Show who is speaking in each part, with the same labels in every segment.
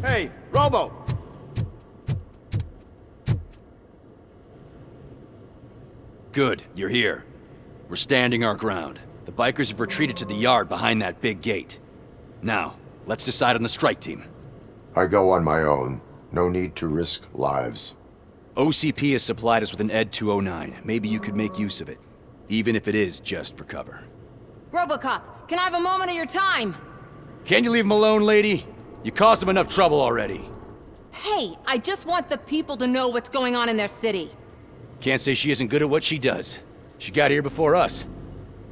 Speaker 1: Hey, Robo!
Speaker 2: Good, you're here. We're standing our ground. The bikers have retreated to the yard behind that big gate. Now, let's decide on the strike team.
Speaker 3: I go on my own. No need to risk lives.
Speaker 2: OCP has supplied us with an ED 209. Maybe you could make use of it. Even if it is just for cover.
Speaker 4: Robocop, can I have a moment of your time?
Speaker 2: Can you leave him alone, lady? You caused him enough trouble already.
Speaker 4: Hey, I just want the people to know what's going on in their city.
Speaker 2: Can't say she isn't good at what she does. She got here before us.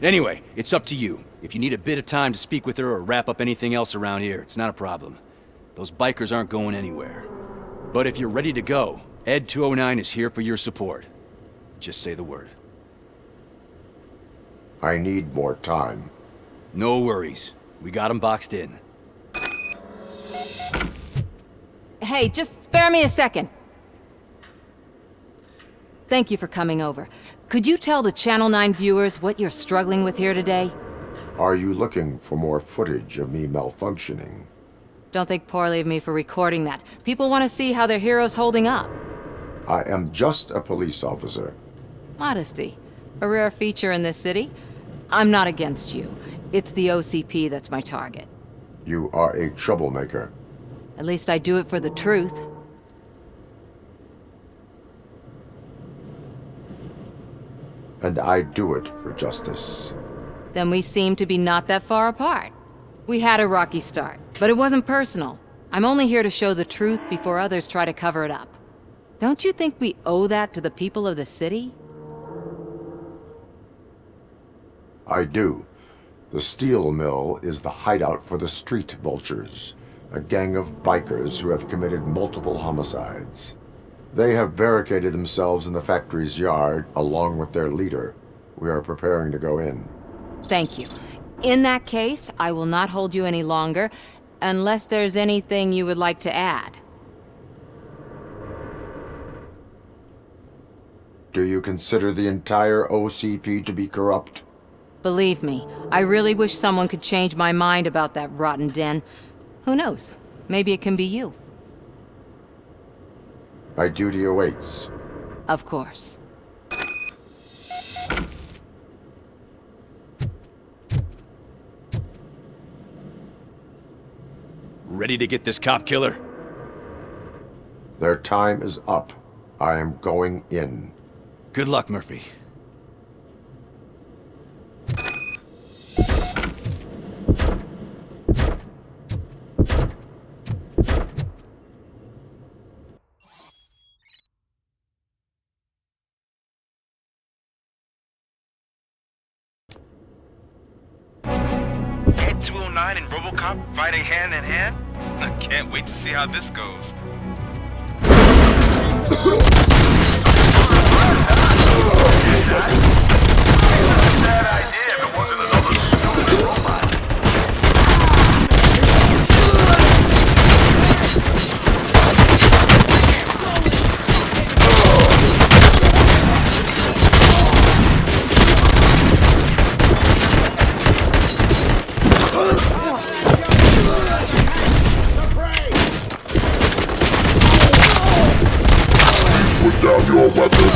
Speaker 2: Anyway, it's up to you. If you need a bit of time to speak with her or wrap up anything else around here, it's not a problem. Those bikers aren't going anywhere. But if you're ready to go, ED 209 is here for your support. Just say the word.
Speaker 3: I need more time.
Speaker 2: No worries. We got him boxed in.
Speaker 4: Hey, just spare me a second. Thank you for coming over. Could you tell the Channel 9 viewers what you're struggling with here today?
Speaker 3: Are you looking for more footage of me malfunctioning?
Speaker 4: Don't think poorly of me for recording that. People want to see how their hero's holding up.
Speaker 3: I am just a police officer.
Speaker 4: Modesty. A rare feature in this city. I'm not against you. It's the OCP that's my target.
Speaker 3: You are a troublemaker.
Speaker 4: At least I do it for the truth.
Speaker 3: And I do it for justice.
Speaker 4: Then we seem to be not that far apart. We had a rocky start, but it wasn't personal. I'm only here to show the truth before others try to cover it up. Don't you think we owe that to the people of the city?
Speaker 3: I do. The steel mill is the hideout for the street vultures, a gang of bikers who have committed multiple homicides. They have barricaded themselves in the factory's yard along with their leader. We are preparing to go in.
Speaker 4: Thank you. In that case, I will not hold you any longer, unless there's anything you would like to add.
Speaker 3: Do you consider the entire OCP to be corrupt?
Speaker 4: Believe me, I really wish someone could change my mind about that rotten den. Who knows? Maybe it can be you.
Speaker 3: My duty awaits.
Speaker 4: Of course.
Speaker 2: Ready to get this cop killer?
Speaker 3: Their time is up. I am going in.
Speaker 2: Good luck, Murphy.
Speaker 5: Ed 209 and Robocop fighting hand in hand? I can't wait to see how this goes. Bad idea if it wasn't another stupid robot.
Speaker 3: Put down your weapon.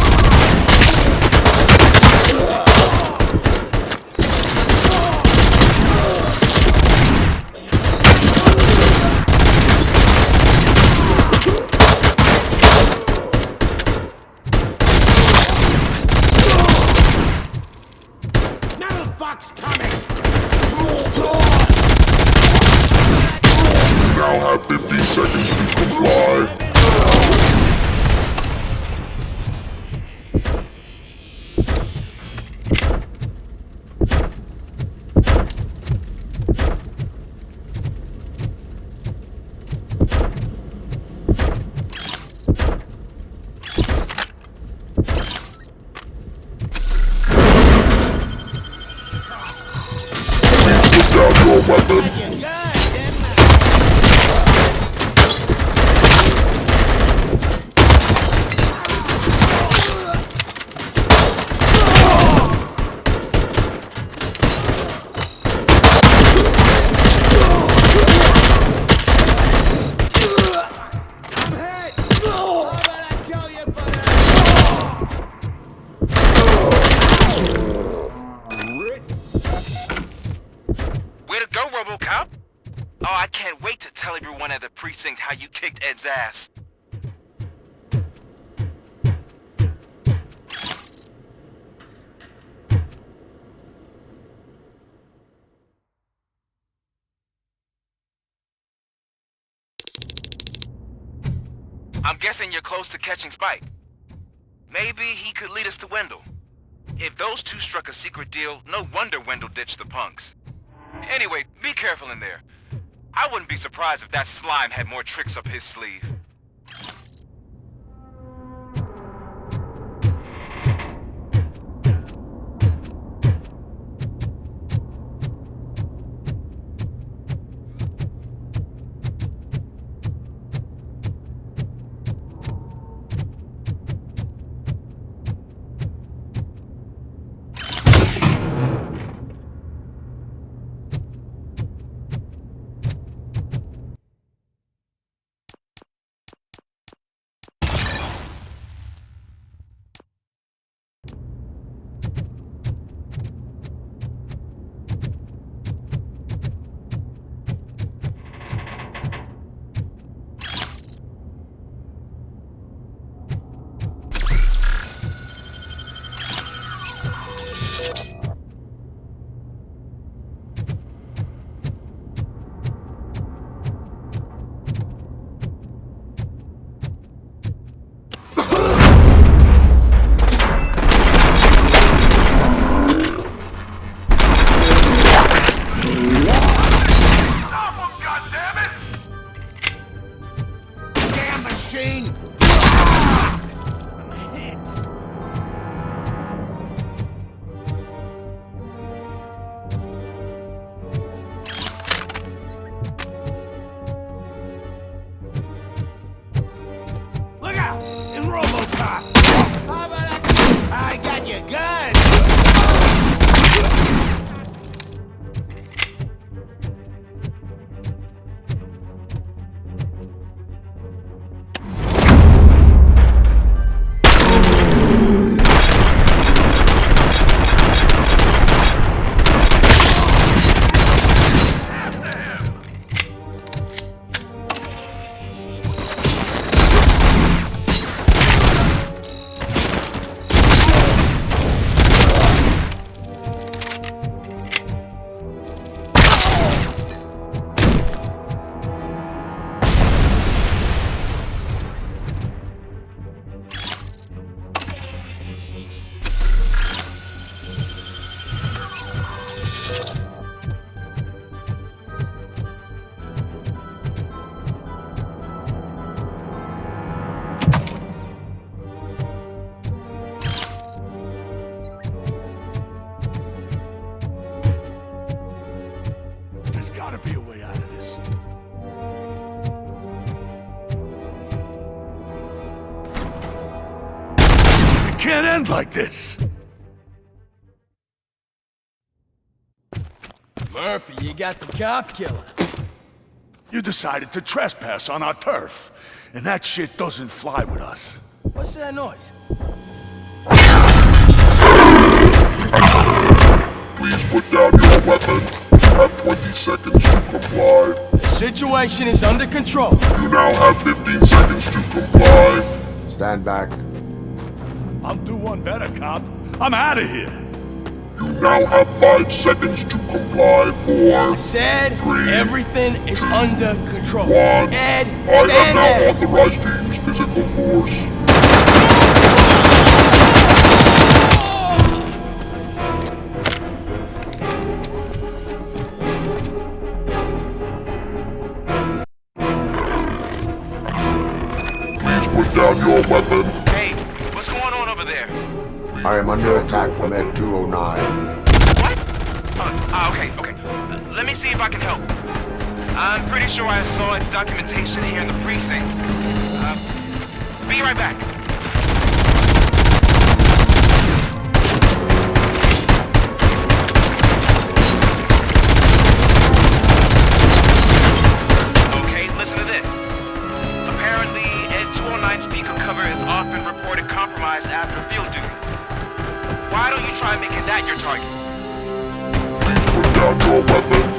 Speaker 1: Now the fuck's coming!
Speaker 3: You now have 50 seconds to comply. Put down your weapon.
Speaker 5: tell everyone at the precinct how you kicked Ed's ass. I'm guessing you're close to catching Spike. Maybe he could lead us to Wendell. If those two struck a secret deal, no wonder Wendell ditched the punks. Anyway, be careful in there. I wouldn't be surprised if that slime had more tricks up his sleeve.
Speaker 1: Look out! It's Robocop! I got your gun! There's gotta be a way out of this. It can't end like this!
Speaker 6: Murphy, you got the cop killer.
Speaker 1: You decided to trespass on our turf, and that shit doesn't fly with us.
Speaker 6: What's that noise?
Speaker 7: Please put down your weapon. You have 20 seconds to comply.
Speaker 6: The situation is under control.
Speaker 7: You now have 15 seconds to comply.
Speaker 3: Stand back.
Speaker 1: I'll do one better, cop. I'm out of here.
Speaker 7: You now have 5 seconds to comply. 4,
Speaker 6: I said
Speaker 7: 3,
Speaker 6: everything is under control.
Speaker 7: 1.
Speaker 6: Ed,
Speaker 7: I am
Speaker 6: stand
Speaker 7: now
Speaker 6: there.
Speaker 7: authorized to use physical force. Please put down your weapon.
Speaker 5: Hey, what's going on over there?
Speaker 3: I am under attack from Ed 209.
Speaker 5: What? Okay. Let me see if I can help. I'm pretty sure I saw its documentation here in the precinct. Be right back. Okay, listen to this. Apparently, Ed 209 speaker cover is often reported compromised after field duty. Why don't you try making that your target?
Speaker 7: Please put down your weapon.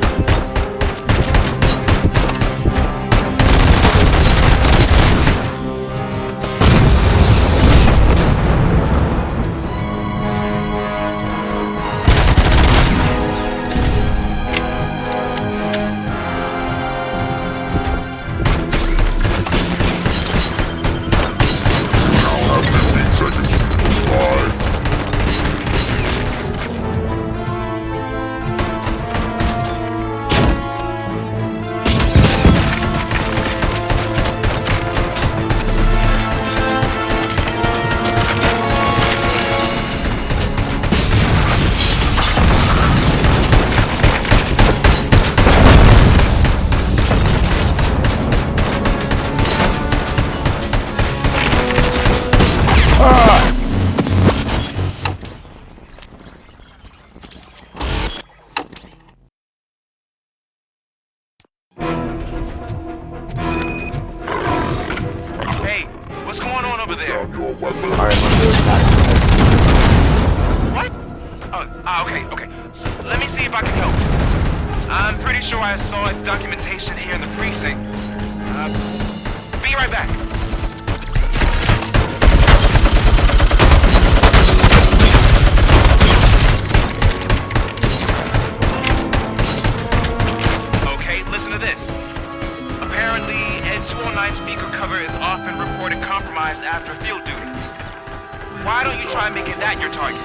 Speaker 5: over there.
Speaker 7: Down your weapon.
Speaker 3: I am under attack.
Speaker 5: What? Oh, okay. Let me see if I can help. I'm pretty sure I saw its documentation here in the precinct. Be right back. Okay, listen to this. Apparently, Ed 209 speaker cover is often reported compromised after field duty. Why don't you try making that your target?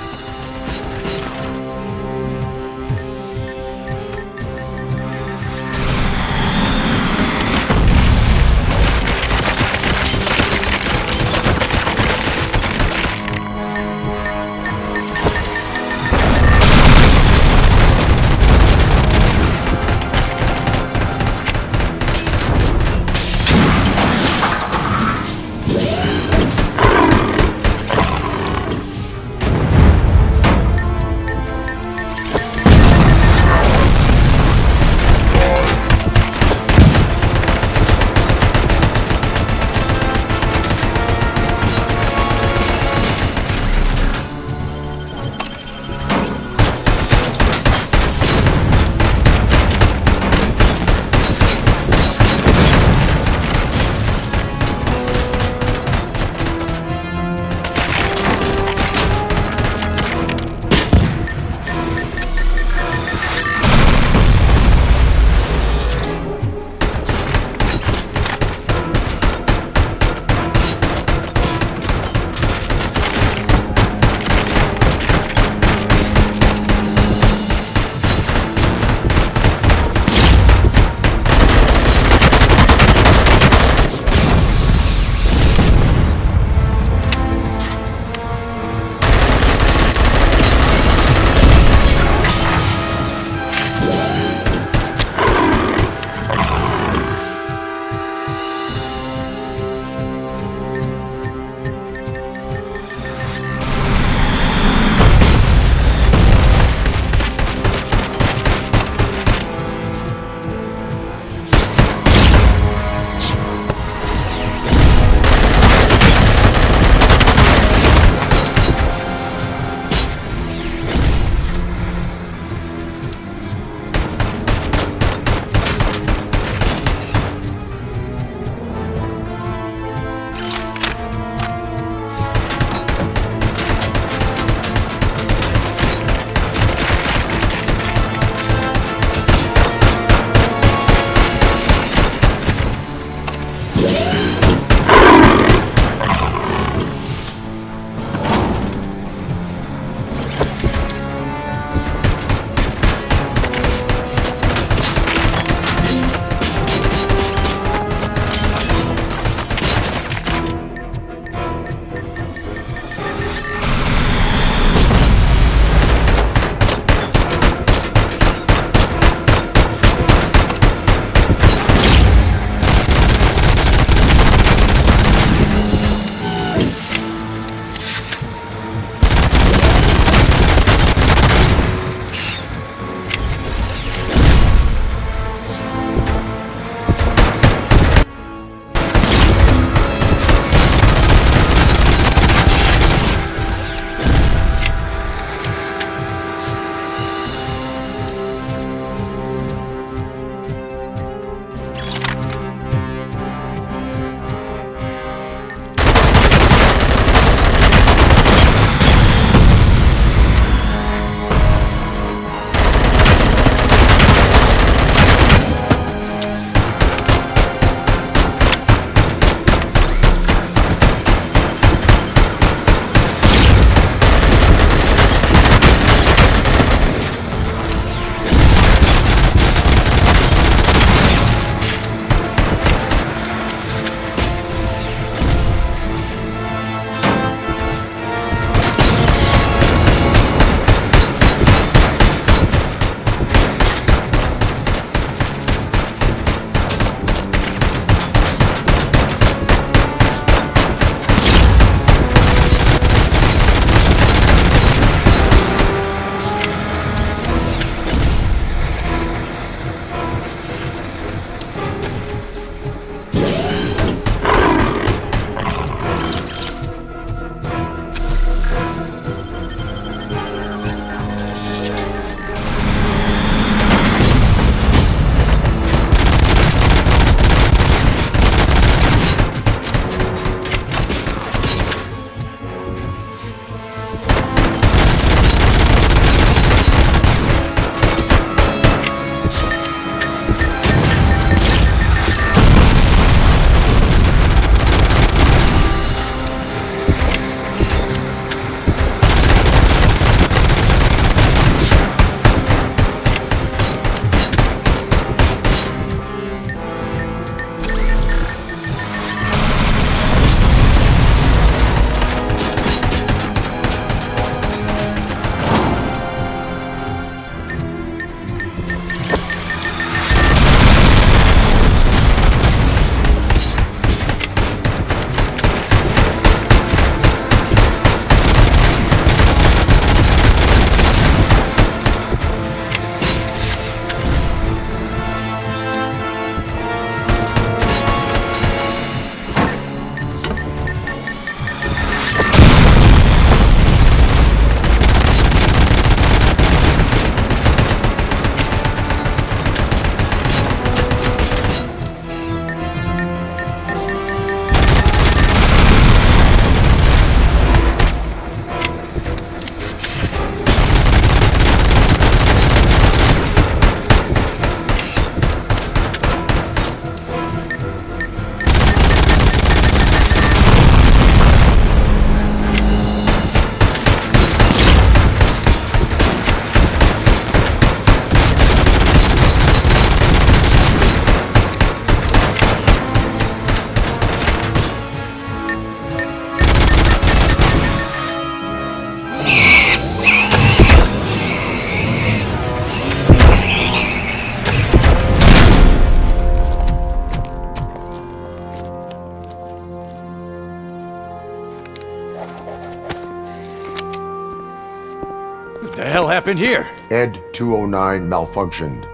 Speaker 2: happened here?
Speaker 3: Ed 209 malfunctioned.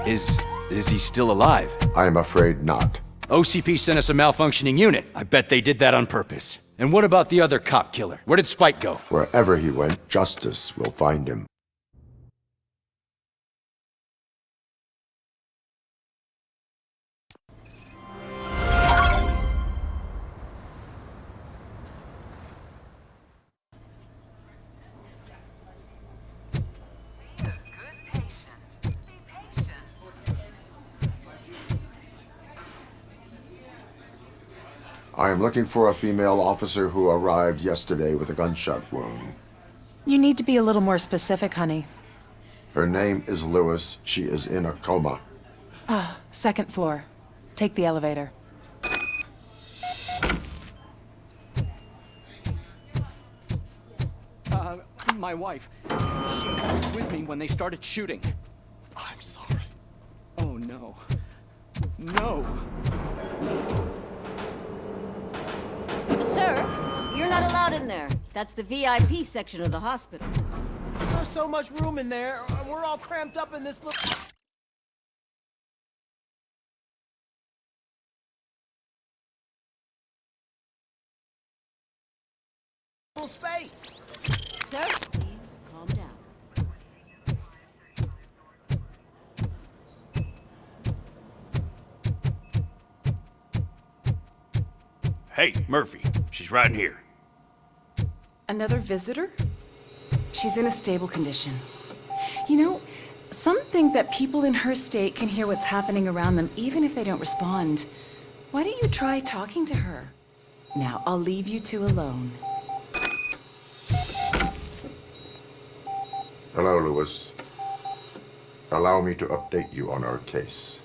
Speaker 2: Is he still alive?
Speaker 3: I am afraid not.
Speaker 2: OCP sent us a malfunctioning unit. I bet they did that on purpose. And what about the other cop killer? Where did Spike go?
Speaker 3: Wherever he went, justice will find him. I am looking for a female officer who arrived yesterday with a gunshot wound.
Speaker 8: You need to be a little more specific, honey.
Speaker 3: Her name is Lewis. She is in a coma.
Speaker 8: Second floor. Take the elevator.
Speaker 2: My wife. She was with me when they started shooting. I'm sorry. Oh, no. No.
Speaker 9: Sir, you're not allowed in there. That's the VIP section of the hospital.
Speaker 6: There's so much room in there, and we're all cramped up in this little space.
Speaker 9: Sir, please calm down.
Speaker 1: Hey, Murphy. She's right in here.
Speaker 8: Another visitor? She's in a stable condition. You know, some think that people in her state can hear what's happening around them even if they don't respond. Why don't you try talking to her? Now, I'll leave you two alone.
Speaker 3: Hello, Lewis. Allow me to update you on our case.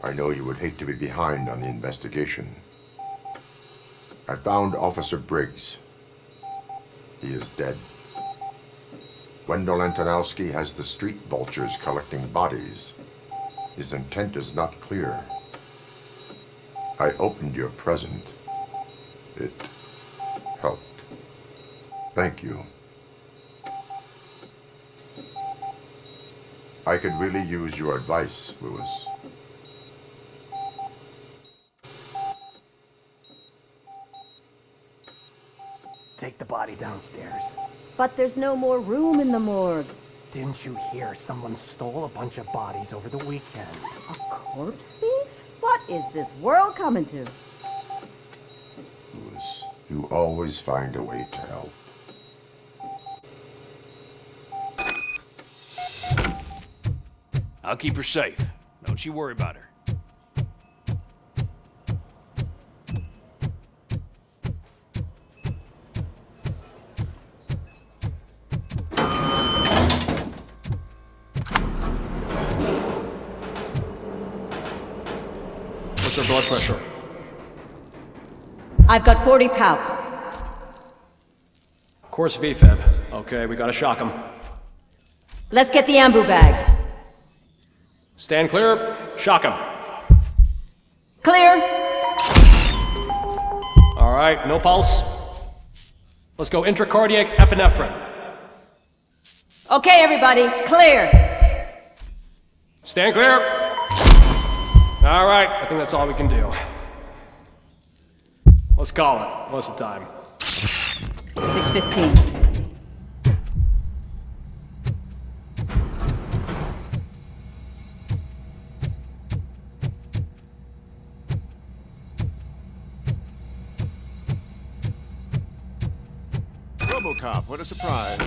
Speaker 3: I know you would hate to be behind on the investigation. I found Officer Briggs. He is dead. Wendell Antonowski has the street vultures collecting bodies. His intent is not clear. I opened your present. It helped. Thank you. I could really use your advice, Lewis.
Speaker 10: Take the body downstairs.
Speaker 9: But there's no more room in the morgue.
Speaker 10: Didn't you hear someone stole a bunch of bodies over the weekend?
Speaker 9: A corpse thief? What is this world coming to?
Speaker 3: Lewis, you always find a way to help.
Speaker 1: I'll keep her safe. Don't you worry about her.
Speaker 11: What's her blood pressure?
Speaker 9: I've got 40 pow.
Speaker 11: Course VFib. Okay, we gotta shock him.
Speaker 9: Let's get the ambu bag.
Speaker 11: Stand clear. Shock him.
Speaker 9: Clear.
Speaker 11: All right, no pulse. Let's go intracardiac epinephrine.
Speaker 9: Okay, everybody, clear.
Speaker 11: Stand clear. All right, I think that's all we can do. Let's call it. What's the time?
Speaker 4: 6:15.
Speaker 12: Robocop, what a surprise.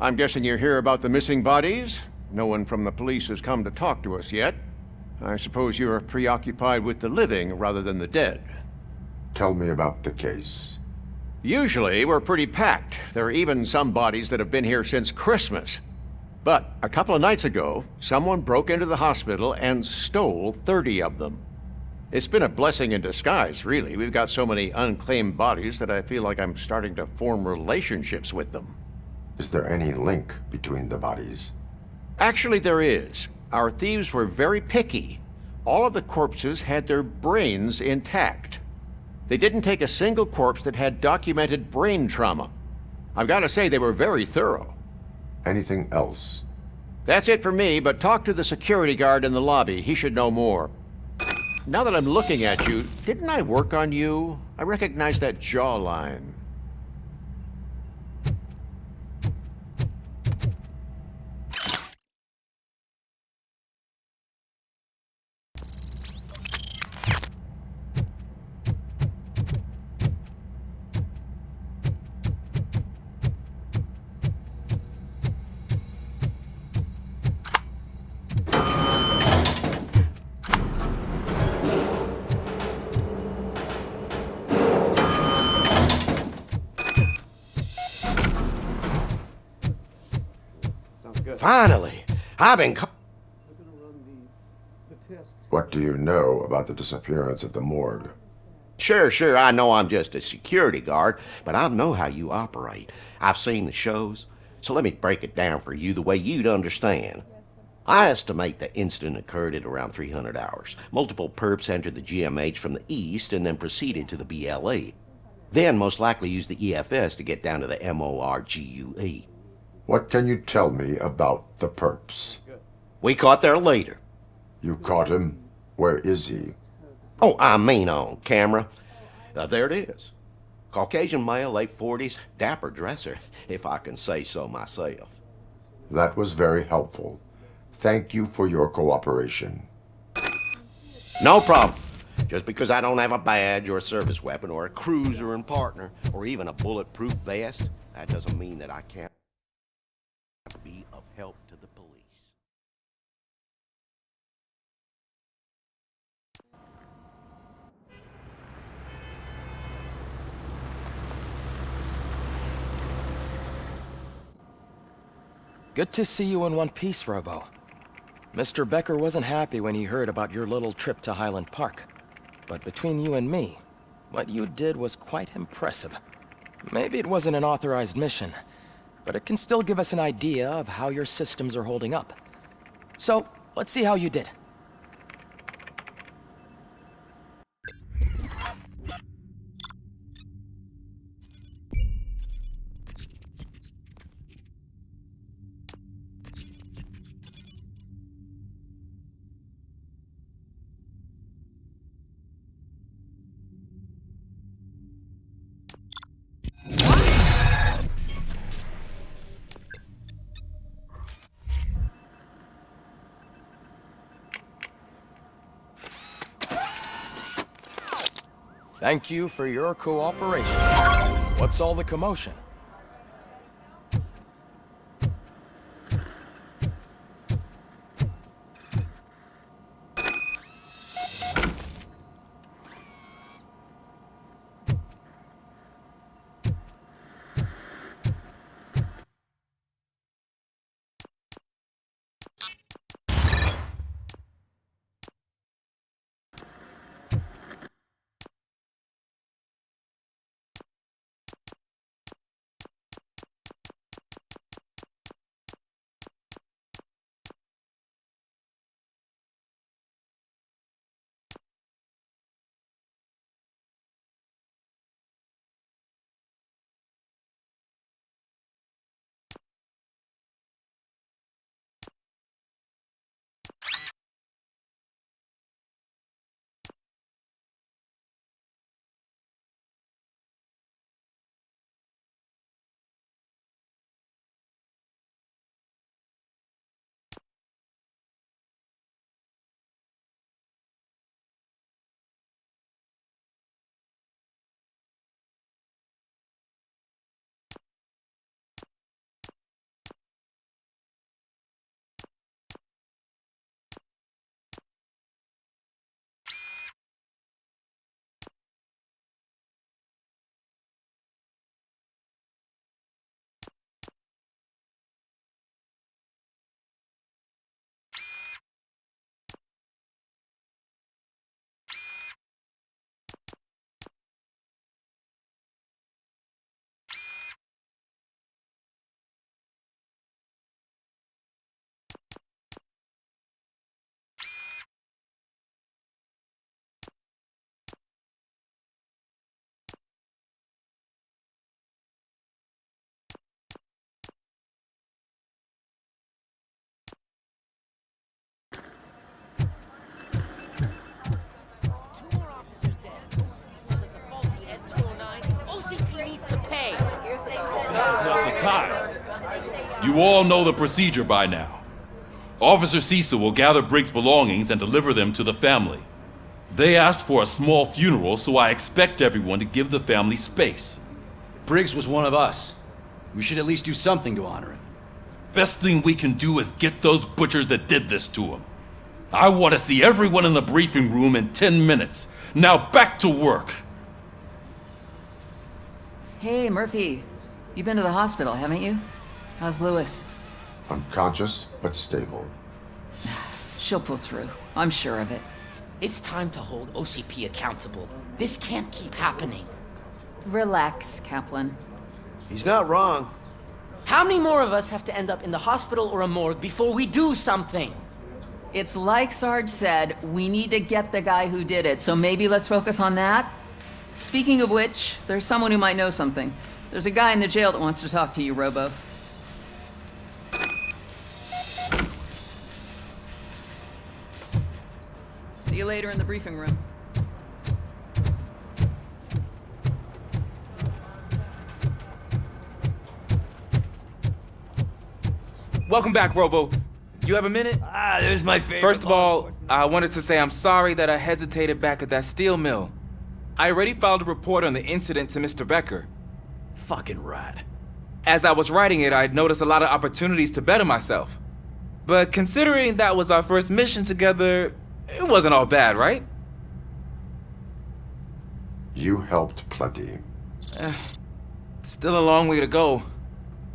Speaker 12: I'm guessing you're here about the missing bodies? No one from the police has come to talk to us yet. I suppose you're preoccupied with the living rather than the dead.
Speaker 3: Tell me about the case.
Speaker 12: Usually, we're pretty packed. There are even some bodies that have been here since Christmas. But a couple of nights ago, someone broke into the hospital and stole 30 of them. It's been a blessing in disguise, really. We've got so many unclaimed bodies that I feel like I'm starting to form relationships with them.
Speaker 3: Is there any link between the bodies?
Speaker 12: Actually, there is. Our thieves were very picky. All of the corpses had their brains intact. They didn't take a single corpse that had documented brain trauma. I've got to say they were very thorough.
Speaker 3: Anything else?
Speaker 12: That's it for me, but talk to the security guard in the lobby. He should know more. Now that I'm looking at you, didn't I work on you? I recognize that jawline.
Speaker 13: Finally! I've been
Speaker 3: What do you know about the disappearance at the morgue?
Speaker 13: Sure, I know I'm just a security guard, but I know how you operate. I've seen the shows, so let me break it down for you the way you'd understand. I estimate the incident occurred at around 300 hours. Multiple perps entered the GMH from the east and then proceeded to the BLE. Then most likely used the EFS to get down to the MORGUE.
Speaker 3: What can you tell me about the perps?
Speaker 13: We caught their leader.
Speaker 3: You caught him? Where is he?
Speaker 13: Oh, I mean on camera. There it is. Caucasian male, late 40s, dapper dresser, if I can say so myself.
Speaker 3: That was very helpful. Thank you for your cooperation.
Speaker 13: No problem. Just because I don't have a badge or a service weapon or a cruiser and partner or even a bulletproof vest, that doesn't mean that I can't be of help to the police.
Speaker 14: Good to see you in one piece, Robo. Mr. Becker wasn't happy when he heard about your little trip to Highland Park. But between you and me, what you did was quite impressive. Maybe it wasn't an authorized mission, but it can still give us an idea of how your systems are holding up. So, let's see how you did. Thank you for your cooperation. What's all the commotion?
Speaker 15: the time. You all know the procedure by now. Officer Cecil will gather Briggs' belongings and deliver them to the family. They asked for a small funeral, so I expect everyone to give the family space.
Speaker 2: Briggs was one of us. We should at least do something to honor him.
Speaker 15: Best thing we can do is get those butchers that did this to him. I want to see everyone in the briefing room in 10 minutes. Now back to work.
Speaker 4: Hey, Murphy. You've been to the hospital, haven't you? How's Lewis?
Speaker 3: Unconscious, but stable.
Speaker 4: She'll pull through. I'm sure of it.
Speaker 6: It's time to hold OCP accountable. This can't keep happening.
Speaker 4: Relax, Kaplan.
Speaker 13: He's not wrong.
Speaker 6: How many more of us have to end up in the hospital or a morgue before we do something?
Speaker 4: It's like Sarge said, we need to get the guy who did it, so maybe let's focus on that? Speaking of which, there's someone who might know something. There's a guy in the jail that wants to talk to you, Robo. See you later in the briefing room.
Speaker 16: Welcome back, Robo. You have a minute?
Speaker 17: There's my favorite.
Speaker 16: First of all, I wanted to say I'm sorry that I hesitated back at that steel mill. I already filed a report on the incident to Mr. Becker.
Speaker 17: Fucking rat.
Speaker 16: As I was writing it, I'd noticed a lot of opportunities to better myself. But considering that was our first mission together, it wasn't all bad, right?
Speaker 3: You helped plenty.
Speaker 16: Still a long way to go.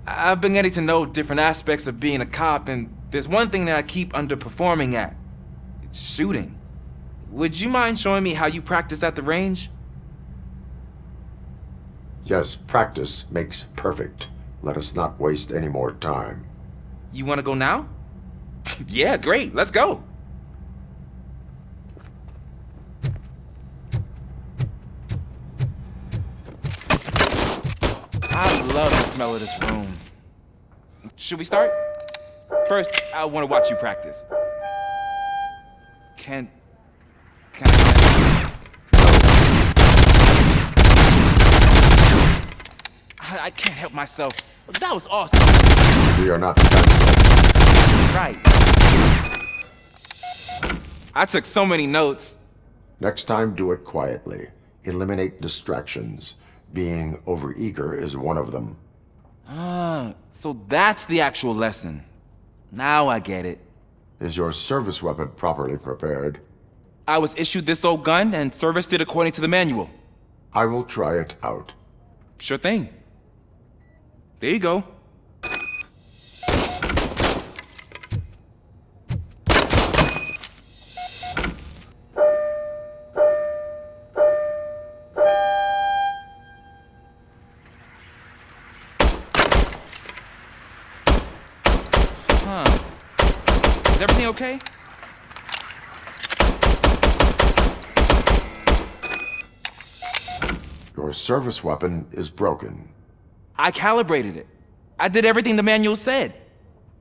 Speaker 16: I've been getting to know different aspects of being a cop, and there's one thing that I keep underperforming at. It's shooting. Would you mind showing me how you practice at the range?
Speaker 3: Yes, practice makes perfect. Let us not waste any more time.
Speaker 16: You want to go now? Yeah, great. Let's go. I love the smell of this room. Should we start? First, I want to watch you practice. Can I can't help myself. That was awesome.
Speaker 3: We are not done.
Speaker 16: Right. I took so many notes.
Speaker 3: Next time, do it quietly. Eliminate distractions. Being overeager is one of them.
Speaker 16: So that's the actual lesson. Now I get it.
Speaker 3: Is your service weapon properly prepared?
Speaker 16: I was issued this old gun and serviced it according to the manual.
Speaker 3: I will try it out.
Speaker 16: Sure thing. There you go. Is everything okay?
Speaker 3: Your service weapon is broken.
Speaker 16: I calibrated it. I did everything the manual said.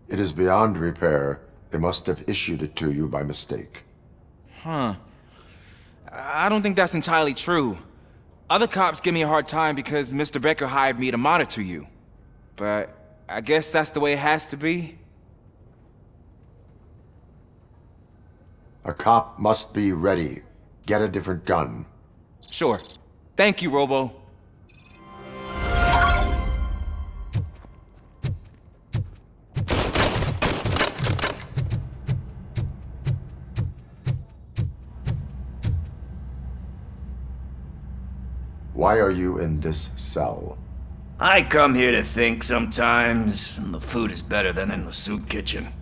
Speaker 3: It is beyond repair. They must have issued it to you by mistake.
Speaker 16: I don't think that's entirely true. Other cops give me a hard time because Mr. Becker hired me to monitor you. But I guess that's the way it has to be.
Speaker 3: A cop must be ready. Get a different gun.
Speaker 16: Sure. Thank you, Robo.
Speaker 3: Why are you in this cell?
Speaker 17: I come here to think sometimes, and the food is better than in the soup kitchen.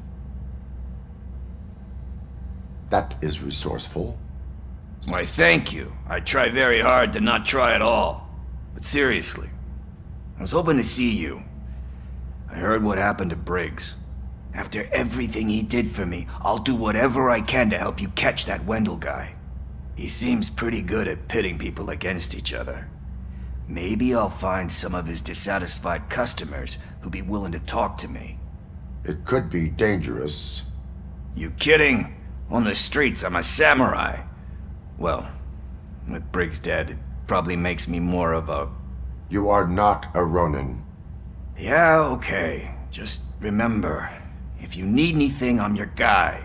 Speaker 3: That is resourceful.
Speaker 17: Why, thank you. I try very hard to not try at all. But seriously, I was hoping to see you. I heard what happened to Briggs. After everything he did for me, I'll do whatever I can to help you catch that Wendell guy. He seems pretty good at pitting people against each other. Maybe I'll find some of his dissatisfied customers who'd be willing to talk to me.
Speaker 3: It could be dangerous.
Speaker 17: You kidding? On the streets, I'm a samurai. Well, with Briggs dead, it probably makes me more of a...
Speaker 3: You are not a Ronin.
Speaker 17: Yeah, okay. Just remember, if you need anything, I'm your guy.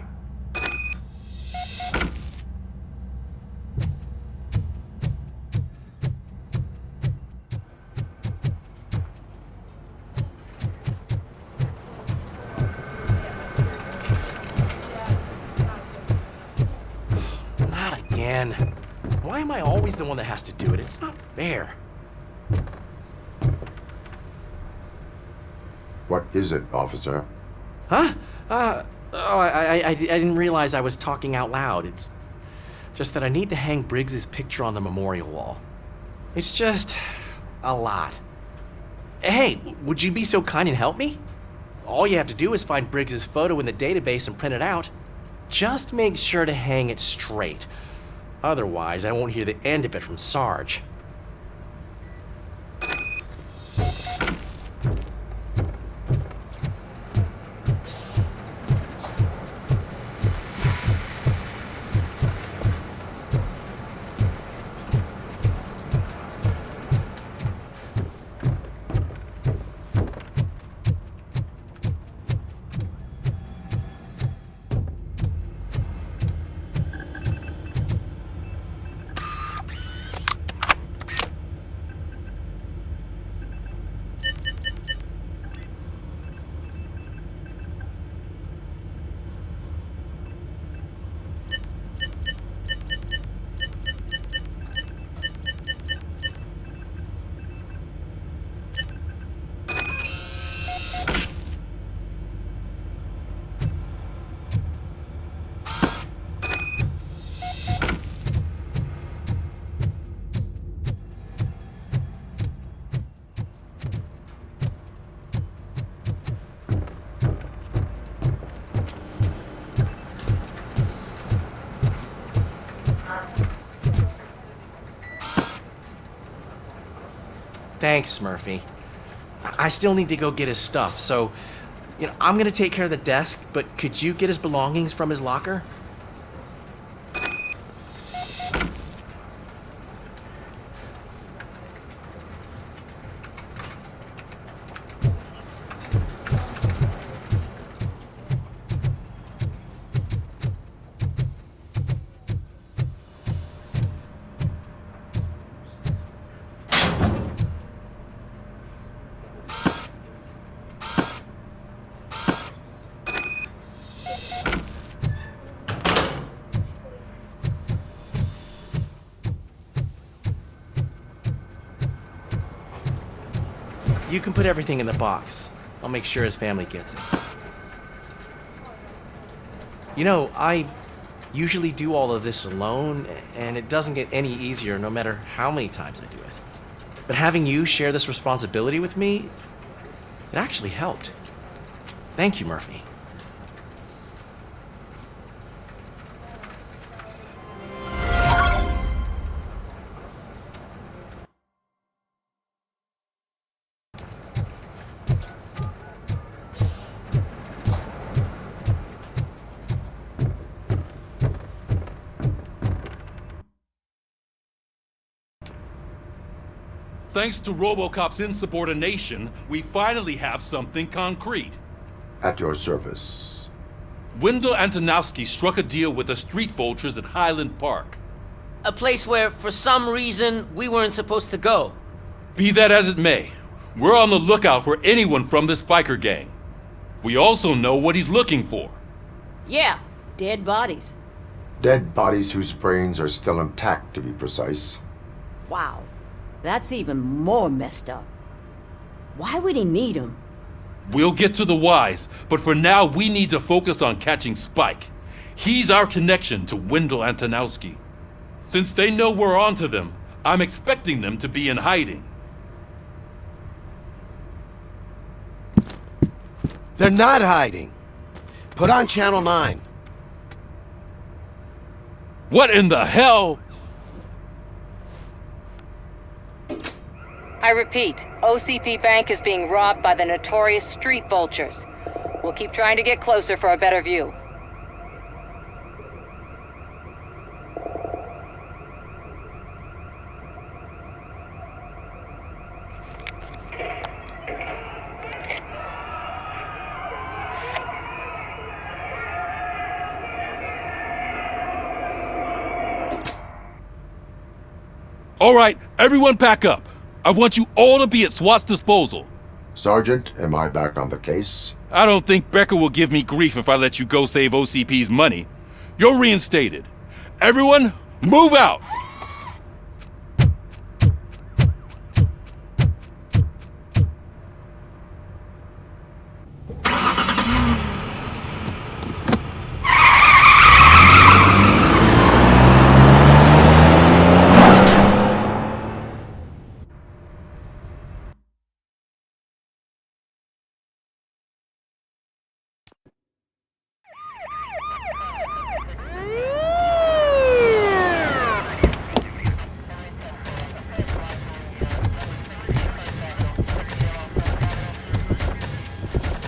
Speaker 10: Not again. Why am I always the one that has to do it? It's not fair.
Speaker 3: What is it, officer?
Speaker 10: Huh? I didn't realize I was talking out loud. It's just that I need to hang Briggs's picture on the memorial wall. It's just a lot. Hey, would you be so kind and help me? All you have to do is find Briggs's photo in the database and print it out. Just make sure to hang it straight. Otherwise, I won't hear the end of it from Sarge. Thanks, Murphy. I still need to go get his stuff, so, I'm gonna take care of the desk, but could you get his belongings from his locker? You can put everything in the box. I'll make sure his family gets it. I usually do all of this alone, and it doesn't get any easier no matter how many times I do it. But having you share this responsibility with me, it actually helped. Thank you, Murphy.
Speaker 15: Thanks to Robocop's insubordination, we finally have something concrete.
Speaker 3: At your service.
Speaker 15: Wendell Antonowski struck a deal with the street vultures at Highland Park.
Speaker 6: A place where, for some reason, we weren't supposed to go.
Speaker 15: Be that as it may, we're on the lookout for anyone from this biker gang. We also know what he's looking for.
Speaker 9: Yeah, dead bodies.
Speaker 3: Dead bodies whose brains are still intact, to be precise.
Speaker 9: Wow, that's even more messed up. Why would he need them?
Speaker 15: We'll get to the whys, but for now we need to focus on catching Spike. He's our connection to Wendell Antonowski. Since they know we're onto them, I'm expecting them to be in hiding.
Speaker 13: They're not hiding. Put on Channel 9.
Speaker 15: What in the hell?
Speaker 4: I repeat, OCP Bank is being robbed by the notorious street vultures. We'll keep trying to get closer for a better view.
Speaker 15: All right, everyone pack up. I want you all to be at SWAT's disposal.
Speaker 3: Sergeant, am I back on the case?
Speaker 15: I don't think Becker will give me grief if I let you go save OCP's money. You're reinstated. Everyone, move out!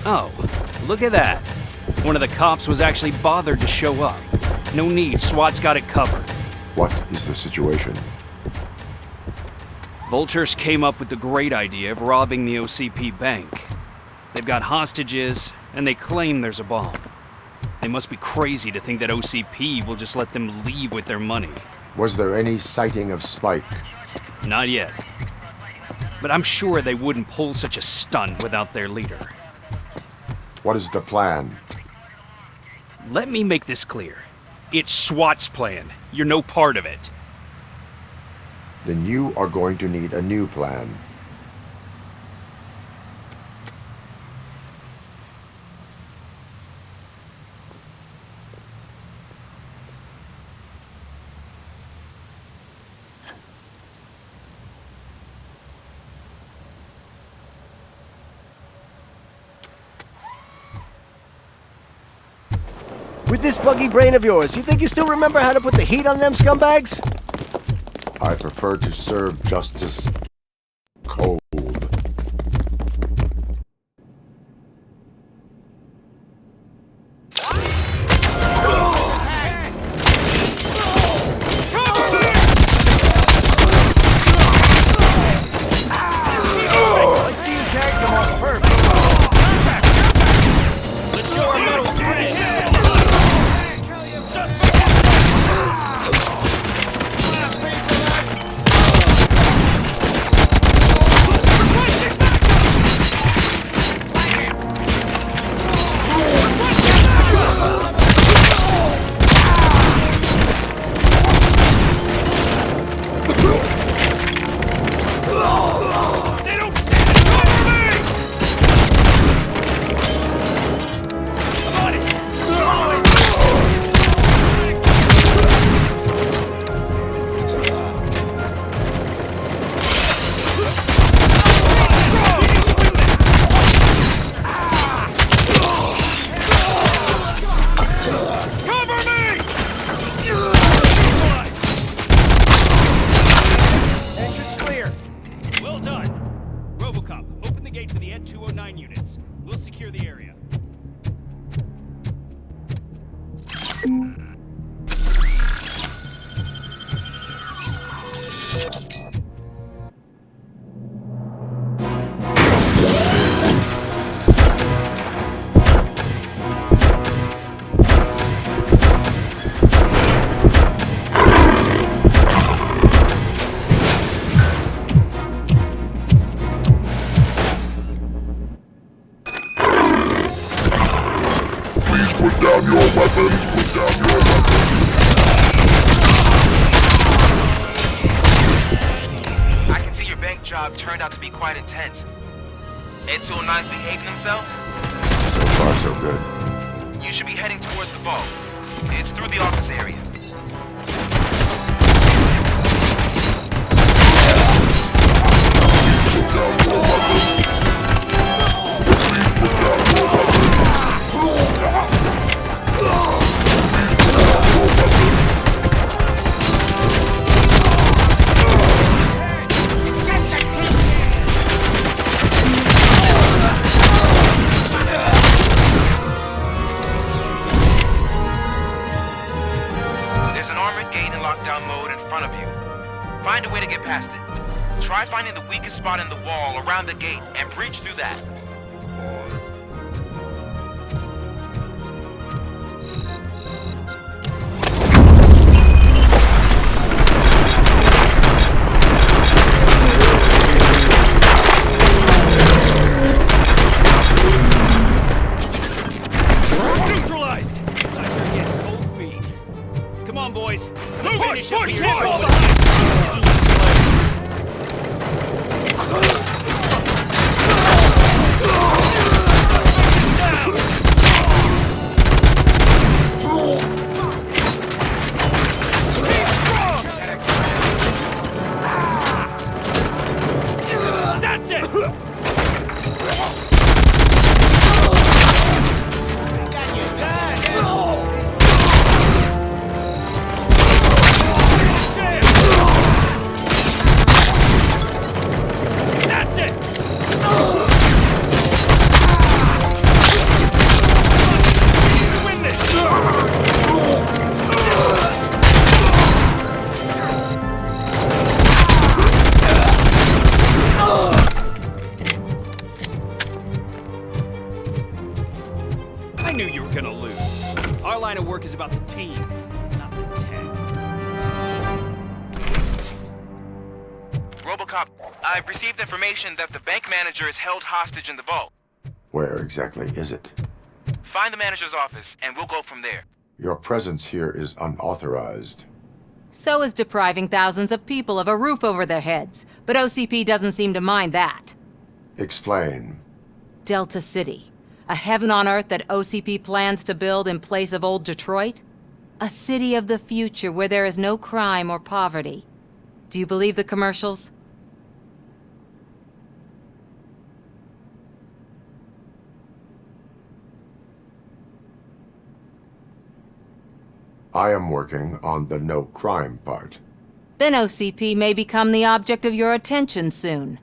Speaker 18: Oh, look at that. One of the cops was actually bothered to show up. No need, SWAT's got it covered.
Speaker 3: What is the situation?
Speaker 18: Vultures came up with the great idea of robbing the OCP bank. They've got hostages, and they claim there's a bomb. They must be crazy to think that OCP will just let them leave with their money.
Speaker 3: Was there any sighting of Spike?
Speaker 18: Not yet. But I'm sure they wouldn't pull such a stunt without their leader.
Speaker 3: What is the plan?
Speaker 18: Let me make this clear. It's SWAT's plan. You're no part of it.
Speaker 3: Then you are going to need a new plan.
Speaker 19: With this buggy brain of yours, you think you still remember how to put the heat on them scumbags?
Speaker 3: I prefer to serve justice cold.
Speaker 19: Let's see you tag some on purpose. Let's show our metal strength.
Speaker 18: Well done. Robocop, open the gate for the Ed 209 units. We'll secure the area.
Speaker 7: Put down your weapons, put down your weapons.
Speaker 5: I can see your bank job turned out to be quite intense. Ed 209's behaving themselves?
Speaker 3: So far, so good.
Speaker 5: You should be heading towards the vault. It's through the office area.
Speaker 7: Put down your weapons. Please put down your weapons.
Speaker 5: There's an armored gate in lockdown mode in front of you. Find a way to get past it. Try finding the weakest spot in the wall around the gate and breach through that.
Speaker 18: I knew you were gonna lose. Our line of work is about the team, not the tech.
Speaker 5: Robocop, I've received information that the bank manager is held hostage in the vault.
Speaker 3: Where exactly is it?
Speaker 5: Find the manager's office, and we'll go from there.
Speaker 3: Your presence here is unauthorized.
Speaker 4: So is depriving thousands of people of a roof over their heads, but OCP doesn't seem to mind that.
Speaker 3: Explain.
Speaker 4: Delta City, a heaven on earth that OCP plans to build in place of old Detroit? A city of the future where there is no crime or poverty. Do you believe the commercials?
Speaker 3: I am working on the no crime part.
Speaker 4: Then OCP may become the object of your attention soon.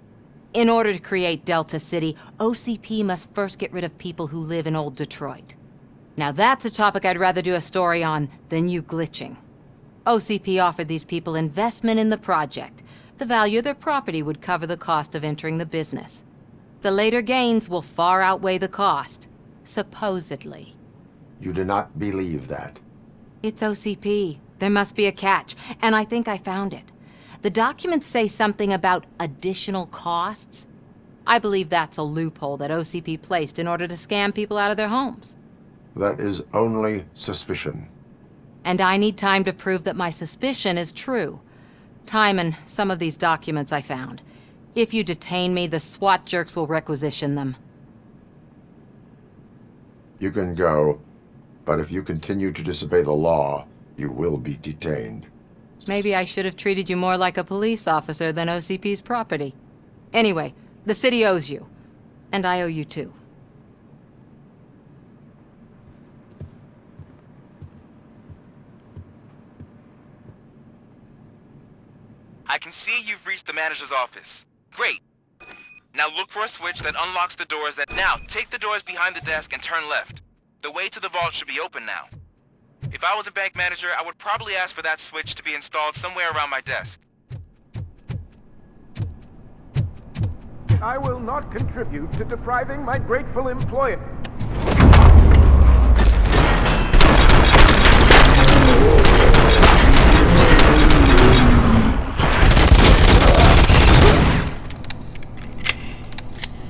Speaker 4: In order to create Delta City, OCP must first get rid of people who live in old Detroit. Now that's a topic I'd rather do a story on than you glitching. OCP offered these people investment in the project. The value of their property would cover the cost of entering the business. The later gains will far outweigh the cost, supposedly.
Speaker 3: You do not believe that.
Speaker 4: It's OCP. There must be a catch, and I think I found it. The documents say something about additional costs. I believe that's a loophole that OCP placed in order to scam people out of their homes.
Speaker 3: That is only suspicion.
Speaker 4: And I need time to prove that my suspicion is true. Time and some of these documents I found. If you detain me, the SWAT jerks will requisition them.
Speaker 3: You can go, but if you continue to disobey the law, you will be detained.
Speaker 4: Maybe I should have treated you more like a police officer than OCP's property. Anyway, the city owes you. And I owe you too.
Speaker 5: I can see you've reached the manager's office. Great. Now look for a switch that unlocks the doors that... Now, take the doors behind the desk and turn left. The way to the vault should be open now. If I was a bank manager, I would probably ask for that switch to be installed somewhere around my desk.
Speaker 20: I will not contribute to depriving my grateful employer.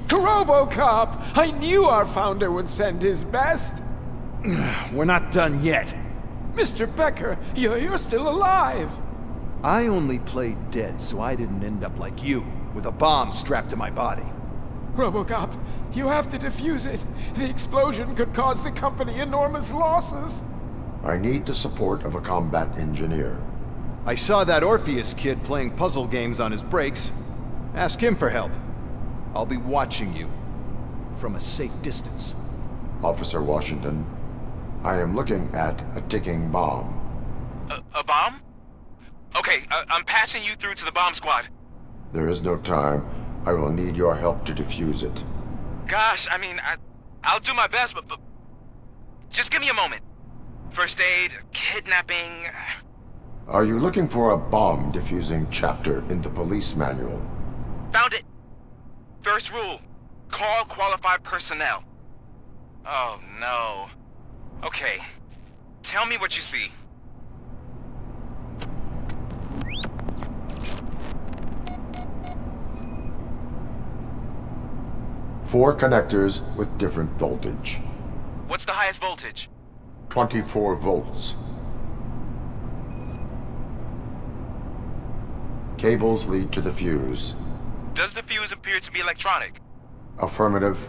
Speaker 20: Robocop! I knew our founder would send his best.
Speaker 1: We're not done yet.
Speaker 20: Mr. Becker, you're still alive.
Speaker 21: I only played dead so I didn't end up like you, with a bomb strapped to my body.
Speaker 20: Robocop, you have to defuse it. The explosion could cause the company enormous losses.
Speaker 3: I need the support of a combat engineer.
Speaker 21: I saw that Orpheus kid playing puzzle games on his breaks. Ask him for help. I'll be watching you from a safe distance.
Speaker 3: Officer Washington, I am looking at a ticking bomb.
Speaker 5: A bomb? Okay, I'm passing you through to the bomb squad.
Speaker 3: There is no time. I will need your help to defuse it.
Speaker 5: Gosh, I mean, I'll do my best, but just give me a moment. First aid, kidnapping...
Speaker 3: Are you looking for a bomb defusing chapter in the police manual?
Speaker 5: Found it! First rule, call qualified personnel. Oh no. Okay, tell me what you see.
Speaker 3: Four connectors with different voltage.
Speaker 5: What's the highest voltage?
Speaker 3: 24 volts. Cables lead to the fuse.
Speaker 5: Does the fuse appear to be electronic?
Speaker 3: Affirmative.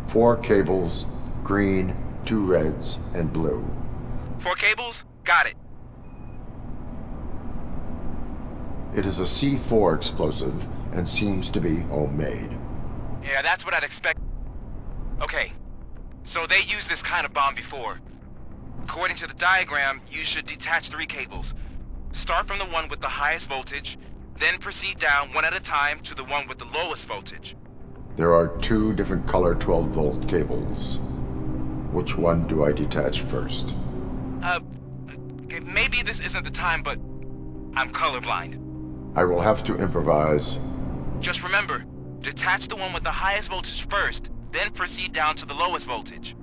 Speaker 3: 4 cables, green, 2 reds, and blue.
Speaker 5: 4 cables? Got it.
Speaker 3: It is a C4 explosive and seems to be homemade.
Speaker 5: Yeah, that's what I'd expect. Okay, so they used this kind of bomb before. According to the diagram, you should detach 3 cables. Start from the one with the highest voltage, then proceed down one at a time to the one with the lowest voltage.
Speaker 3: There are 2 different color 12-volt cables. Which one do I detach first?
Speaker 5: Okay, maybe this isn't the time, but I'm colorblind.
Speaker 3: I will have to improvise.
Speaker 5: Just remember, Detach the one with the highest voltage first, then proceed down to the lowest voltage.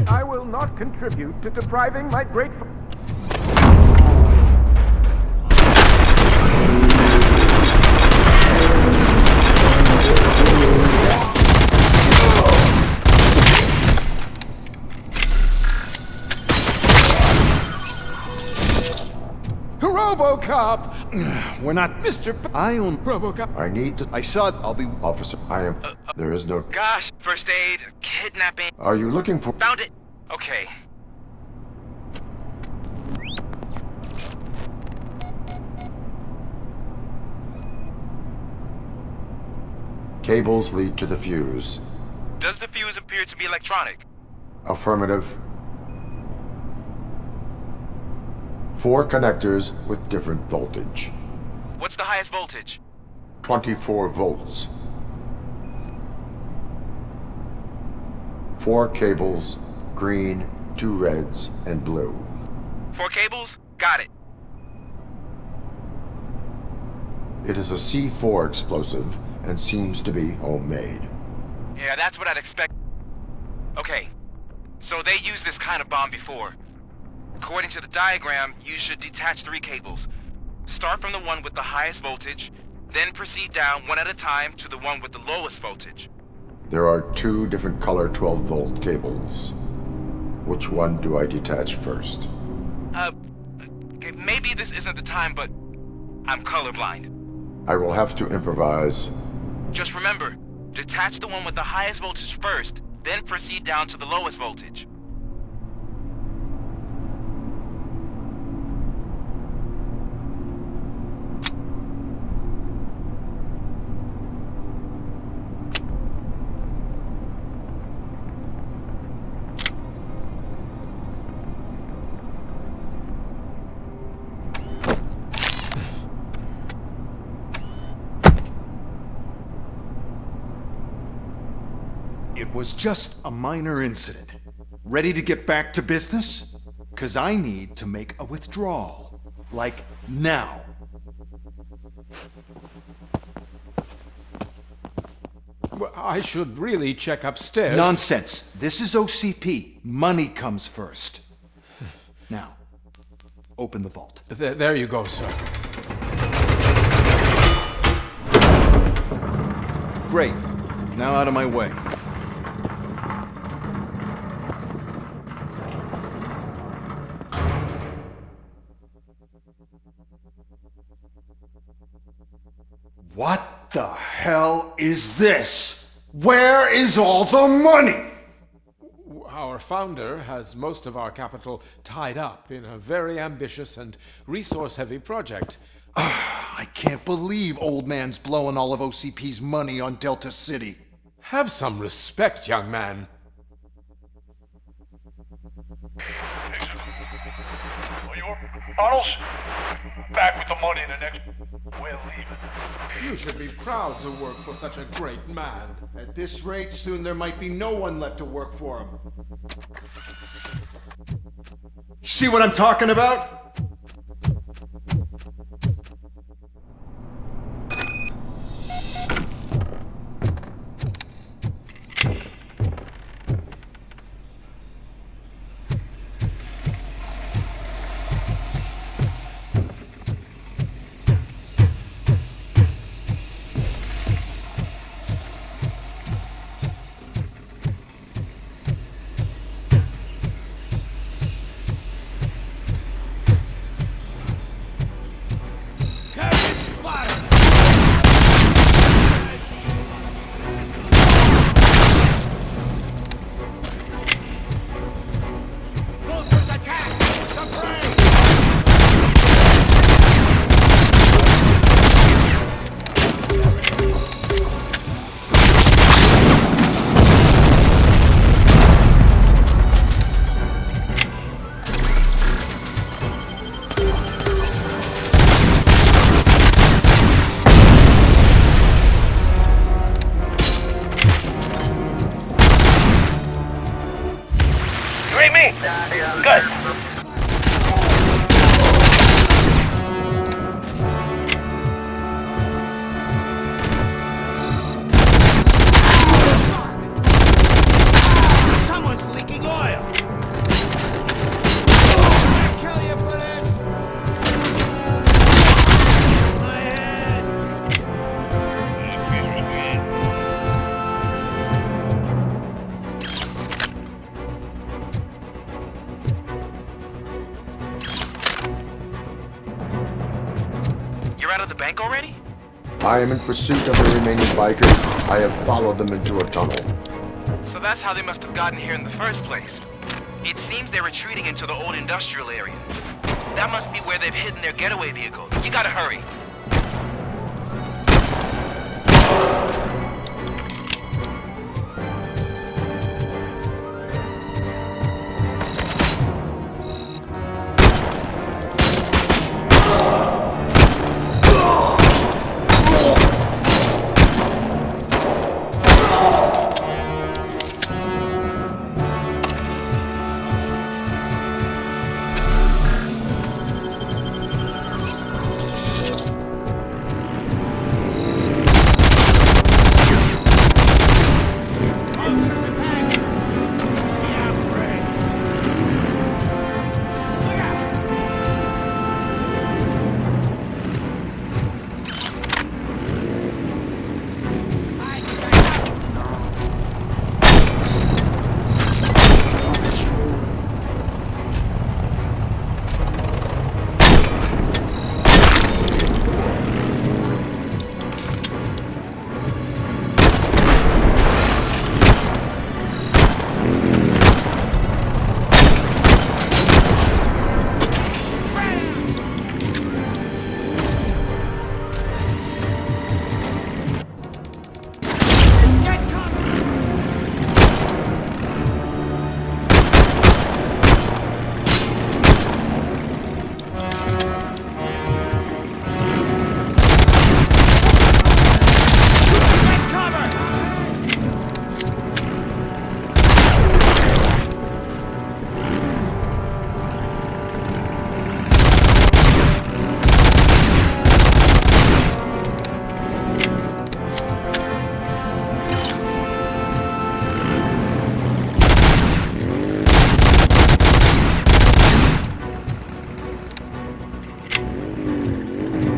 Speaker 20: I will not contribute to depriving my grateful... Robocop!
Speaker 21: We're not...
Speaker 20: Mr.
Speaker 21: I own...
Speaker 20: Robocop.
Speaker 3: I need to...
Speaker 21: I saw it. I'll be...
Speaker 3: Officer, I am... There is no...
Speaker 5: Gosh, first aid, kidnapping.
Speaker 3: Are you looking for...
Speaker 5: Found it. Okay.
Speaker 3: Cables lead to the fuse.
Speaker 5: Does the fuse appear to be electronic?
Speaker 3: Affirmative. 4 connectors with different voltage.
Speaker 5: What's the highest voltage?
Speaker 3: 24 volts. 4 cables, green, 2 reds, and blue.
Speaker 5: 4 cables? Got it.
Speaker 3: It is a C4 explosive and seems to be homemade.
Speaker 5: Yeah, that's what I'd expect. Okay, so they used this kind of bomb before. According to the diagram, you should detach 3 cables. Start from the one with the highest voltage, then proceed down one at a time to the one with the lowest voltage.
Speaker 3: There are 2 different color 12-volt cables. Which one do I detach first?
Speaker 5: Okay, maybe this isn't the time, but I'm colorblind.
Speaker 3: I will have to improvise.
Speaker 5: Just remember, detach the one with the highest voltage first, then proceed down to the lowest voltage.
Speaker 21: It was just a minor incident. Ready to get back to business? 'Cause I need to make a withdrawal. Like, now.
Speaker 20: Well, I should really check upstairs.
Speaker 21: Nonsense. This is OCP. Money comes first. Now, open the vault.
Speaker 20: There you go, sir.
Speaker 21: Great. Now out of my way. What the hell is this? Where is all the money?
Speaker 20: Our founder has most of our capital tied up in a very ambitious and resource-heavy project.
Speaker 21: I can't believe old man's blowing all of OCP's money on Delta City.
Speaker 20: Have some respect, young man.
Speaker 1: Arnold's back with the money in the next... We're leaving.
Speaker 20: You should be proud to work for such a great man.
Speaker 21: At this rate, soon there might be no one left to work for him. See what I'm talking about?
Speaker 8: me? Good.
Speaker 22: Someone's leaking oil. Kill you for this. My head.
Speaker 5: You're out of the bank already?
Speaker 3: I am in pursuit of the remaining bikers. I have followed them into a tunnel.
Speaker 5: So that's how they must have gotten here in the first place. It seems they're retreating into the old industrial area. That must be where they've hidden their getaway vehicle. You gotta hurry.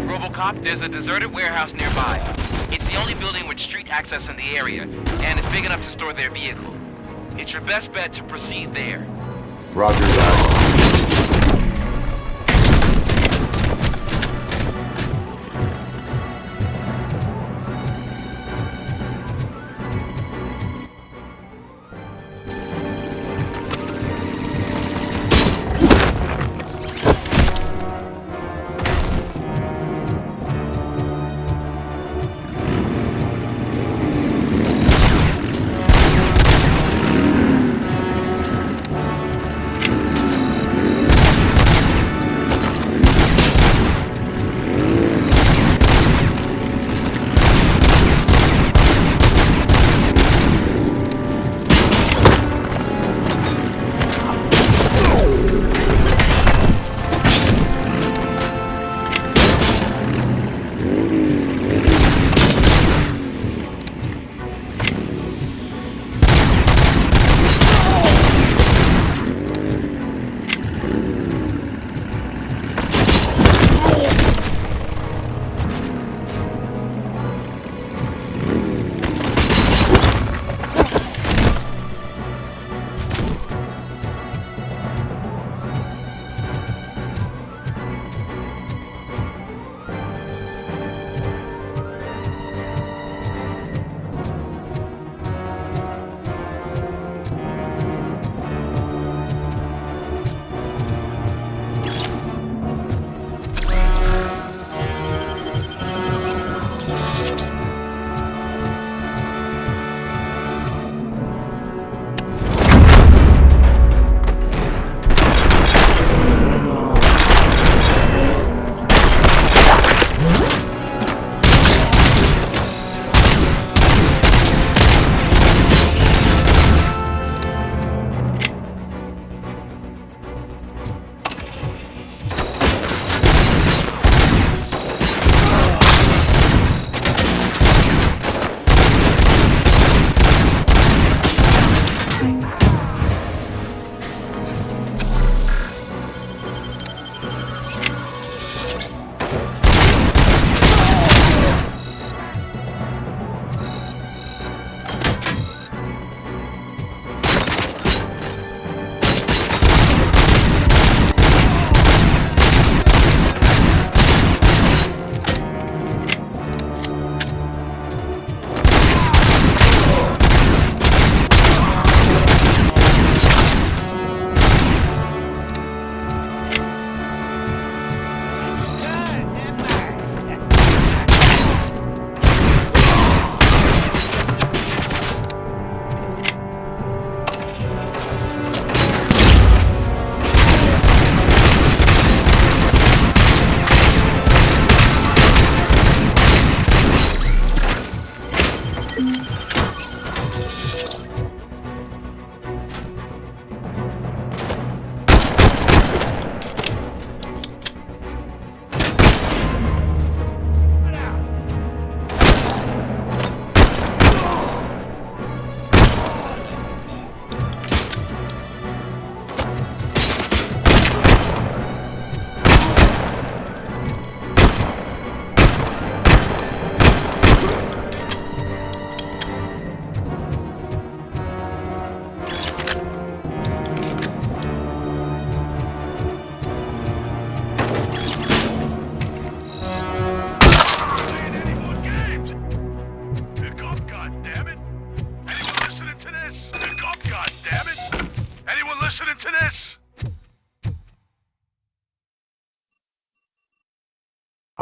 Speaker 5: Robocop, there's a deserted warehouse nearby. It's the only building with street access in the area, and it's big enough to store their vehicle. It's your best bet to proceed there.
Speaker 3: Roger that.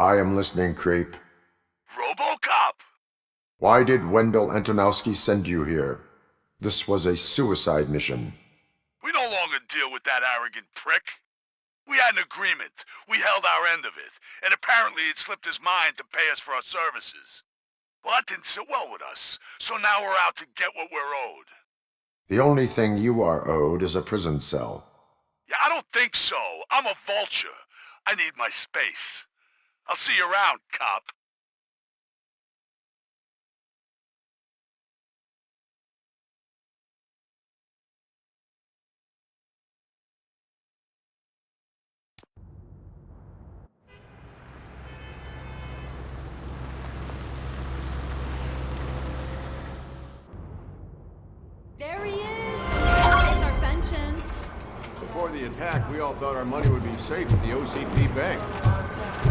Speaker 3: I am listening, creep.
Speaker 1: Robocop!
Speaker 3: Why did Wendell Antonowski send you here? This was a suicide mission.
Speaker 1: We no longer deal with that arrogant prick. We had an agreement. We held our end of it, and apparently it slipped his mind to pay us for our services. Well, that didn't sit well with us, so now we're out to get what we're owed.
Speaker 3: The only thing you are owed is a prison cell.
Speaker 1: Yeah, I don't think so. I'm a vulture. I need my space. I'll see you around, cop.
Speaker 8: There he is! There's our pensions.
Speaker 12: Before the attack, we all thought our money would be safe at the OCP bank.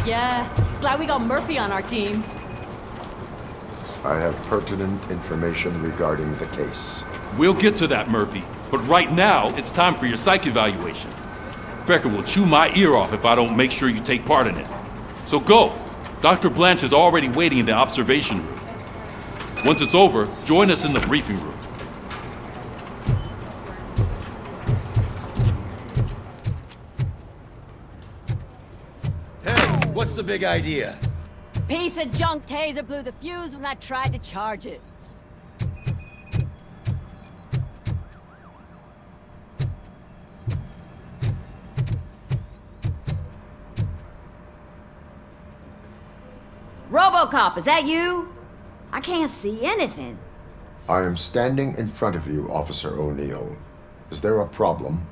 Speaker 8: Yeah, glad we got Murphy on our team.
Speaker 3: I have pertinent information regarding the case.
Speaker 15: We'll get to that, Murphy. But right now, it's time for your psych evaluation. Becker will chew my ear off if I don't make sure you take part in it. So go. Dr. Blanche is already waiting in the observation room. Once it's over, join us in the briefing room.
Speaker 2: What's the big idea?
Speaker 9: Piece of junk taser blew the fuse when I tried to charge it. Robocop, is that you? I can't see anything.
Speaker 3: I am standing in front of you, Officer O'Neill. Is there a problem?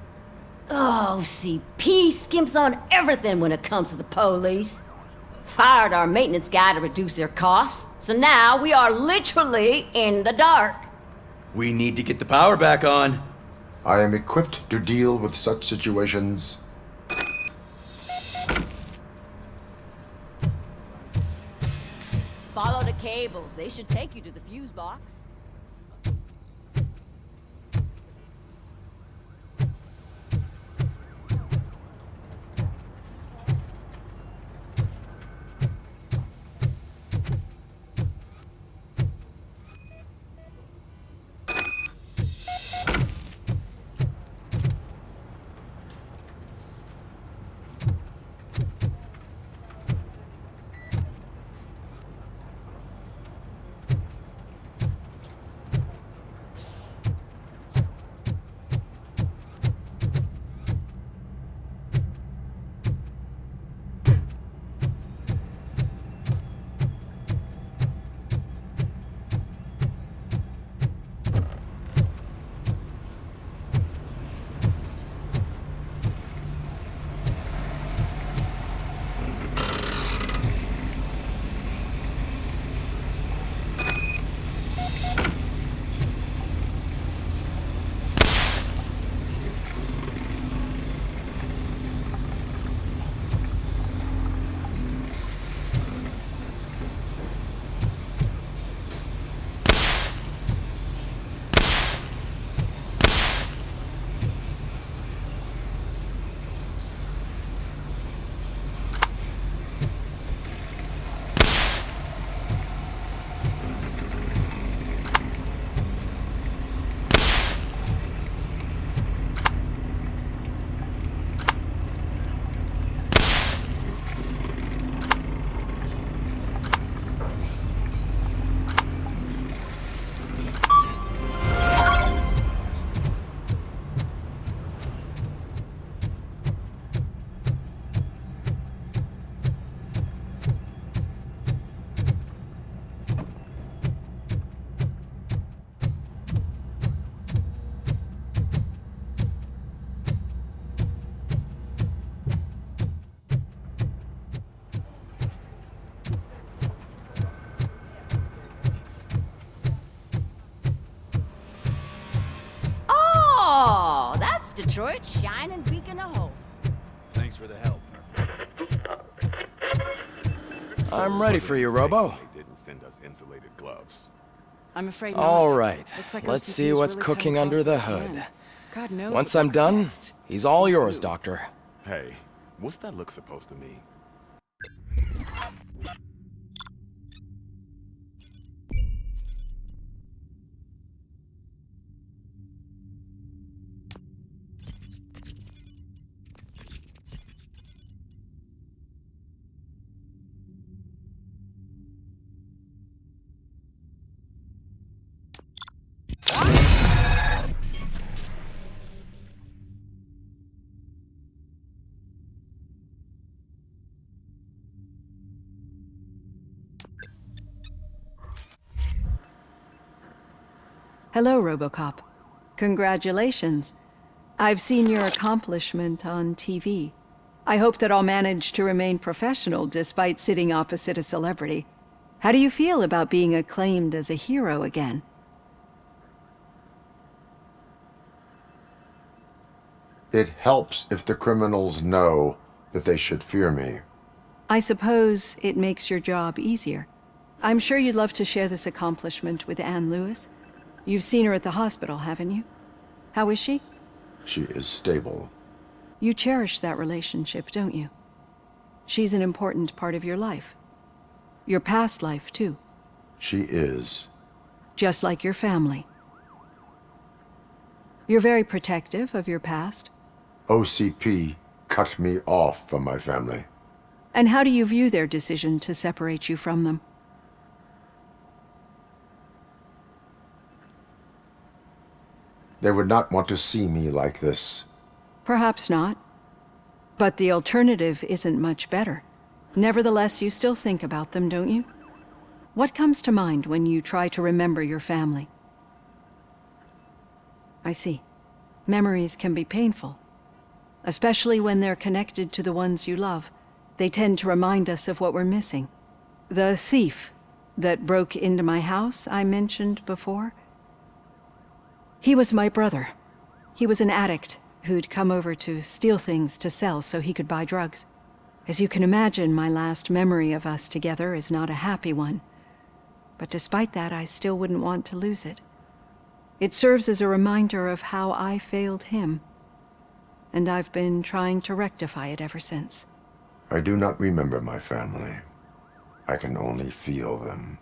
Speaker 9: Oh, CP skimps on everything when it comes to the police. Fired our maintenance guy to reduce their costs, so now we are literally in the dark.
Speaker 2: We need to get the power back on.
Speaker 3: I am equipped to deal with such situations.
Speaker 9: Follow the cables. They should take you to the fuse box. Detroit's shining beacon of hope.
Speaker 2: Thanks for the help.
Speaker 14: I'm ready for you, Robo.
Speaker 11: They didn't send us insulated gloves.
Speaker 8: I'm afraid not.
Speaker 14: All right.
Speaker 8: Looks like
Speaker 14: Let's
Speaker 8: OCP
Speaker 14: see
Speaker 8: is
Speaker 14: what's
Speaker 8: really
Speaker 14: cooking
Speaker 8: cutting
Speaker 14: under the
Speaker 8: costs
Speaker 14: hood.
Speaker 8: again. God knows
Speaker 14: Once
Speaker 8: what
Speaker 14: I'm
Speaker 8: could
Speaker 14: done,
Speaker 8: next.
Speaker 14: he's all yours, Doctor.
Speaker 11: Hey, what's that look supposed to mean?
Speaker 16: Hello, Robocop. Congratulations. I've seen your accomplishment on TV. I hope that I'll manage to remain professional despite sitting opposite a celebrity. How do you feel about being acclaimed as a hero again?
Speaker 3: It helps if the criminals know that they should fear me.
Speaker 16: I suppose it makes your job easier. I'm sure you'd love to share this accomplishment with Anne Lewis. You've seen her at the hospital, haven't you? How is she?
Speaker 3: She is stable.
Speaker 16: You cherish that relationship, don't you? She's an important part of your life. Your past life, too.
Speaker 3: She is.
Speaker 16: Just like your family. You're very protective of your past.
Speaker 3: OCP cut me off from my family.
Speaker 16: And how do you view their decision to separate you from them?
Speaker 3: They would not want to see me like this.
Speaker 16: Perhaps not. But the alternative isn't much better. Nevertheless, you still think about them, don't you? What comes to mind when you try to remember your family? I see. Memories can be painful. Especially when they're connected to the ones you love. They tend to remind us of what we're missing. The thief that broke into my house I mentioned before? He was my brother. He was an addict who'd come over to steal things to sell so he could buy drugs. As you can imagine, my last memory of us together is not a happy one. But despite that, I still wouldn't want to lose it. It serves as a reminder of how I failed him. And I've been trying to rectify it ever since.
Speaker 3: I do not remember my family. I can only feel them.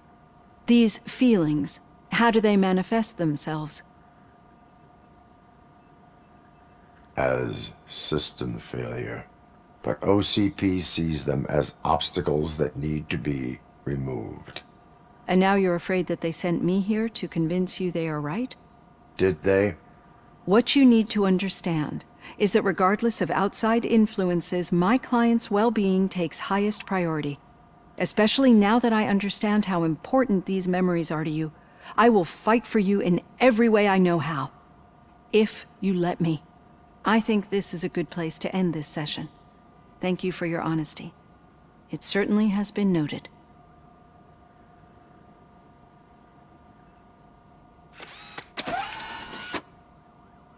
Speaker 16: These feelings, how do they manifest themselves?
Speaker 3: As system failure. But OCP sees them as obstacles that need to be removed.
Speaker 16: And now you're afraid that they sent me here to convince you they are right?
Speaker 3: Did they?
Speaker 16: What you need to understand is that regardless of outside influences, my client's well-being takes highest priority. Especially now that I understand how important these memories are to you, I will fight for you in every way I know how. If you let me. I think this is a good place to end this session. Thank you for your honesty. It certainly has been noted.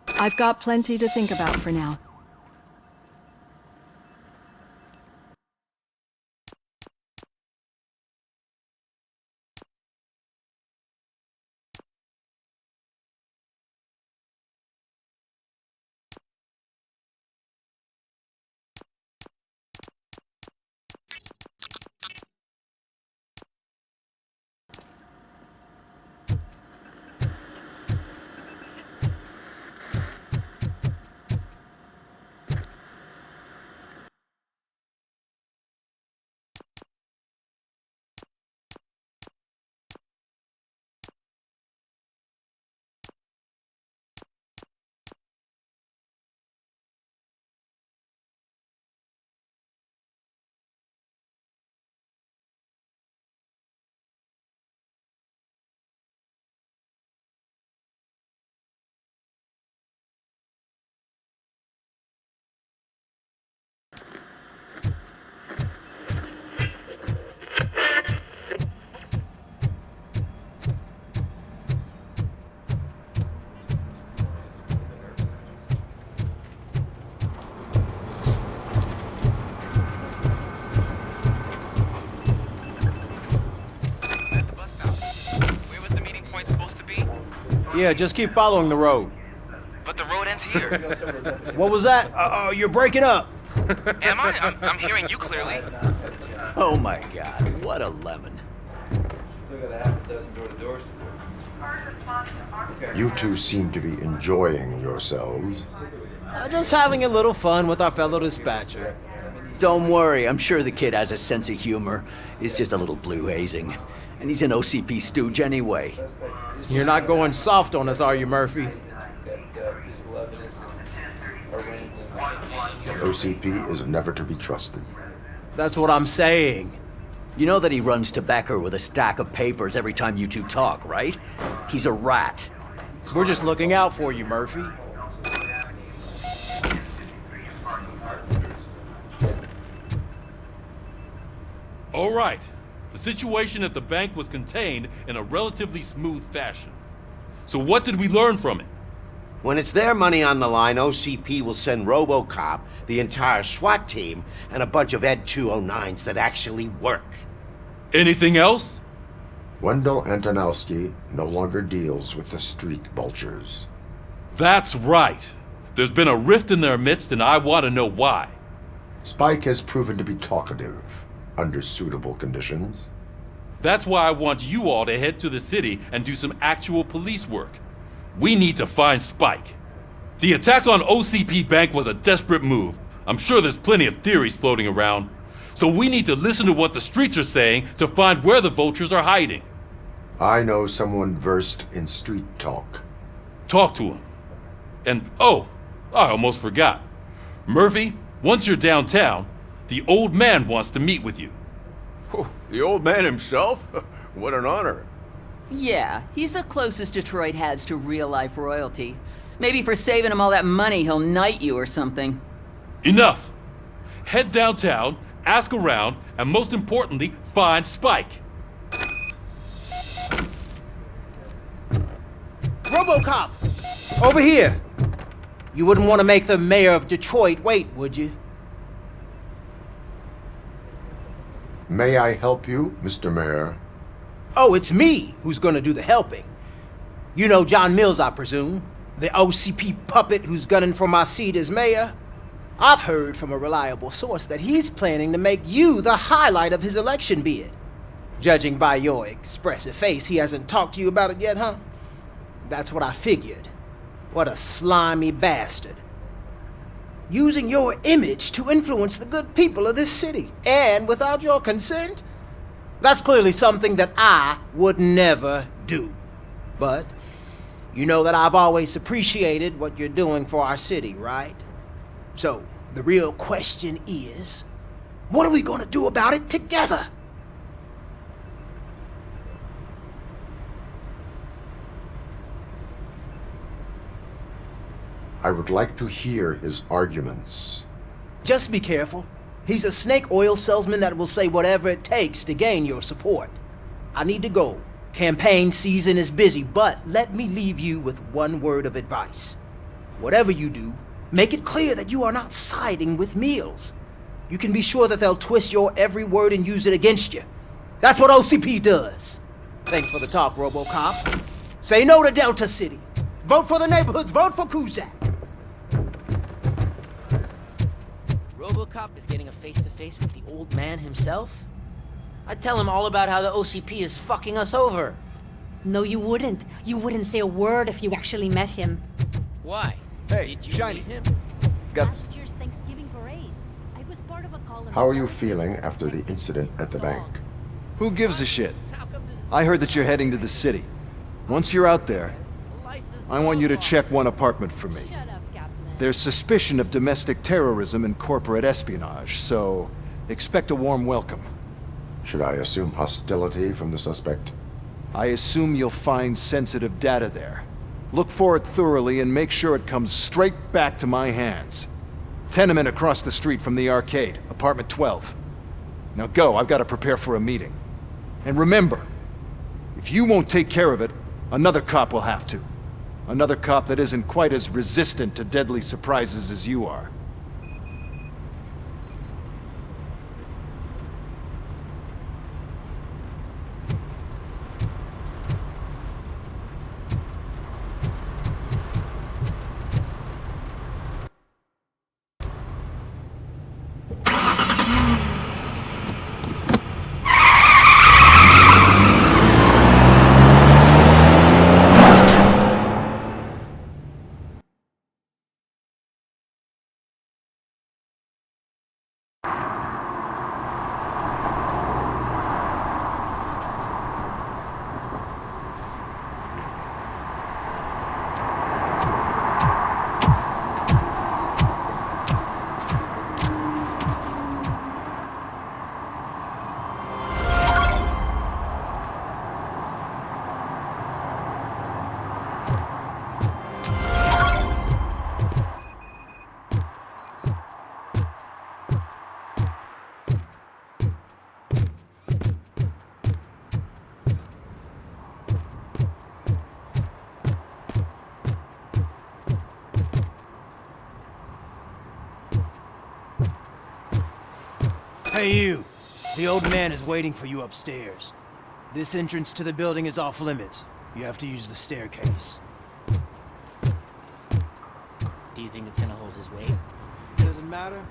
Speaker 16: I've got plenty to think about for now.
Speaker 19: Yeah, just keep following the road.
Speaker 5: But the road ends here.
Speaker 19: What was that? You're breaking up.
Speaker 5: Am I? I'm hearing you clearly.
Speaker 17: Oh my god, what a lemon.
Speaker 3: You two seem to be enjoying yourselves.
Speaker 19: Just having a little fun with our fellow dispatcher.
Speaker 17: Don't worry, I'm sure the kid has a sense of humor. It's just a little blue hazing. And he's an OCP stooge anyway.
Speaker 19: You're not going soft on us, are you, Murphy?
Speaker 3: OCP is never to be trusted.
Speaker 19: That's what I'm saying.
Speaker 17: You know that he runs to Becker with a stack of papers every time you two talk, right? He's a rat.
Speaker 19: We're just looking out for you, Murphy.
Speaker 15: All right. The situation at the bank was contained in a relatively smooth fashion. So what did we learn from it?
Speaker 13: When it's their money on the line, OCP will send Robocop, the entire SWAT team, and a bunch of Ed 209s that actually work.
Speaker 15: Anything else?
Speaker 3: Wendell Antonowski no longer deals with the street vultures.
Speaker 15: That's right. There's been a rift in their midst, and I want to know why.
Speaker 3: Spike has proven to be talkative, under suitable conditions.
Speaker 15: That's why I want you all to head to the city and do some actual police work. We need to find Spike. The attack on OCP Bank was a desperate move. I'm sure there's plenty of theories floating around. So we need to listen to what the streets are saying to find where the vultures are hiding.
Speaker 3: I know someone versed in street talk.
Speaker 15: Talk to him. And oh, I almost forgot. Murphy, once you're downtown, the old man wants to meet with you.
Speaker 12: Oh, the old man himself? What an honor.
Speaker 6: Yeah, he's the closest Detroit has to real-life royalty. Maybe for saving him all that money, he'll knight you or something.
Speaker 15: Enough! Head downtown, ask around, and most importantly, find Spike.
Speaker 19: Robocop! Over here! You wouldn't want to make the mayor of Detroit wait, would you?
Speaker 3: May I help you, Mr. Mayor?
Speaker 19: Oh, it's me who's gonna do the helping. You know John Mills, I presume? The OCP puppet who's gunning for my seat as mayor? I've heard from a reliable source that he's planning to make you the highlight of his election bid. Judging by your expressive face, he hasn't talked to you about it yet, huh? That's what I figured. What a slimy bastard. Using your image to influence the good people of this city, and without your consent? That's clearly something that I would never do. But you know that I've always appreciated what you're doing for our city, right? So the real question is, what are we gonna do about it together?
Speaker 3: I would like to hear his arguments.
Speaker 19: Just be careful. He's a snake oil salesman that will say whatever it takes to gain your support. I need to go. Campaign season is busy, but let me leave you with one word of advice. Whatever you do, make it clear that you are not siding with Mills. You can be sure that they'll twist your every word and use it against you. That's what OCP does. Thanks for the talk, Robocop. Say no to Delta City. Vote for the neighborhoods. Vote for Kuzak.
Speaker 10: Robocop is getting a face-to-face with the old man himself? I'd tell him all about how the OCP is fucking us over.
Speaker 8: No, you wouldn't. You wouldn't say a word if you actually met him.
Speaker 10: Why?
Speaker 21: Hey,
Speaker 10: Did you
Speaker 21: Shiny.
Speaker 10: meet him?
Speaker 21: Got...
Speaker 8: Last year's Thanksgiving parade. I was part of a column.
Speaker 3: How are you feeling after the incident at the bank?
Speaker 21: Who gives a shit? I heard that you're heading to the city. Once you're out there, I want you to check one apartment for me.
Speaker 8: Shut up, Captain.
Speaker 21: There's suspicion of domestic terrorism and corporate espionage, so expect a warm welcome.
Speaker 3: Should I assume hostility from the suspect?
Speaker 21: I assume you'll find sensitive data there. Look for it thoroughly and make sure it comes straight back to my hands. Tenement across the street from the arcade, apartment 12. Now go, I've got to prepare for a meeting. And remember, if you won't take care of it, another cop will have to. Another cop that isn't quite as resistant to deadly surprises as you are.
Speaker 19: Hey, you. The old man is waiting for you upstairs. This entrance to the building is off limits. You have to use the staircase.
Speaker 10: Do you think it's gonna hold his weight?
Speaker 19: Doesn't matter.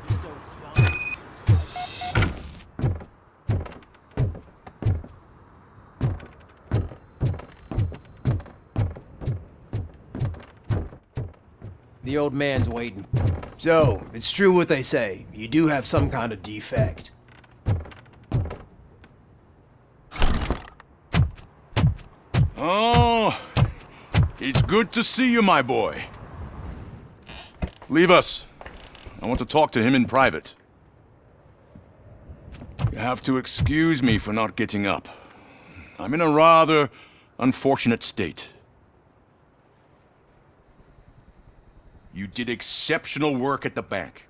Speaker 19: Just don't jump. The old man's waiting. So, it's true what they say. You do have some kind of defect.
Speaker 1: Oh, it's good to see you, my boy. Leave us. I want to talk to him in private. You have to excuse me for not getting up. I'm in a rather unfortunate state. You did exceptional work at the bank.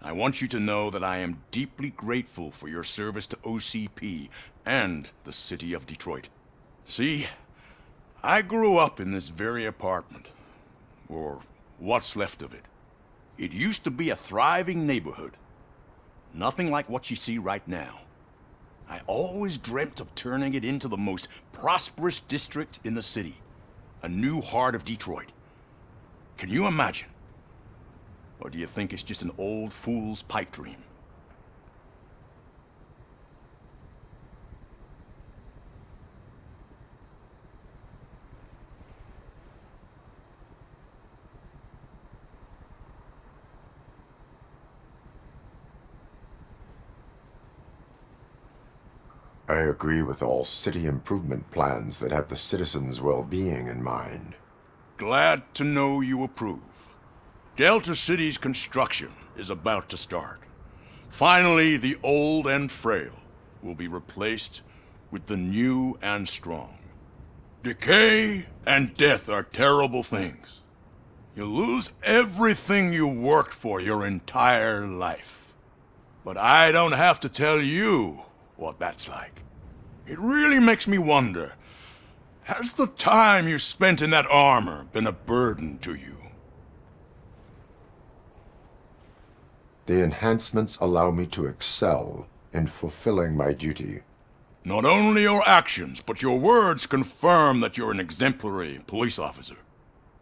Speaker 1: I want you to know that I am deeply grateful for your service to OCP and the city of Detroit. See, I grew up in this very apartment, or what's left of it. It used to be a thriving neighborhood. Nothing like what you see right now. I always dreamt of turning it into the most prosperous district in the city. A new heart of Detroit. Can you imagine? Or do you think it's just an old fool's pipe dream?
Speaker 3: I agree with all city improvement plans that have the citizens' well-being in mind.
Speaker 1: Glad to know you approve. Delta City's construction is about to start. Finally, the old and frail will be replaced with the new and strong. Decay and death are terrible things. You lose everything you worked for your entire life. But I don't have to tell you what that's like. It really makes me wonder, has the time you spent in that armor been a burden to you?
Speaker 3: The enhancements allow me to excel in fulfilling my duty.
Speaker 1: Not only your actions, but your words confirm that you're an exemplary police officer.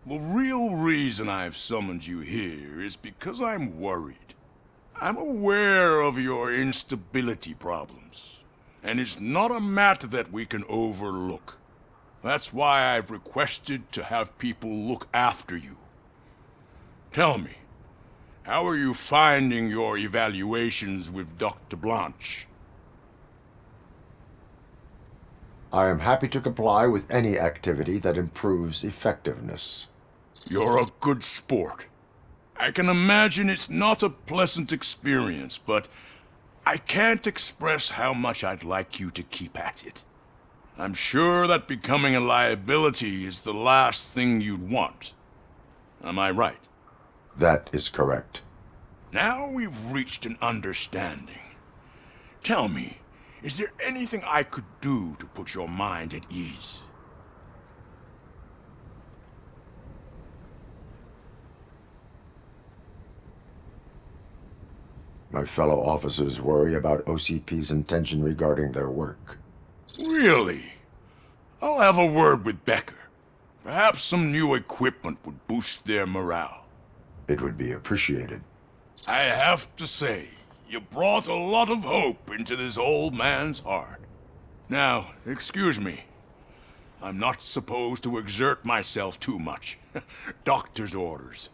Speaker 1: The real reason I've summoned you here is because I'm worried. I'm aware of your instability problems, and it's not a matter that we can overlook. That's why I've requested to have people look after you. Tell me, how are you finding your evaluations with Dr. Blanche?
Speaker 3: I am happy to comply with any activity that improves effectiveness.
Speaker 1: You're a good sport. I can imagine it's not a pleasant experience, but I can't express how much I'd like you to keep at it. I'm sure that becoming a liability is the last thing you'd want. Am I right?
Speaker 3: That is correct.
Speaker 1: Now we've reached an understanding. Tell me, is there anything I could do to put your mind at ease?
Speaker 3: My fellow officers worry about OCP's intention regarding their work.
Speaker 1: Really? I'll have a word with Becker. Perhaps some new equipment would boost their morale.
Speaker 3: It would be appreciated.
Speaker 1: I have to say, you brought a lot of hope into this old man's heart. Now, excuse me. I'm not supposed to exert myself too much. Doctor's orders.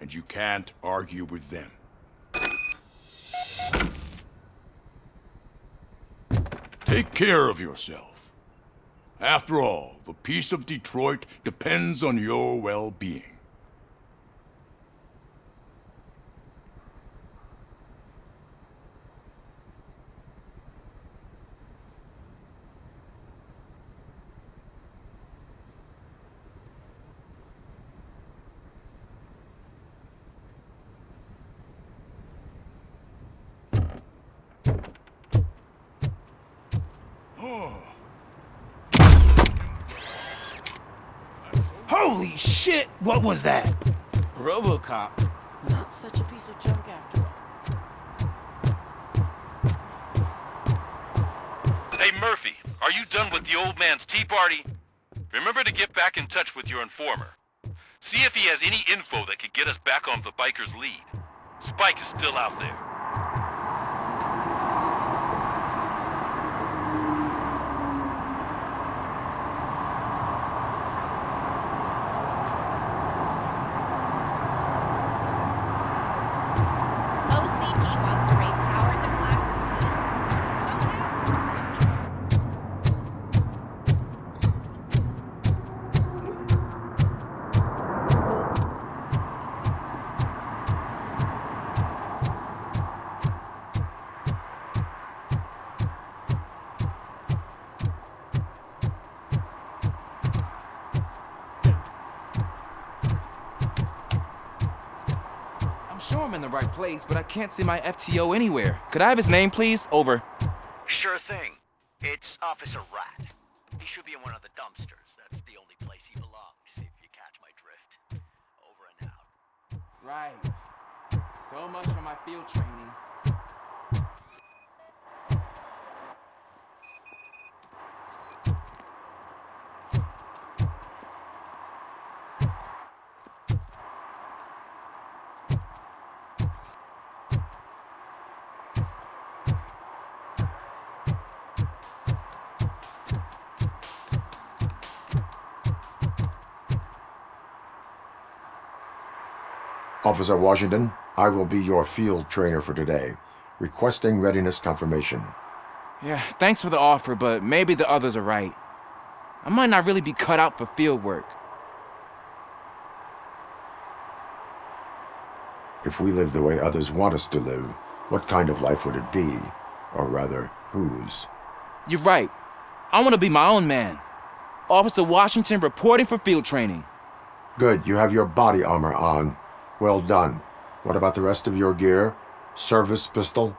Speaker 1: And you can't argue with them. Take care of yourself. After all, the peace of Detroit depends on your well-being.
Speaker 19: Holy shit! What was that?
Speaker 10: Robocop. Not such a piece of junk after all.
Speaker 15: Hey Murphy, are you done with the old man's tea party? Remember to get back in touch with your informer. See if he has any info that could get us back on the biker's lead. Spike is still out there.
Speaker 7: OCP wants to raise towers of glass and steel.
Speaker 14: I'm sure I'm in the right place, but I can't see my FTO anywhere. Could I have his name, please? Over.
Speaker 17: Sure thing. It's Officer Rat. He should be in one of the dumpsters. That's the only place he belongs, if you catch my drift. Over and out.
Speaker 14: Right. So much for my field training.
Speaker 3: Officer Washington, I will be your field trainer for today. Requesting readiness confirmation.
Speaker 14: Yeah, thanks for the offer, but maybe the others are right. I might not really be cut out for field work.
Speaker 3: If we live the way others want us to live, what kind of life would it be? Or rather, whose?
Speaker 14: You're right. I want to be my own man. Officer Washington reporting for field training.
Speaker 3: Good, you have your body armor on. Well done. What about the rest of your gear? Service pistol?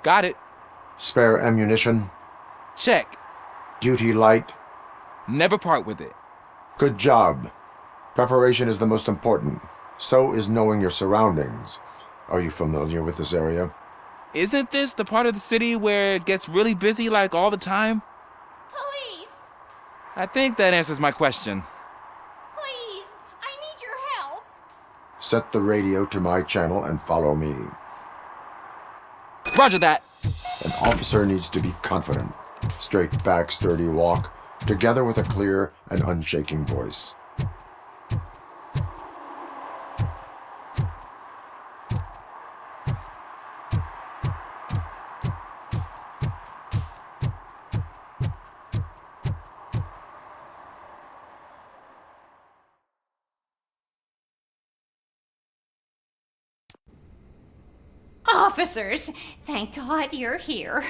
Speaker 14: Got it.
Speaker 3: Spare ammunition?
Speaker 14: Check.
Speaker 3: Duty light?
Speaker 14: Never part with it.
Speaker 3: Good job. Preparation is the most important. So is knowing your surroundings. Are you familiar with this area?
Speaker 14: Isn't this the part of the city where it gets really busy like all the time?
Speaker 7: Police!
Speaker 14: I think that answers my question.
Speaker 7: Please! I need your help!
Speaker 3: Set the radio to my channel and follow me.
Speaker 14: Roger that.
Speaker 3: An officer needs to be confident. Straight back, sturdy walk, together with a clear and unshaking voice.
Speaker 7: Officers, thank God you're here.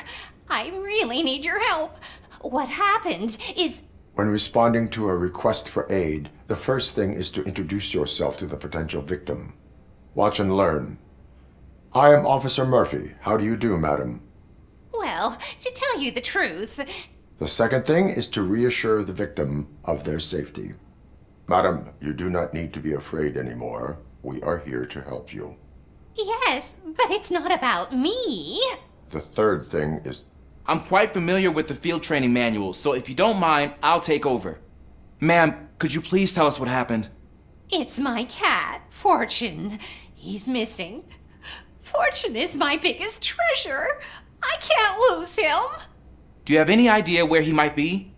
Speaker 7: I really need your help. What happened is...
Speaker 3: When responding to a request for aid, the first thing is to introduce yourself to the potential victim. Watch and learn. I am Officer Murphy. How do you do, madam?
Speaker 7: Well, to tell you the truth...
Speaker 3: The second thing is to reassure the victim of their safety. Madam, you do not need to be afraid anymore. We are here to help you.
Speaker 7: Yes, but it's not about me.
Speaker 3: The third thing is...
Speaker 14: I'm quite familiar with the field training manual, so if you don't mind, I'll take over. Ma'am, could you please tell us what happened?
Speaker 7: It's my cat, Fortune. He's missing. Fortune is my biggest treasure. I can't lose him.
Speaker 14: Do you have any idea where he might be?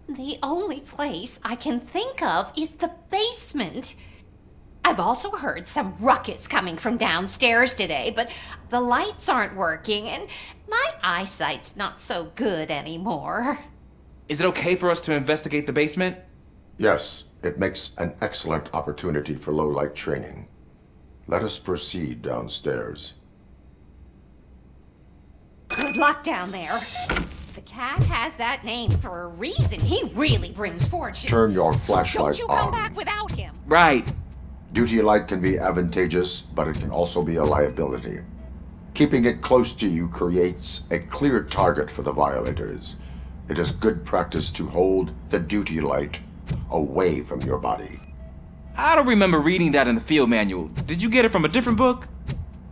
Speaker 7: The only place I can think of is the basement. I've also heard some ruckus coming from downstairs today, but the lights aren't working and my eyesight's not so good anymore.
Speaker 14: Is it okay for us to investigate the basement?
Speaker 3: Yes, it makes an excellent opportunity for low-light training. Let us proceed downstairs.
Speaker 7: Good luck down there. The cat has that name for a reason. He really brings fortune.
Speaker 3: Turn your flashlight
Speaker 7: Don't you come
Speaker 3: on.
Speaker 7: back without him.
Speaker 14: Right.
Speaker 3: Duty light can be advantageous, but it can also be a liability. Keeping it close to you creates a clear target for the violators. It is good practice to hold the duty light away from your body.
Speaker 14: I don't remember reading that in the field manual. Did you get it from a different book?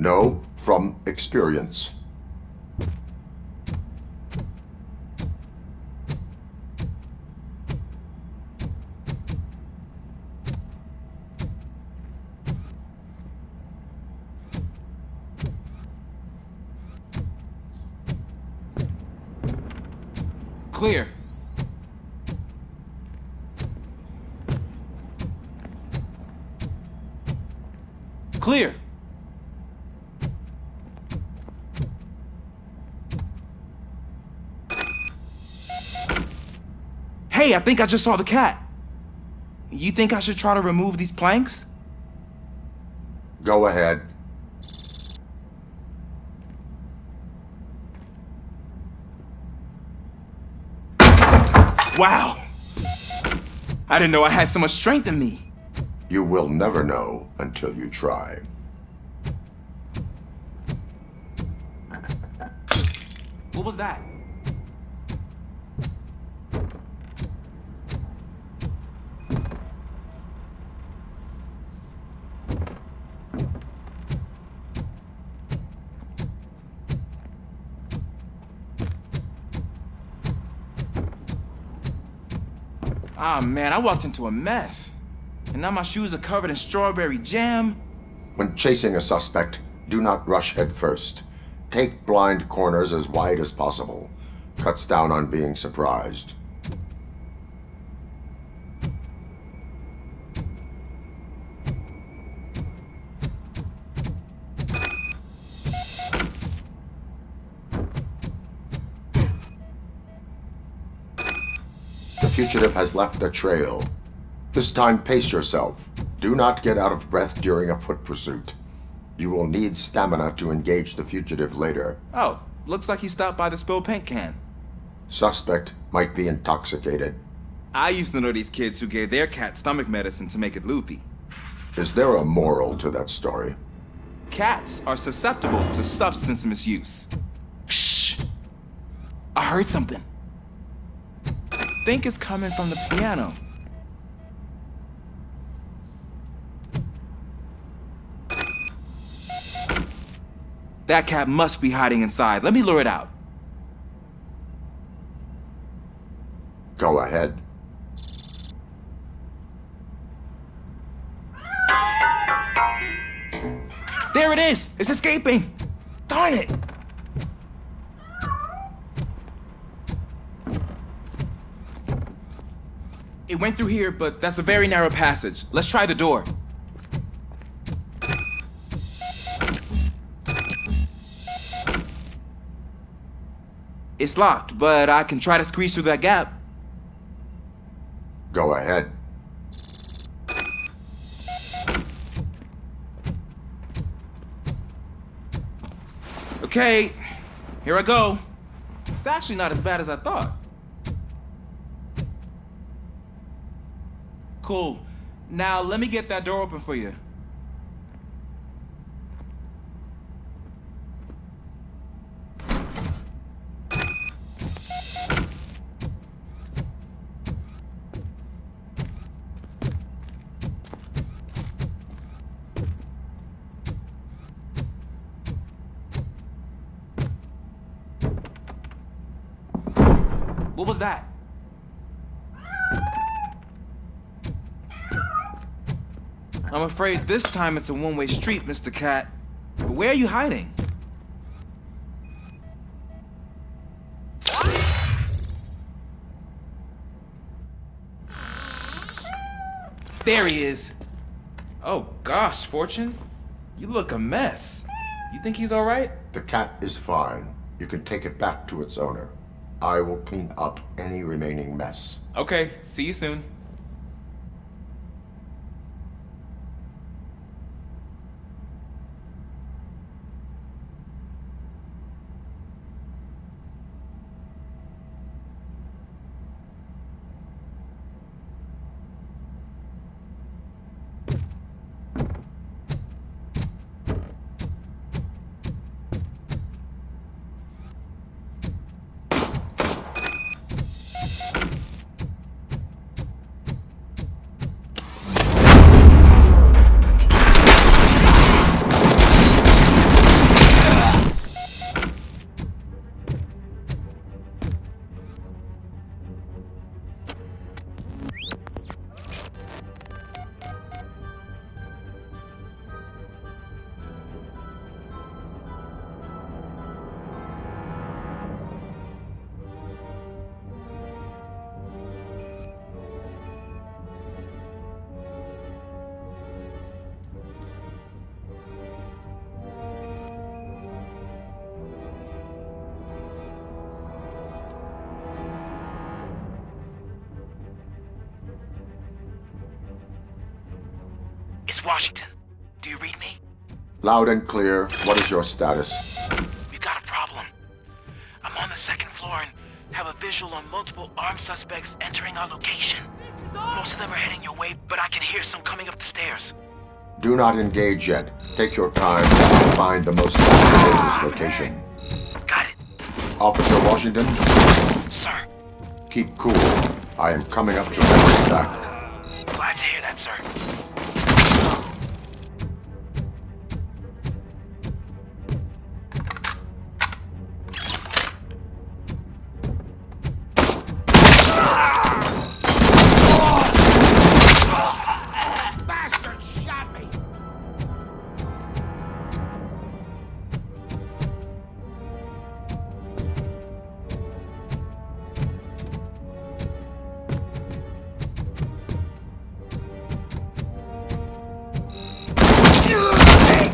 Speaker 3: No, from experience.
Speaker 4: Clear. Clear. Hey, I think I just saw the cat. You think I should try to remove these planks?
Speaker 3: Go ahead.
Speaker 4: Wow. I didn't know I had so much strength in me.
Speaker 3: You will never know until you try.
Speaker 4: What was that? Ah, man, I walked into a mess. And now my shoes are covered in strawberry jam.
Speaker 3: When chasing a suspect, do not rush head first. Take blind corners as wide as possible. Cuts down on being surprised. The fugitive has left a trail. This time, pace yourself. Do not get out of breath during a foot pursuit. You will need stamina to engage the fugitive later.
Speaker 4: Oh, looks like he stopped by the spilled paint can.
Speaker 3: Suspect might be intoxicated.
Speaker 4: I used to know these kids who gave their cat stomach medicine to make it loopy.
Speaker 3: Is there a moral to that story?
Speaker 4: Cats are susceptible to substance misuse. Shh! I heard something. I think it's coming from the piano. That cat must be hiding inside. Let me lure it out.
Speaker 3: Go ahead.
Speaker 4: There it is! It's escaping! Darn it! It went through here, but that's a very narrow passage. Let's try the door. It's locked, but I can try to squeeze through that gap.
Speaker 3: Go ahead.
Speaker 4: Okay, here I go. It's actually not as bad as I thought. Cool. Now let me get that door open for you. What was that? I'm afraid this time it's a one-way street, Mr. Cat. But where are you hiding? There he is. Oh gosh, Fortune. You look a mess. You think he's all right?
Speaker 3: The cat is fine. You can take it back to its owner. I will clean up any remaining mess.
Speaker 4: Okay, see you soon.
Speaker 5: is Washington. Do you read me?
Speaker 3: Loud and clear. What is your status?
Speaker 5: We got a problem. I'm on the second floor and have a visual on multiple armed suspects entering our location. Most of them are heading your way, but I can hear some coming up the stairs.
Speaker 3: Do not engage yet. Take your time to find the most dangerous location.
Speaker 5: Got it.
Speaker 3: Officer Washington?
Speaker 5: Sir.
Speaker 3: Keep cool. I am coming up to Becker's back.
Speaker 5: Glad to hear that, sir.
Speaker 22: Bastard shot me!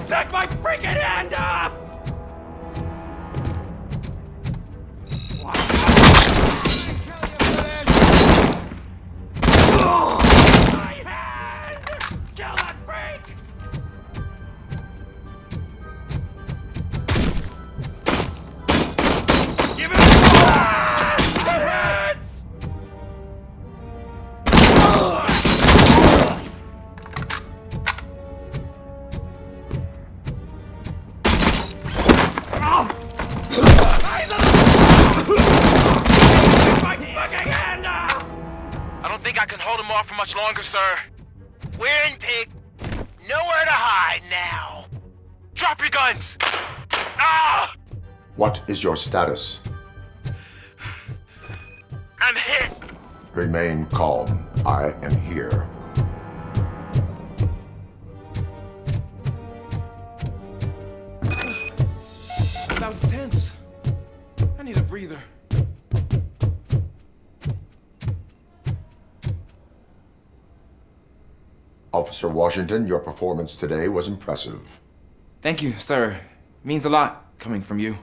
Speaker 22: Take my freaking hand off! My hand! Kill that freak! Give it a hurts!
Speaker 5: I don't think I can hold him off for much longer, sir. We're in, pig. Nowhere to hide now. Drop your guns! Ah!
Speaker 3: What is your status?
Speaker 5: I'm hit!
Speaker 3: Remain calm. I am here.
Speaker 4: That was tense. I need a breather.
Speaker 3: Officer Washington, your performance today was impressive.
Speaker 4: Thank you, sir. Means a lot coming from you.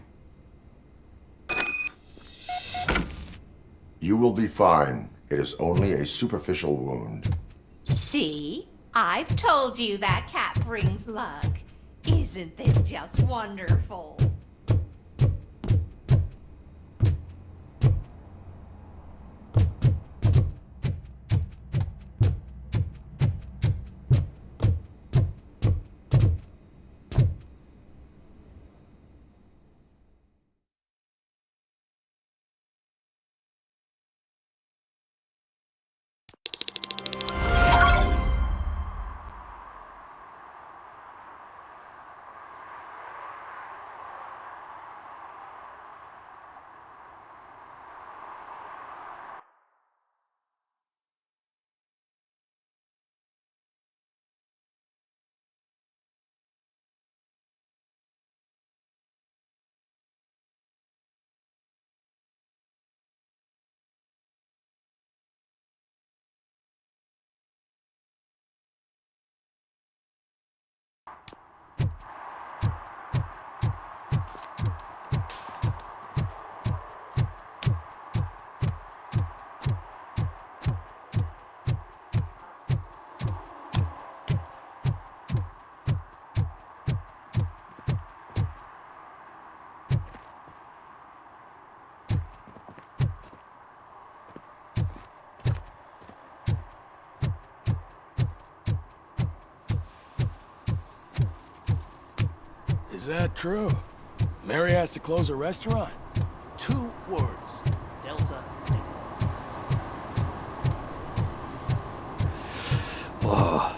Speaker 3: You will be fine. It is only a superficial wound.
Speaker 7: See? I've told you that cat brings luck. Isn't this just wonderful?
Speaker 18: Is that true? Mary has to close her restaurant?
Speaker 22: 2 words. Delta Sigma.
Speaker 2: Oh.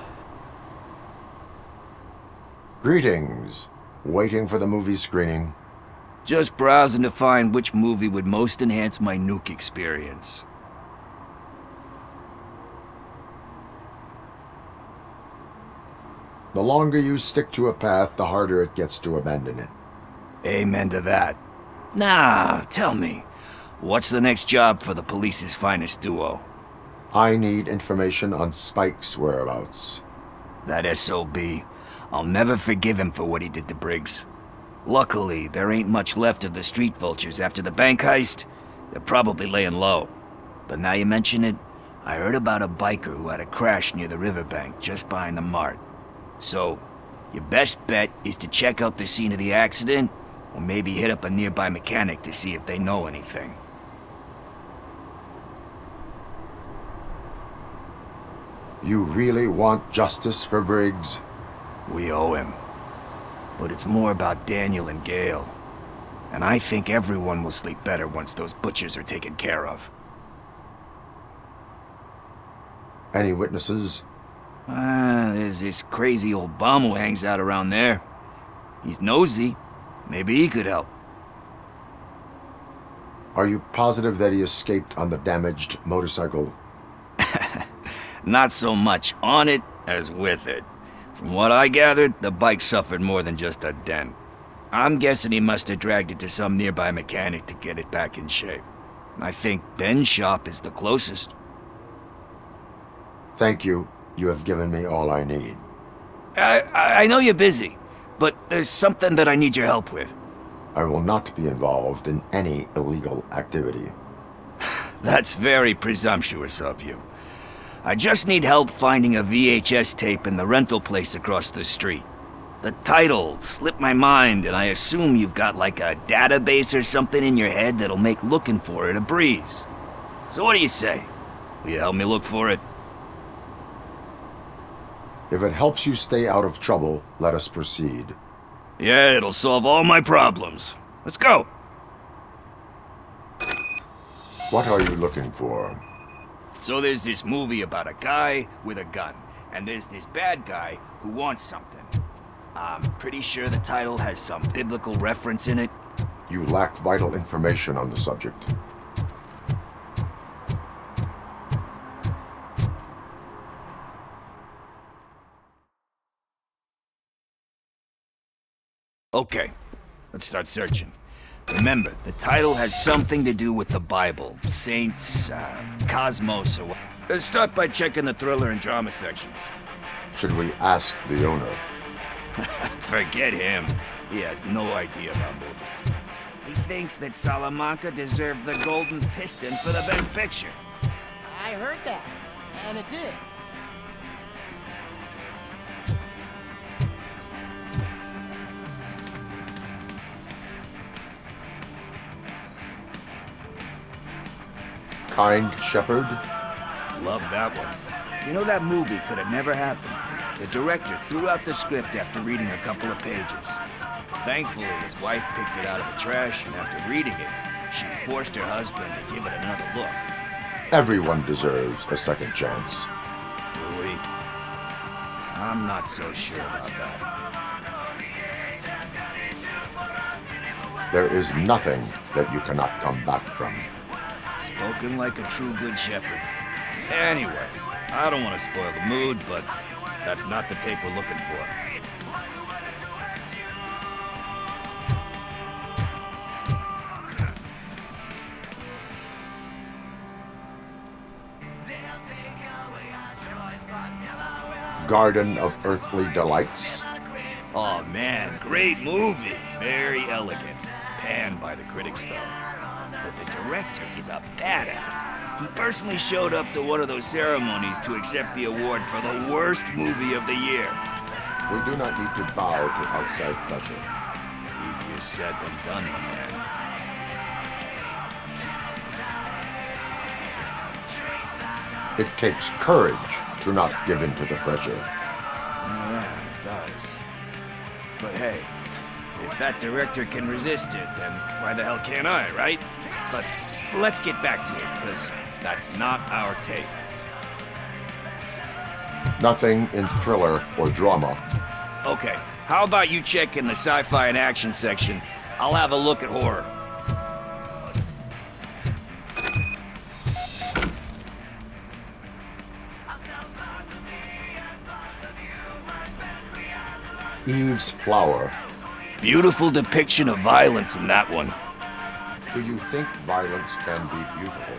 Speaker 3: Greetings. Waiting for the movie screening.
Speaker 2: Just browsing to find which movie would most enhance my nuke experience.
Speaker 3: The longer you stick to a path, the harder it gets to abandon it.
Speaker 2: Amen to that. Nah, tell me, what's the next job for the police's finest duo?
Speaker 3: I need information on Spike's whereabouts.
Speaker 2: That SOB. I'll never forgive him for what he did to Briggs. Luckily, there ain't much left of the street vultures after the bank heist. They're probably laying low. But now you mention it, I heard about a biker who had a crash near the riverbank just behind the mart.
Speaker 9: So, your best bet is to check out the scene of the accident, or maybe hit up a nearby mechanic to see if they know anything.
Speaker 3: You really want justice for Briggs?
Speaker 9: We owe him. But it's more about Daniel and Gale. And I think everyone will sleep better once those butchers are taken care of.
Speaker 3: Any witnesses?
Speaker 9: There's this crazy old bum who hangs out around there. He's nosy. Maybe he could help.
Speaker 3: Are you positive that he escaped on the damaged motorcycle?
Speaker 9: Not so much on it as with it. From what I gathered, the bike suffered more than just a dent. I'm guessing he must have dragged it to some nearby mechanic to get it back in shape. I think Ben's shop is the closest.
Speaker 3: Thank you. You have given me all I need.
Speaker 9: I know you're busy, but there's something that I need your help with.
Speaker 3: I will not be involved in any illegal activity.
Speaker 9: That's very presumptuous of you. I just need help finding a VHS tape in the rental place across the street. The title slipped my mind, and I assume you've got like a database or something in your head that'll make looking for it a breeze. So what do you say? Will you help me look for it?
Speaker 3: If it helps you stay out of trouble, let us proceed.
Speaker 9: Yeah, it'll solve all my problems. Let's go.
Speaker 3: What are you looking for?
Speaker 9: So there's this movie about a guy with a gun, and there's this bad guy who wants something. I'm pretty sure the title has some biblical reference in it.
Speaker 3: You lack vital information on the subject.
Speaker 9: Okay, let's start searching. Remember, the title has something to do with the Bible, saints, cosmos, or what. Let's start by checking the thriller and drama sections.
Speaker 3: Should we ask the owner?
Speaker 9: Forget him. He has no idea about movies. He thinks that Salamanca deserved the Golden Piston for the Best Picture.
Speaker 10: I heard that, and it did.
Speaker 3: Kind Shepherd?
Speaker 9: Love that one. You know, that movie could have never happened. The director threw out the script after reading a couple of pages. Thankfully, his wife picked it out of the trash, and after reading it, she forced her husband to give it another look.
Speaker 3: Everyone deserves a second chance.
Speaker 9: Do we? I'm not so sure about that.
Speaker 3: There is nothing that you cannot come back from.
Speaker 9: Spoken like a true good shepherd. Anyway, I don't want to spoil the mood, but that's not the tape we're looking for.
Speaker 3: Garden of Earthly Delights.
Speaker 9: Oh man, great movie. Very elegant. Panned by the critics though. But the director is a badass. He personally showed up to one of those ceremonies to accept the award for the worst movie of the year.
Speaker 3: We do not need to bow to outside pressure.
Speaker 9: Easier said than done, my man.
Speaker 3: It takes courage to not give in to the pressure.
Speaker 9: Yeah, it does. But hey, if that director can resist it, then why the hell can't I, right? But let's get back to it, because that's not our tape.
Speaker 3: Nothing in thriller or drama.
Speaker 9: Okay, how about you check in the sci-fi and action section? I'll have a look at horror.
Speaker 3: Eve's Flower.
Speaker 9: Beautiful depiction of violence in that one.
Speaker 3: Do you think violence can be beautiful?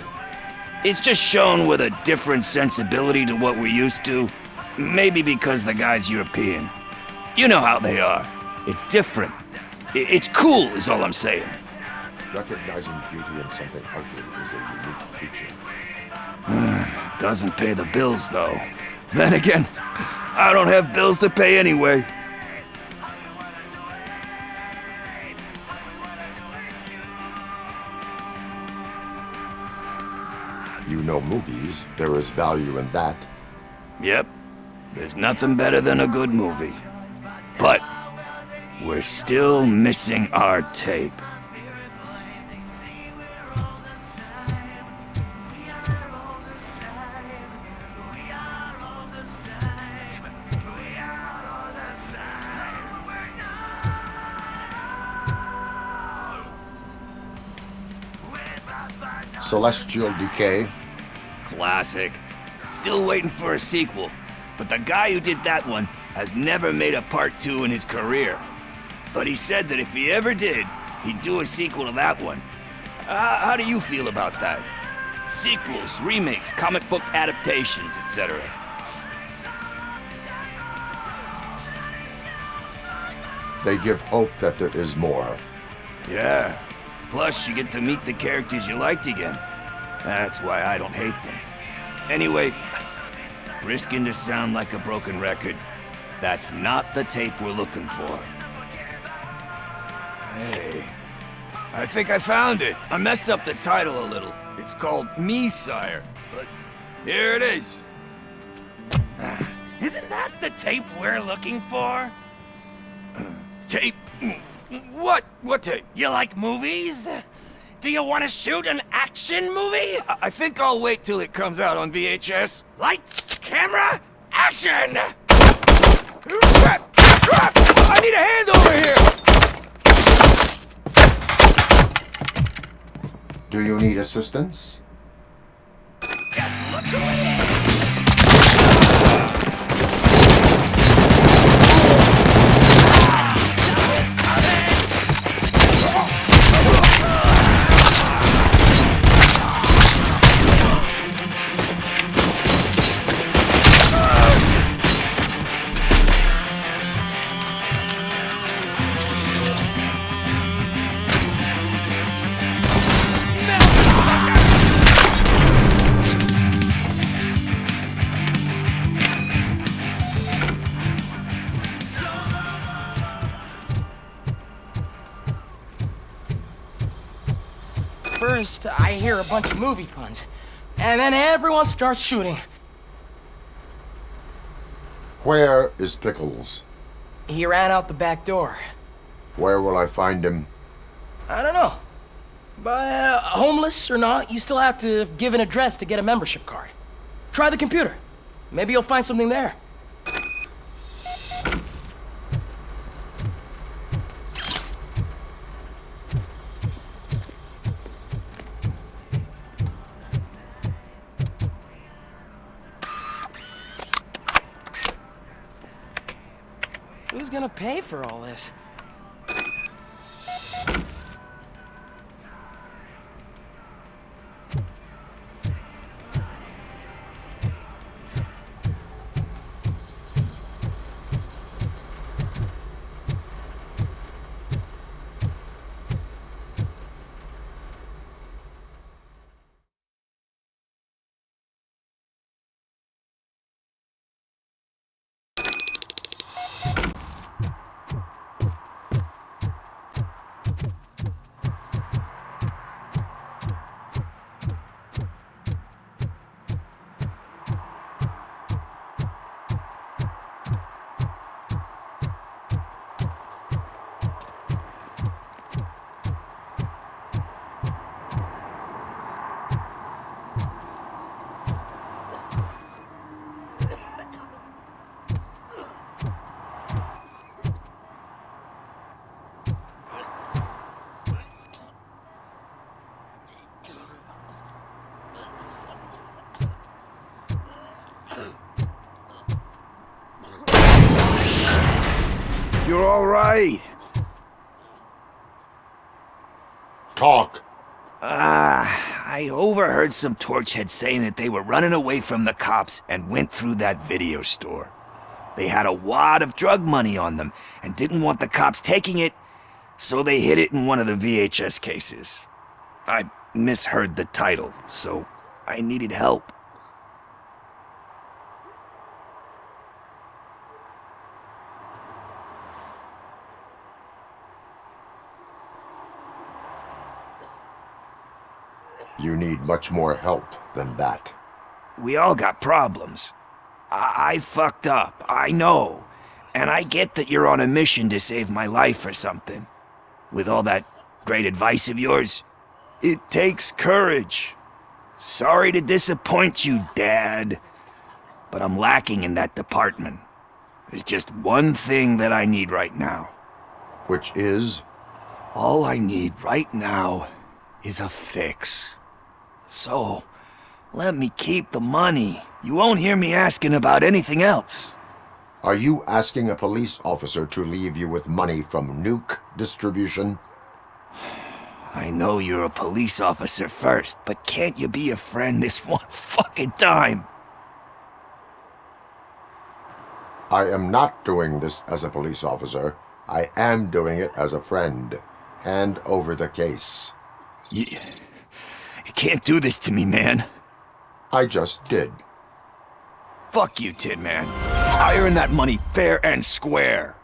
Speaker 9: It's just shown with a different sensibility to what we're used to. Maybe because the guy's European. You know how they are. It's different. It's cool, is all I'm saying.
Speaker 3: Recognizing beauty in something ugly is a unique feature.
Speaker 9: Doesn't pay the bills, though. Then again, I don't have bills to pay anyway.
Speaker 3: You know movies. There is value in that.
Speaker 9: Yep. There's nothing better than a good movie. But we're still missing our tape.
Speaker 3: Celestial Decay.
Speaker 9: Classic. Still waiting for a sequel, but the guy who did that one has never made a part 2 in his career. But he said that if he ever did, he'd do a sequel to that one. How do you feel about that? Sequels, remakes, comic book adaptations, etc.
Speaker 3: They give hope that there is more.
Speaker 9: Yeah. Plus, you get to meet the characters you liked again. That's why I don't hate them. Anyway, risking to sound like a broken record, that's not the tape we're looking for. Hey, I think I found it. I messed up the title a little. It's called Me, Sire, but here it is.
Speaker 22: Isn't that the tape we're looking for?
Speaker 9: Tape? What? What tape?
Speaker 22: You like movies? Do you want to shoot an action movie?
Speaker 9: I think I'll wait till it comes out on VHS.
Speaker 22: Lights, camera, action!
Speaker 9: Crap! Crap! I need a hand over here!
Speaker 3: Do you need assistance?
Speaker 22: Just look who it is!
Speaker 10: First, I hear a bunch of movie puns, and then everyone starts shooting.
Speaker 3: Where is Pickles?
Speaker 10: He ran out the back door.
Speaker 3: Where will I find him?
Speaker 10: I don't know. But homeless or not, you still have to give an address to get a membership card. Try the computer. Maybe you'll find something there. Who's gonna pay for all this?
Speaker 9: You're all right.
Speaker 3: Talk.
Speaker 9: I overheard some torchheads saying that they were running away from the cops and went through that video store. They had a wad of drug money on them and didn't want the cops taking it, so they hid it in one of the VHS cases. I misheard the title, so I needed help.
Speaker 3: You need much more help than that.
Speaker 9: We all got problems. I fucked up, I know. And I get that you're on a mission to save my life or something. With all that great advice of yours, it takes courage. Sorry to disappoint you, Dad. But I'm lacking in that department. There's just one thing that I need right now.
Speaker 3: Which is?
Speaker 9: All I need right now is a fix. So, let me keep the money. You won't hear me asking about anything else.
Speaker 3: Are you asking a police officer to leave you with money from nuke distribution?
Speaker 9: I know you're a police officer first, but can't you be a friend this one fucking time?
Speaker 3: I am not doing this as a police officer. I am doing it as a friend. Hand over the case.
Speaker 9: You can't do this to me, man.
Speaker 3: I just did.
Speaker 9: Fuck you, Tin Man. I earn that money fair and square.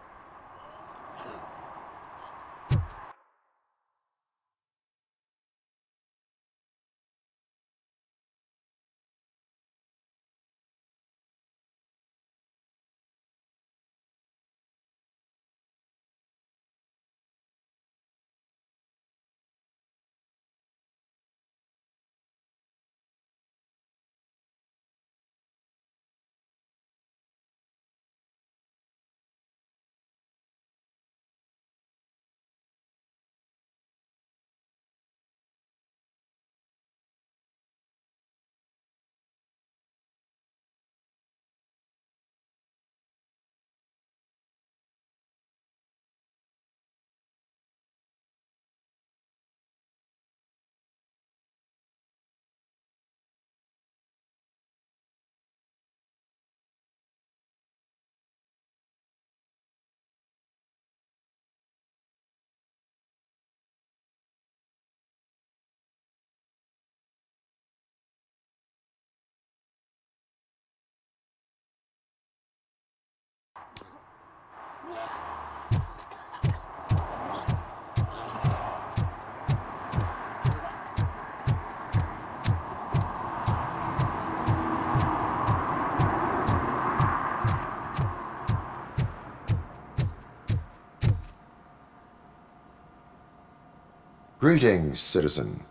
Speaker 3: Greetings, citizen.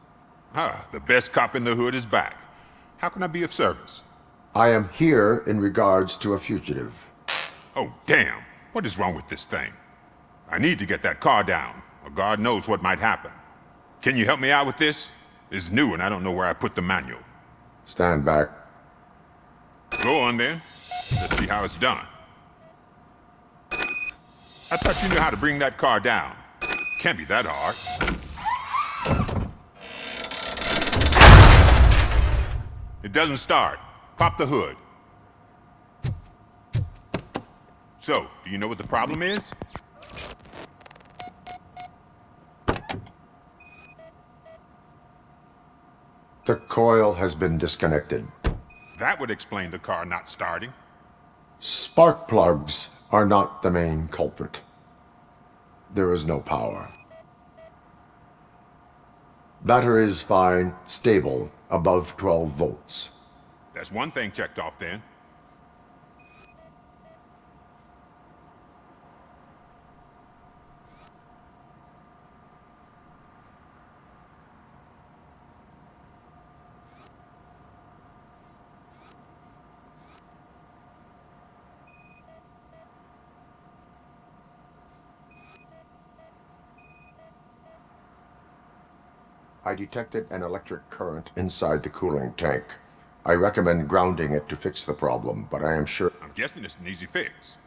Speaker 11: Ah, the best cop in the hood is back. How can I be of service?
Speaker 3: I am here in regards to a fugitive.
Speaker 11: Oh, damn. What is wrong with this thing? I need to get that car down, or God knows what might happen. Can you help me out with this? It's new and I don't know where I put the manual.
Speaker 3: Stand back.
Speaker 11: Go on then. Let's see how it's done. I thought you knew how to bring that car down. Can't be that hard. It doesn't start. Pop the hood. So, do you know what the problem is?
Speaker 3: The coil has been disconnected.
Speaker 11: That would explain the car not starting.
Speaker 3: Spark plugs are not the main culprit. There is no power. Battery is fine, stable, above 12 volts.
Speaker 11: That's one thing checked off then.
Speaker 3: I detected an electric current inside the cooling tank. I recommend grounding it to fix the problem, but I am sure...
Speaker 11: I'm guessing it's an easy fix.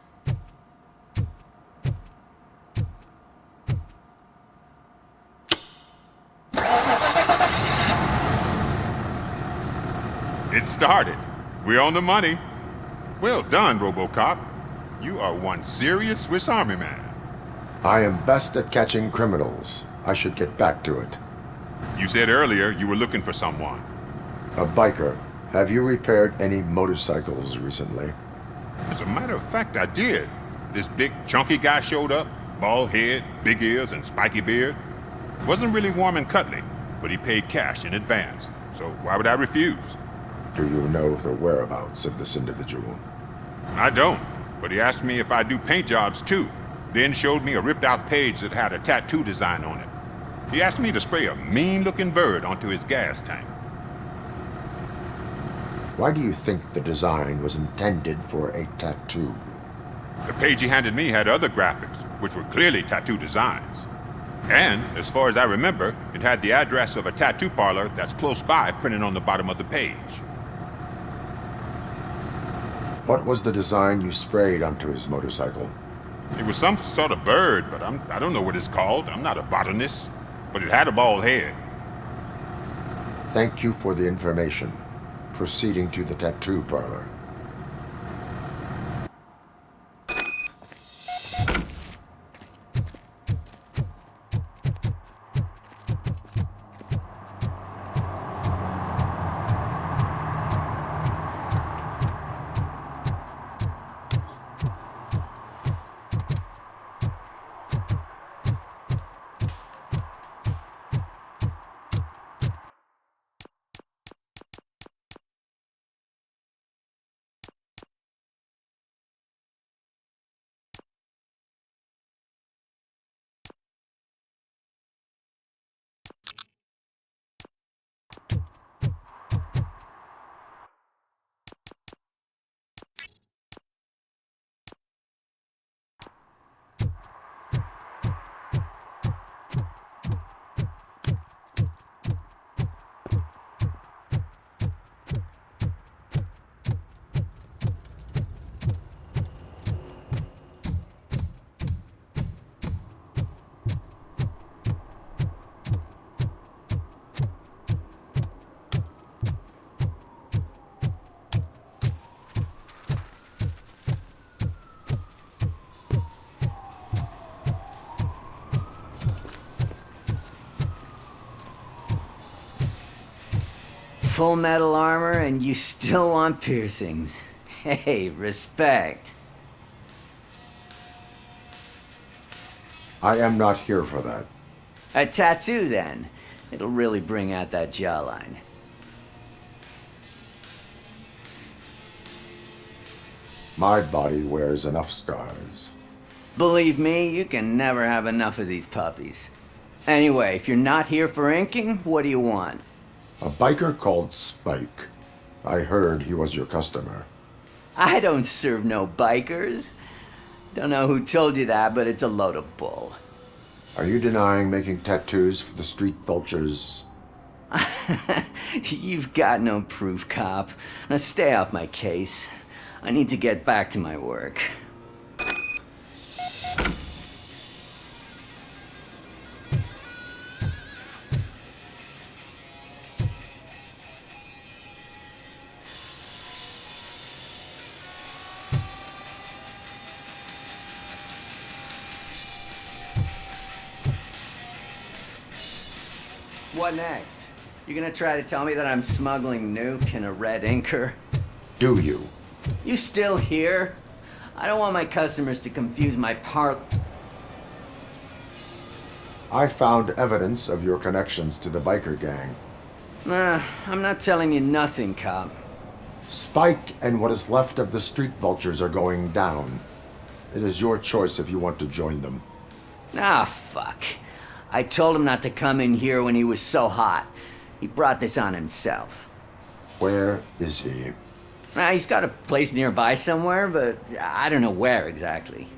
Speaker 11: It started. We're on the money. Well done, Robocop. You are one serious Swiss Army man.
Speaker 3: I am best at catching criminals. I should get back to it.
Speaker 11: You said earlier you were looking for someone.
Speaker 3: A biker. Have you repaired any motorcycles recently?
Speaker 11: As a matter of fact, I did. This big, chunky guy showed up. Bald head, big ears, and spiky beard. Wasn't really warm and cuddly. but he paid cash in advance. So why would I refuse?
Speaker 3: Do you know the whereabouts of this individual?
Speaker 11: I don't, but he asked me if I do paint jobs too, then showed me a ripped-out page that had a tattoo design on it. He asked me to spray a mean-looking bird onto his gas tank.
Speaker 3: Why do you think the design was intended for a tattoo?
Speaker 11: The page he handed me had other graphics, which were clearly tattoo designs. And, as far as I remember, it had the address of a tattoo parlor that's close by printed on the bottom of the page.
Speaker 3: What was the design you sprayed onto his motorcycle?
Speaker 11: It was some sort of bird, but I don't know what it's called. I'm not a botanist. But it had a bald head.
Speaker 3: Thank you for the information. Proceeding to the tattoo parlor.
Speaker 9: Full metal armor and you still want piercings. Hey, respect.
Speaker 3: I am not here for that.
Speaker 9: A tattoo, then. It'll really bring out that jawline.
Speaker 3: My body wears enough scars.
Speaker 9: Believe me, you can never have enough of these puppies. Anyway, if you're not here for inking, what do you want?
Speaker 3: A biker called Spike. I heard he was your customer.
Speaker 9: I don't serve no bikers. Don't know who told you that, but it's a load of bull.
Speaker 3: Are you denying making tattoos for the street vultures?
Speaker 9: You've got no proof, cop. Now stay off my case. I need to get back to my work. What next? You gonna try to tell me that I'm smuggling nuke in a red inker?
Speaker 3: Do you?
Speaker 9: You still here? I don't want my customers to confuse my part.
Speaker 3: I found evidence of your connections to the biker gang.
Speaker 9: Nah, I'm not telling you nothing, cop.
Speaker 3: Spike and what is left of the street vultures are going down. It is your choice if you want to join them.
Speaker 9: Ah, fuck. I told him not to come in here when he was so hot. He brought this on himself.
Speaker 3: Where is he?
Speaker 9: He's got a place nearby somewhere, but I don't know where exactly.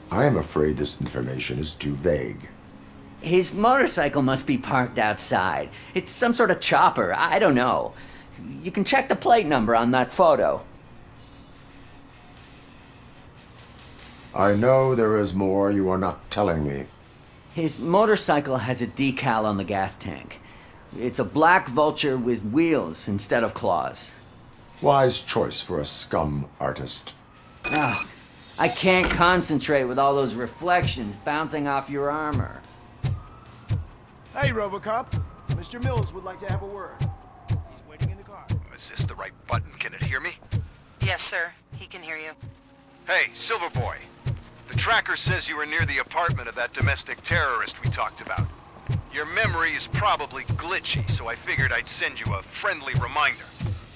Speaker 3: I am afraid this information is too vague.
Speaker 9: His motorcycle must be parked outside. It's some sort of chopper. I don't know. You can check the plate number on that photo.
Speaker 3: I know there is more you are not telling me.
Speaker 9: His motorcycle has a decal on the gas tank. It's a black vulture with wheels instead of claws.
Speaker 3: Wise choice for a scum artist.
Speaker 9: Ah, I can't concentrate with all those reflections bouncing off your armor.
Speaker 21: Hey, Robocop. Mr. Mills would like to have a word. He's waiting in the car.
Speaker 16: Is this the right button? Can it hear me?
Speaker 5: Yes, sir. He can hear you.
Speaker 16: Hey, Silverboy. The tracker says you were near the apartment of that domestic terrorist we talked about. Your memory is probably glitchy, so I figured I'd send you a friendly reminder.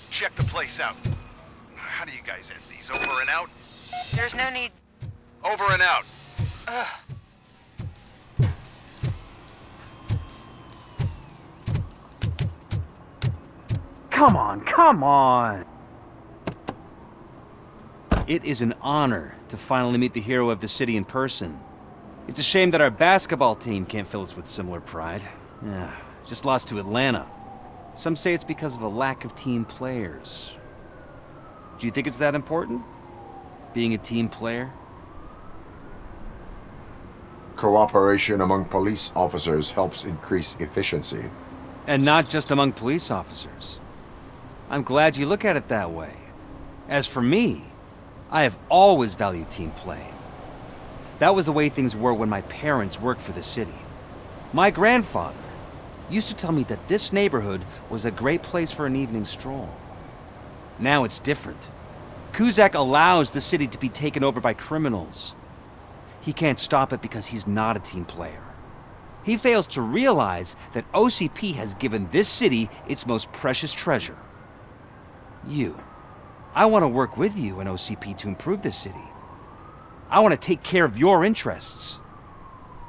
Speaker 16: Check the place out. How do you guys end these? Over and out?
Speaker 5: There's no need.
Speaker 16: Over and out.
Speaker 13: Come on, come on!
Speaker 2: It is an honor to finally meet the hero of the city in person. It's a shame that our basketball team can't fill us with similar pride. Yeah, just lost to Atlanta. Some say it's because of a lack of team players. Do you think it's that important? Being a team player?
Speaker 3: Cooperation among police officers helps increase efficiency.
Speaker 2: And not just among police officers. I'm glad you look at it that way. As for me, I have always valued team play. That was the way things were when my parents worked for the city. My grandfather used to tell me that this neighborhood was a great place for an evening stroll. Now it's different. Cusack allows the city to be taken over by criminals. He can't stop it because he's not a team player. He fails to realize that OCP has given this city its most precious treasure. You. I want to work with you and OCP to improve this city. I want to take care of your interests.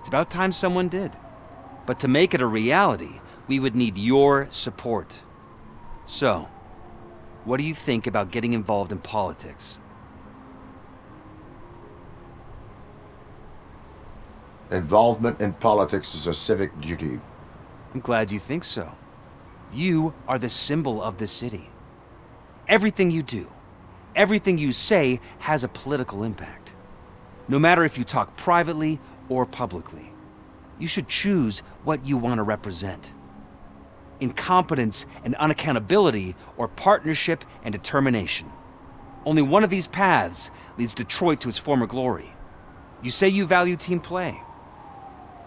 Speaker 2: It's about time someone did. But to make it a reality, we would need your support. So, what do you think about getting involved in politics?
Speaker 3: Involvement in politics is a civic duty.
Speaker 2: I'm glad you think so. You are the symbol of the city. Everything you do, everything you say has a political impact. No matter if you talk privately or publicly, you should choose what you want to represent. Incompetence and unaccountability, or partnership and determination. Only one of these paths leads Detroit to its former glory. You say you value team play.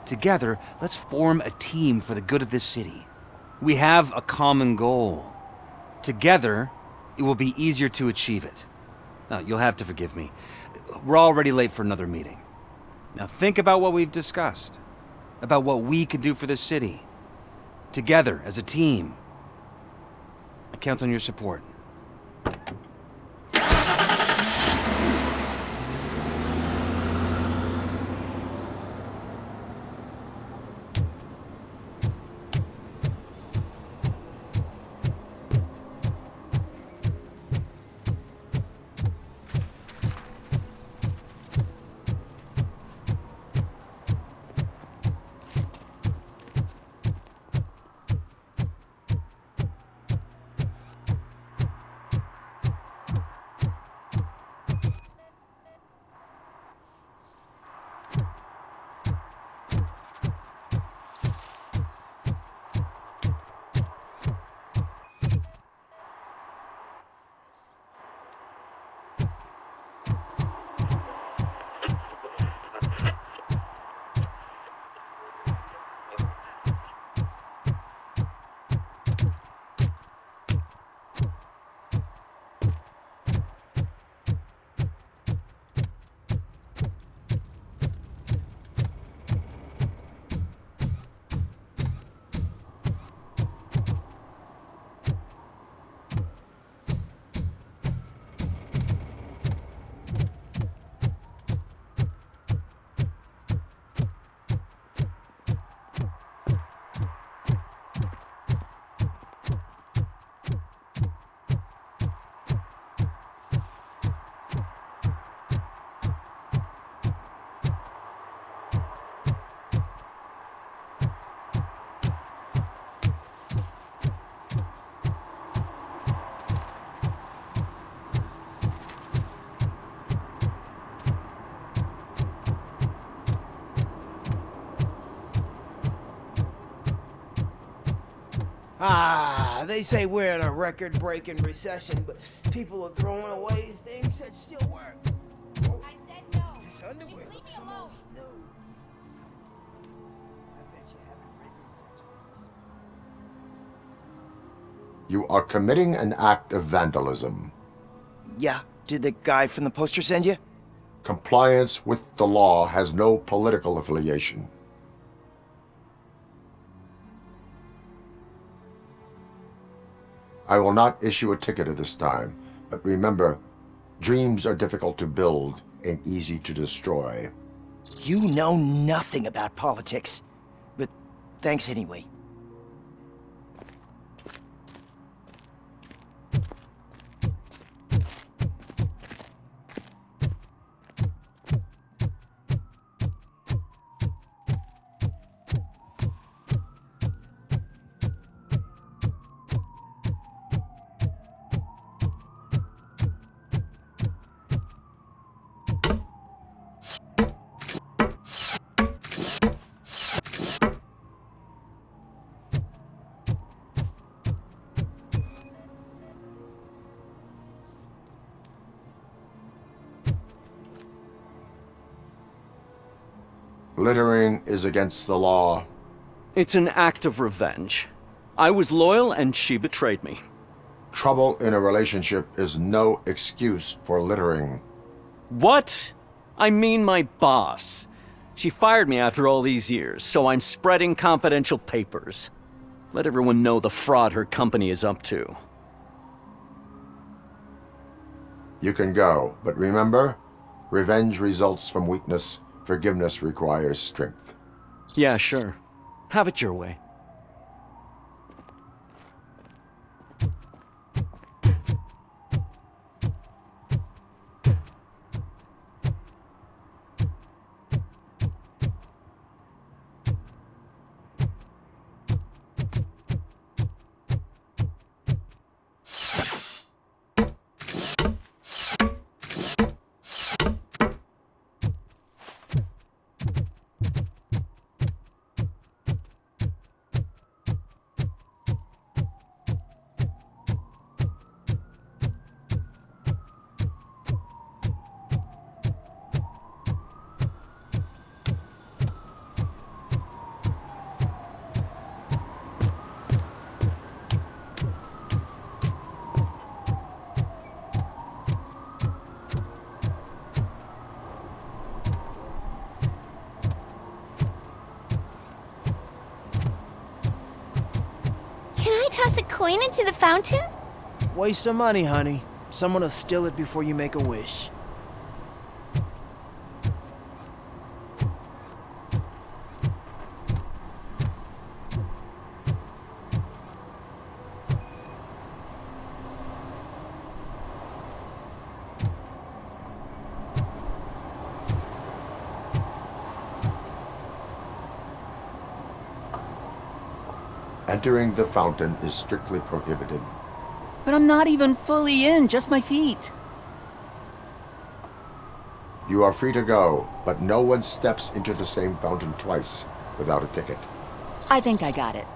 Speaker 2: Together, let's form a team for the good of this city. We have a common goal. Together, it will be easier to achieve it. Now, you'll have to forgive me. We're already late for another meeting. Now think about what we've discussed. About what we can do for this city. Together, as a team. I count on your support.
Speaker 19: Ah, they say we're in a record-breaking recession, but people are throwing away things that still work. Oh, I said no. This underwear looks almost new. I bet you haven't written such a piece before.
Speaker 3: You are committing an act of vandalism.
Speaker 22: Yeah, did the guy from the poster send you?
Speaker 3: Compliance with the law has no political affiliation. I will not issue a ticket at this time, but remember, dreams are difficult to build and easy to destroy.
Speaker 22: You know nothing about politics, but thanks anyway.
Speaker 3: Littering is against the law.
Speaker 12: It's an act of revenge. I was loyal and she betrayed me.
Speaker 3: Trouble in a relationship is no excuse for littering.
Speaker 12: What? I mean my boss. She fired me after all these years, so I'm spreading confidential papers. Let everyone know the fraud her company is up to.
Speaker 3: You can go, but remember, revenge results from weakness. Forgiveness requires strength.
Speaker 12: Yeah, sure. Have it your way.
Speaker 20: Toss a coin into the fountain?
Speaker 19: Waste of money, honey. Someone will steal it before you make a wish.
Speaker 3: Entering the fountain is strictly prohibited.
Speaker 6: But I'm not even fully in, just my feet.
Speaker 3: You are free to go, but no one steps into the same fountain twice without a ticket.
Speaker 6: I think I got it.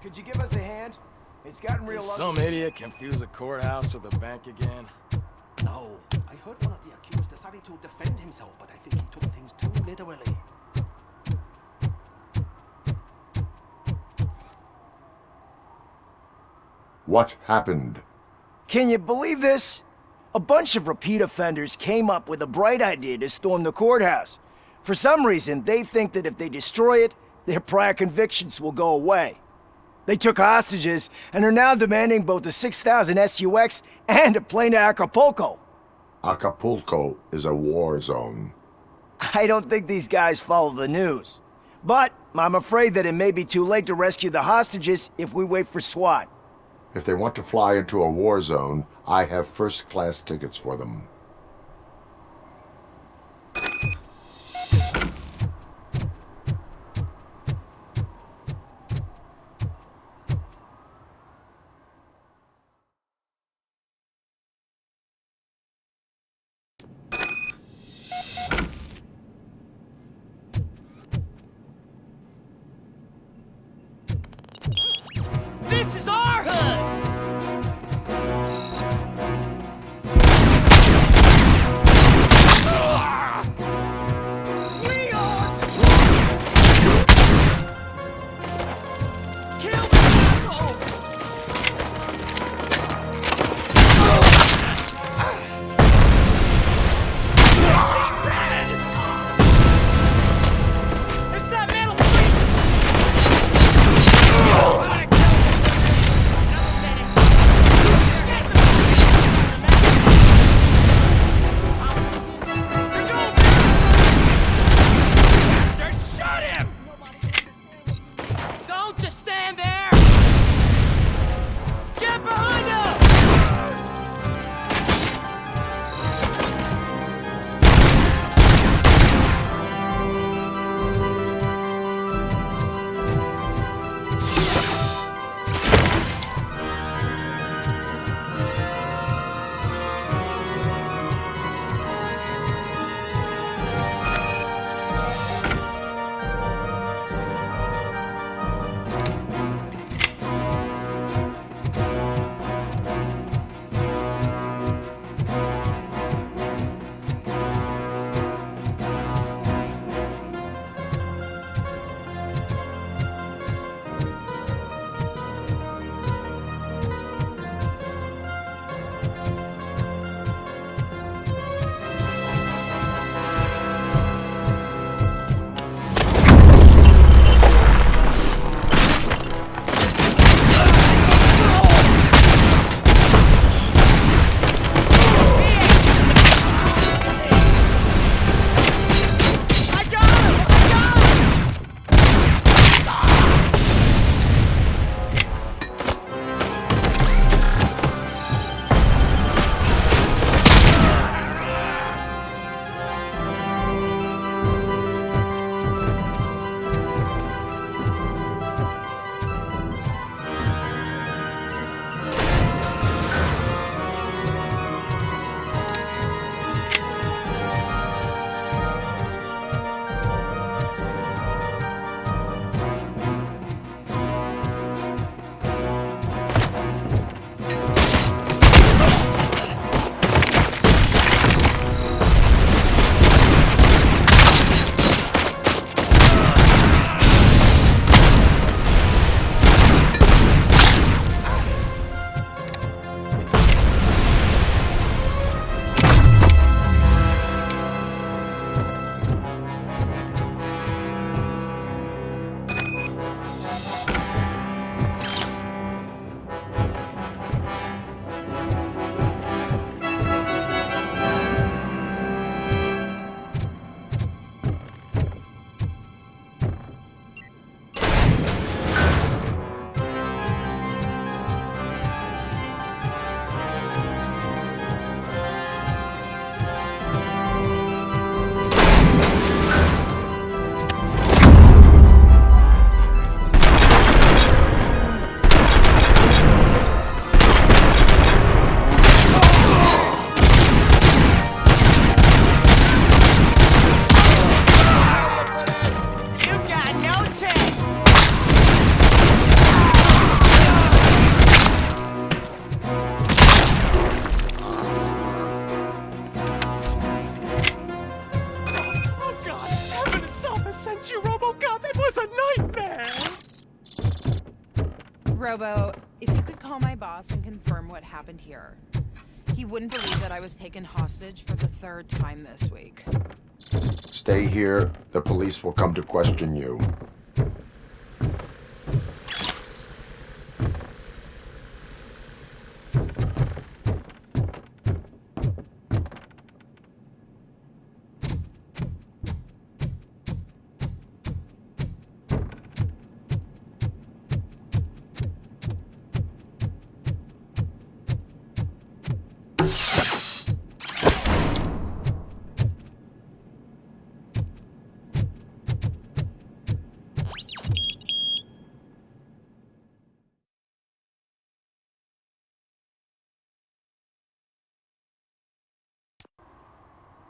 Speaker 22: Could you give us a hand? It's gotten real
Speaker 18: Did
Speaker 22: ugly.
Speaker 18: some idiot confuse a courthouse with a bank again?
Speaker 23: No, I heard one of the accused decided to defend himself, but I think he took things too literally.
Speaker 3: What happened?
Speaker 22: Can you believe this? A bunch of repeat offenders came up with a bright idea to storm the courthouse. For some reason, they think that if they destroy it, their prior convictions will go away. They took hostages and are now demanding both a 6,000 SUX and a plane to Acapulco.
Speaker 3: Acapulco is a war zone.
Speaker 22: I don't think these guys follow the news. But I'm afraid that it may be too late to rescue the hostages if we wait for SWAT.
Speaker 3: If they want to fly into a war zone, I have first-class tickets for them.
Speaker 22: This is our hood!
Speaker 1: Robo, if you could call my boss and confirm what happened here. He wouldn't believe that I was taken hostage for the 3rd time this week.
Speaker 3: Stay here. The police will come to question you.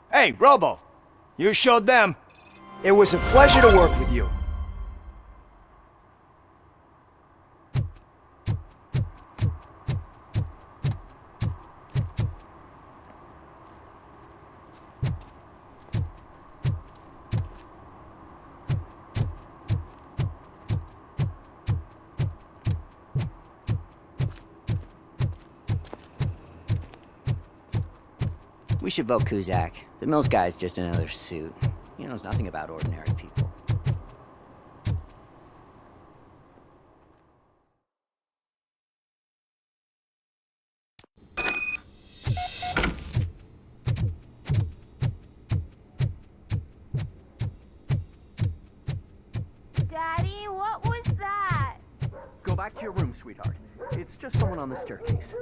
Speaker 22: Hey, Robo! You showed them. It was a pleasure to work with you.
Speaker 8: We should vote Kuzak. The Mills guy's just another suit. He knows nothing about ordinary people.
Speaker 15: Daddy, what was that?
Speaker 12: Go back to your room, sweetheart. It's just someone on the staircase.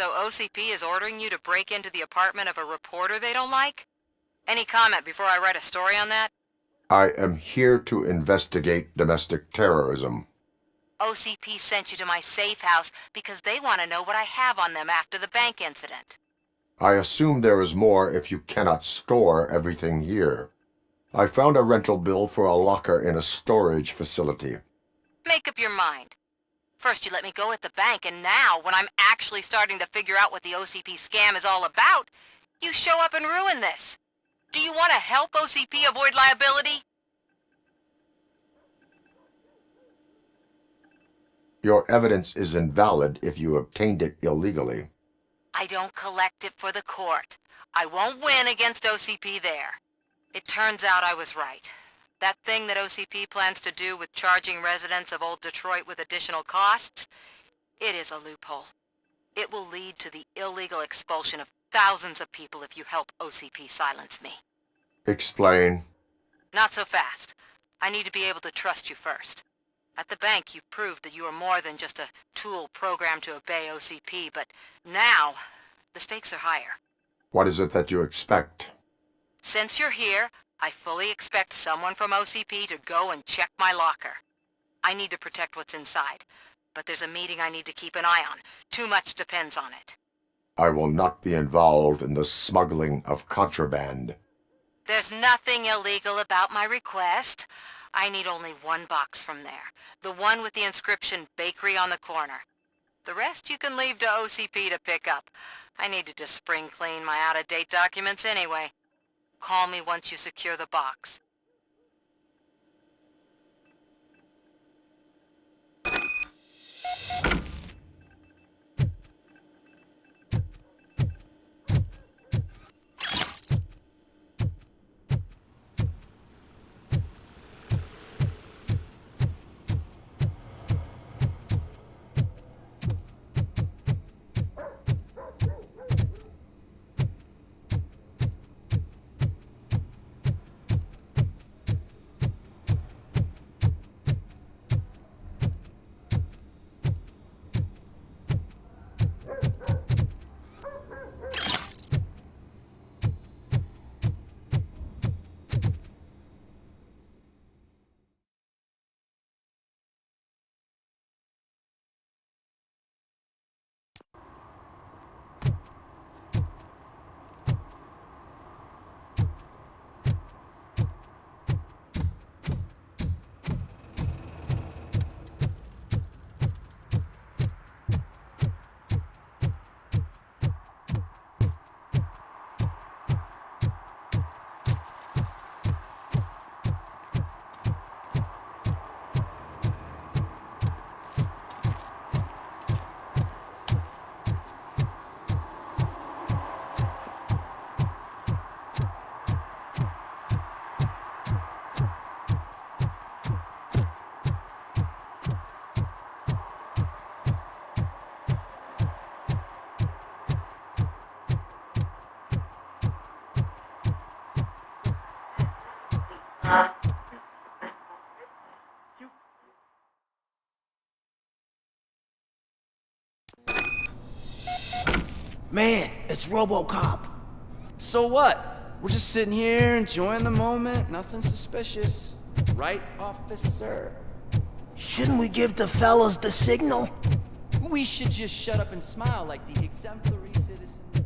Speaker 24: So OCP is ordering you to break into the apartment of a reporter they don't like? Any comment before I write a story on that?
Speaker 3: I am here to investigate domestic terrorism.
Speaker 24: OCP sent you to my safe house because they want to know what I have on them after the bank incident.
Speaker 3: I assume there is more if you cannot store everything here. I found a rental bill for a locker in a storage facility.
Speaker 24: Make up your mind. First you let me go at the bank, and now, when I'm actually starting to figure out what the OCP scam is all about, you show up and ruin this. Do you want to help OCP avoid liability?
Speaker 3: Your evidence is invalid if you obtained it illegally.
Speaker 24: I don't collect it for the court. I won't win against OCP there. It turns out I was right. That thing that OCP plans to do with charging residents of Old Detroit with additional costs, it is a loophole. It will lead to the illegal expulsion of thousands of people if you help OCP silence me.
Speaker 3: Explain.
Speaker 24: Not so fast. I need to be able to trust you first. At the bank, you've proved that you are more than just a tool programmed to obey OCP, but now, the stakes are higher.
Speaker 3: What is it that you expect?
Speaker 24: Since you're here, I fully expect someone from OCP to go and check my locker. I need to protect what's inside, but there's a meeting I need to keep an eye on. Too much depends on it.
Speaker 3: I will not be involved in the smuggling of contraband.
Speaker 24: There's nothing illegal about my request. I need only one box from there. The one with the inscription Bakery on the corner. The rest you can leave to OCP to pick up. I need to just spring clean my out-of-date documents anyway. Call me once you secure the box.
Speaker 22: Man, it's Robocop.
Speaker 2: So what? We're just sitting here enjoying the moment. Nothing suspicious. Right, officer?
Speaker 22: Shouldn't we give the fellas the signal?
Speaker 2: We should just shut up and smile like the exemplary citizens that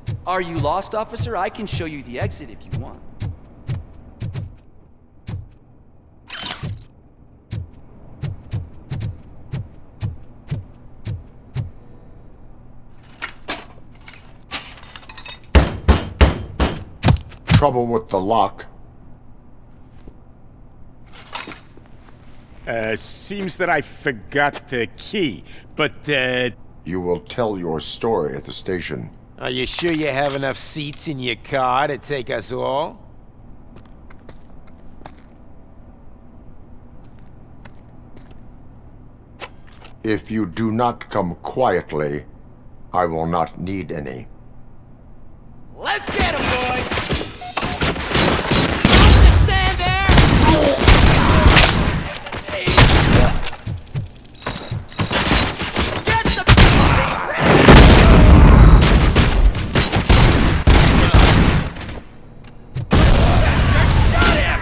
Speaker 2: we... Are you lost, officer? I can show you the exit if you want.
Speaker 3: Trouble with the lock.
Speaker 4: Seems that I forgot the key, but,
Speaker 3: You will tell your story at the station.
Speaker 7: Are you sure you have enough seats in your car to take us all?
Speaker 3: If you do not come quietly, I will not need any.
Speaker 10: Let's get him, boys! Don't just stand there! Get the... Shot him!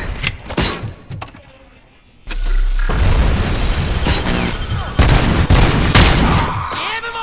Speaker 10: Give him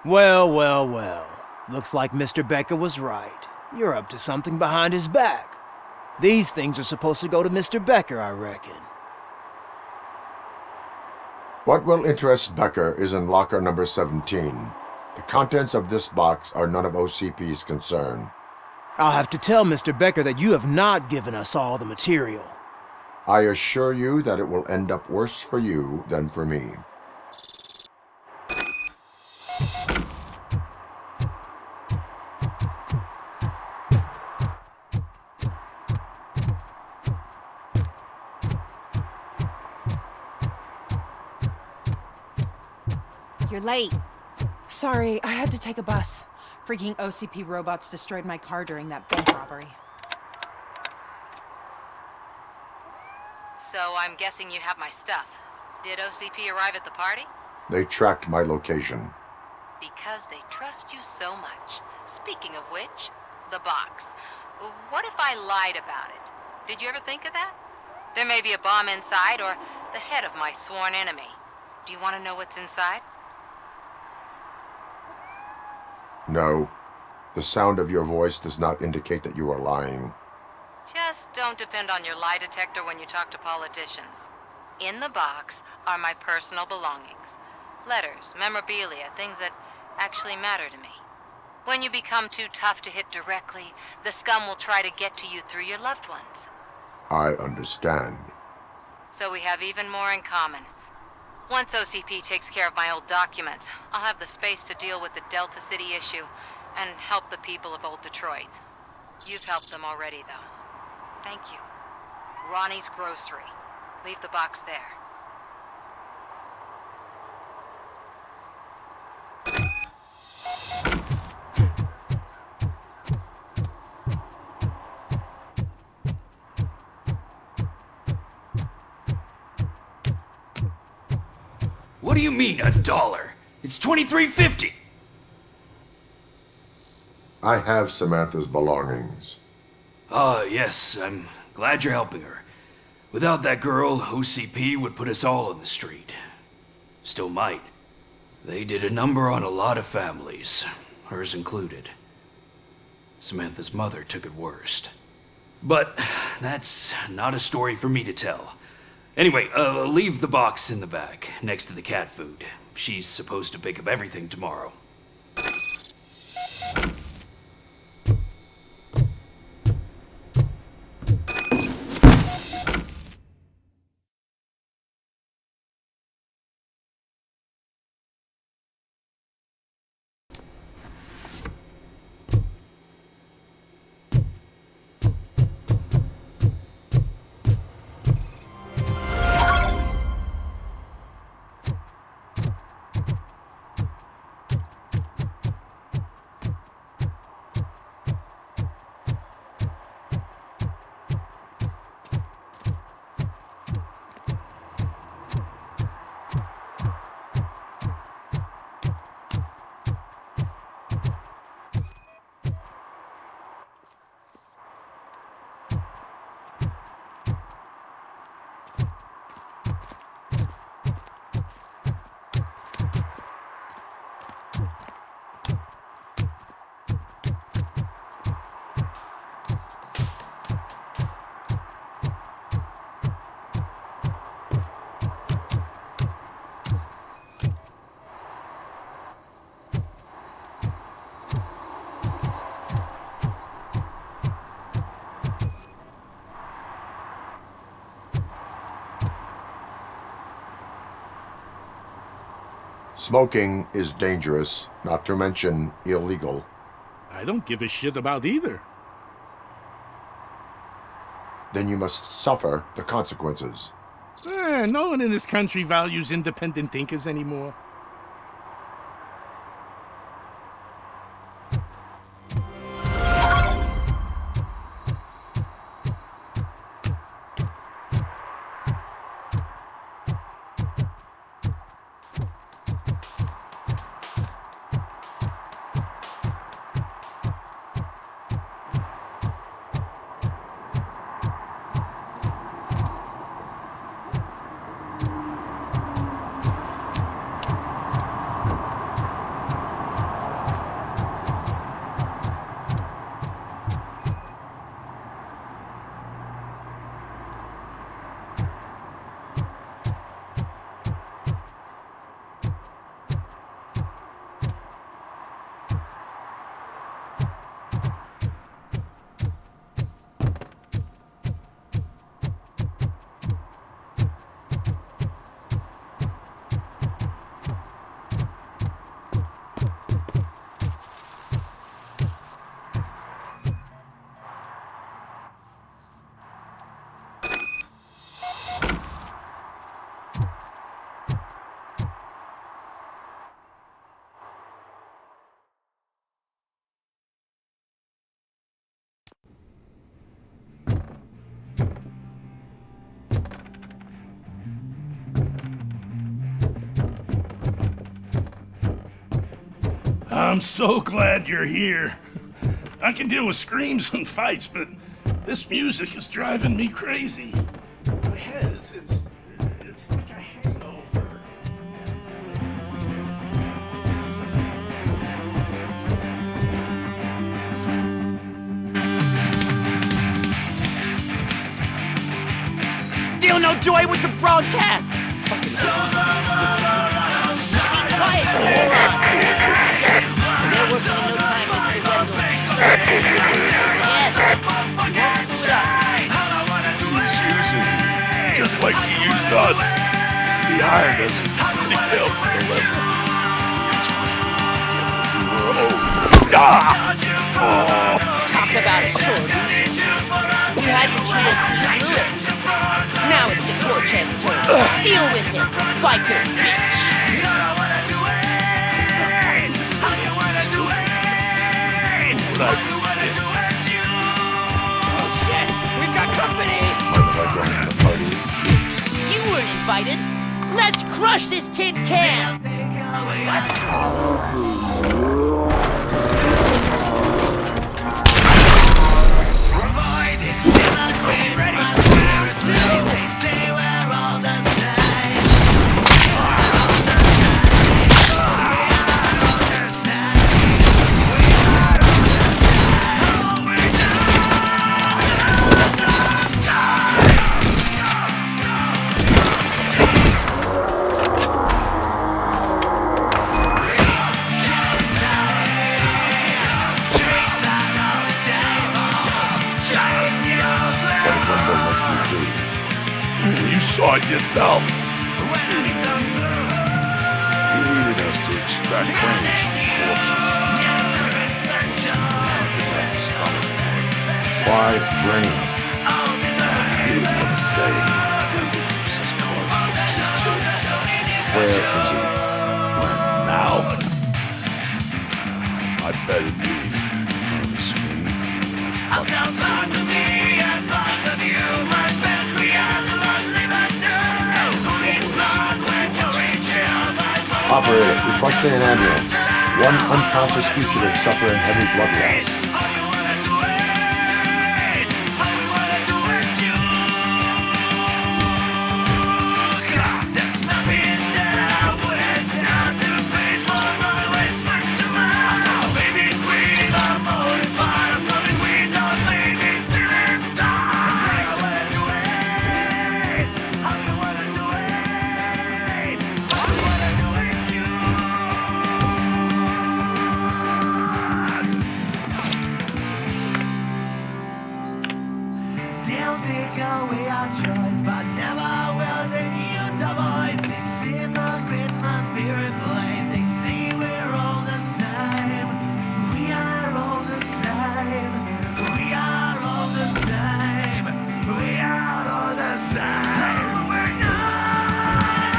Speaker 22: Well, well, well. Looks like Mr. Becker was right. You're up to something behind his back. These things are supposed to go to Mr. Becker, I reckon.
Speaker 3: What will interest Becker is in locker number 17. The contents of this box are none of OCP's concern.
Speaker 22: I'll have to tell Mr. Becker that you have not given us all the material.
Speaker 3: I assure you that it will end up worse for you than for me.
Speaker 20: You're late.
Speaker 1: Sorry, I had to take a bus. Freaking OCP robots destroyed my car during that bank robbery.
Speaker 24: So I'm guessing you have my stuff. Did OCP arrive at the party?
Speaker 3: They tracked my location.
Speaker 24: Because they trust you so much. Speaking of which, the box. What if I lied about it? Did you ever think of that? There may be a bomb inside or the head of my sworn enemy. Do you want to know what's inside?
Speaker 3: No. The sound of your voice does not indicate that you are lying.
Speaker 24: Just don't depend on your lie detector when you talk to politicians. In the box are my personal belongings. Letters, memorabilia, things that actually matter to me. When you become too tough to hit directly, the scum will try to get to you through your loved ones.
Speaker 3: I understand.
Speaker 24: So we have even more in common. Once OCP takes care of my old documents, I'll have the space to deal with the Delta City issue and help the people of Old Detroit. You've helped them already, though. Thank you. Ronnie's Grocery. Leave the box there.
Speaker 9: What do you mean, $1? It's $23.50.
Speaker 3: I have Samantha's belongings.
Speaker 9: Ah, yes, I'm glad you're helping her. Without that girl, OCP would put us all on the street. Still might. They did a number on a lot of families, hers included. Samantha's mother took it worst. But that's not a story for me to tell. Anyway, leave the box in the back, next to the cat food. She's supposed to pick up everything tomorrow.
Speaker 3: Smoking is dangerous, not to mention illegal.
Speaker 4: I don't give a shit about either.
Speaker 3: Then you must suffer the consequences.
Speaker 4: No one in this country values independent thinkers anymore.
Speaker 11: I'm so glad you're here. I can deal with screams and fights, but this music is driving me crazy. My head is, it's like a hangover.
Speaker 14: Still no joy with the broadcast! Be quiet, you moron! Yes, they're working in no time, Mr. Wendell. Sir. Yes, we won't screw it up.
Speaker 11: He's using me, just like he used us. He hired us, and he failed to deliver. That's why we were owed.
Speaker 14: Talk about a sore loser. You had your chance and you blew it. Now it's the Torchhead's turn. Deal with him, biker bitch! Oh shit! We've got company! You weren't invited! Let's crush this tin can!
Speaker 11: You saw it yourself. He needed us to extract brains from corpses.
Speaker 3: Why brains?
Speaker 11: He would never say. Wendell keeps his cards close to his chest.
Speaker 3: Where is he?
Speaker 11: Now? I bet it'd be in front of the screen.
Speaker 3: Operator, requesting an ambulance. One unconscious fugitive suffering heavy blood loss.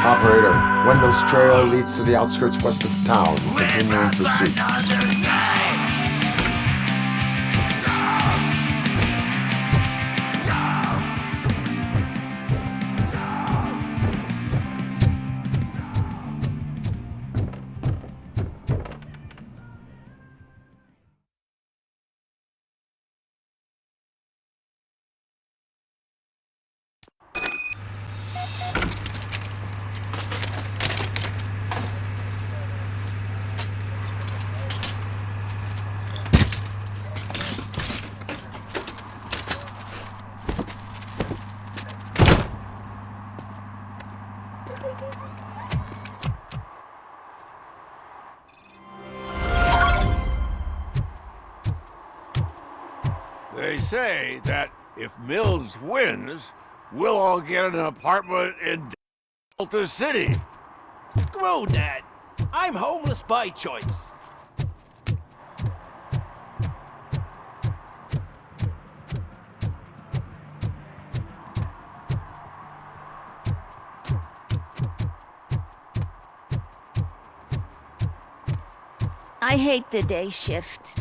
Speaker 3: Operator, Wendell's trail leads to the outskirts west of town. Continuing pursuit.
Speaker 17: They say that if Mills wins, we'll all get an apartment in Delta City.
Speaker 22: Screw that! I'm homeless by choice.
Speaker 20: I hate the day shift.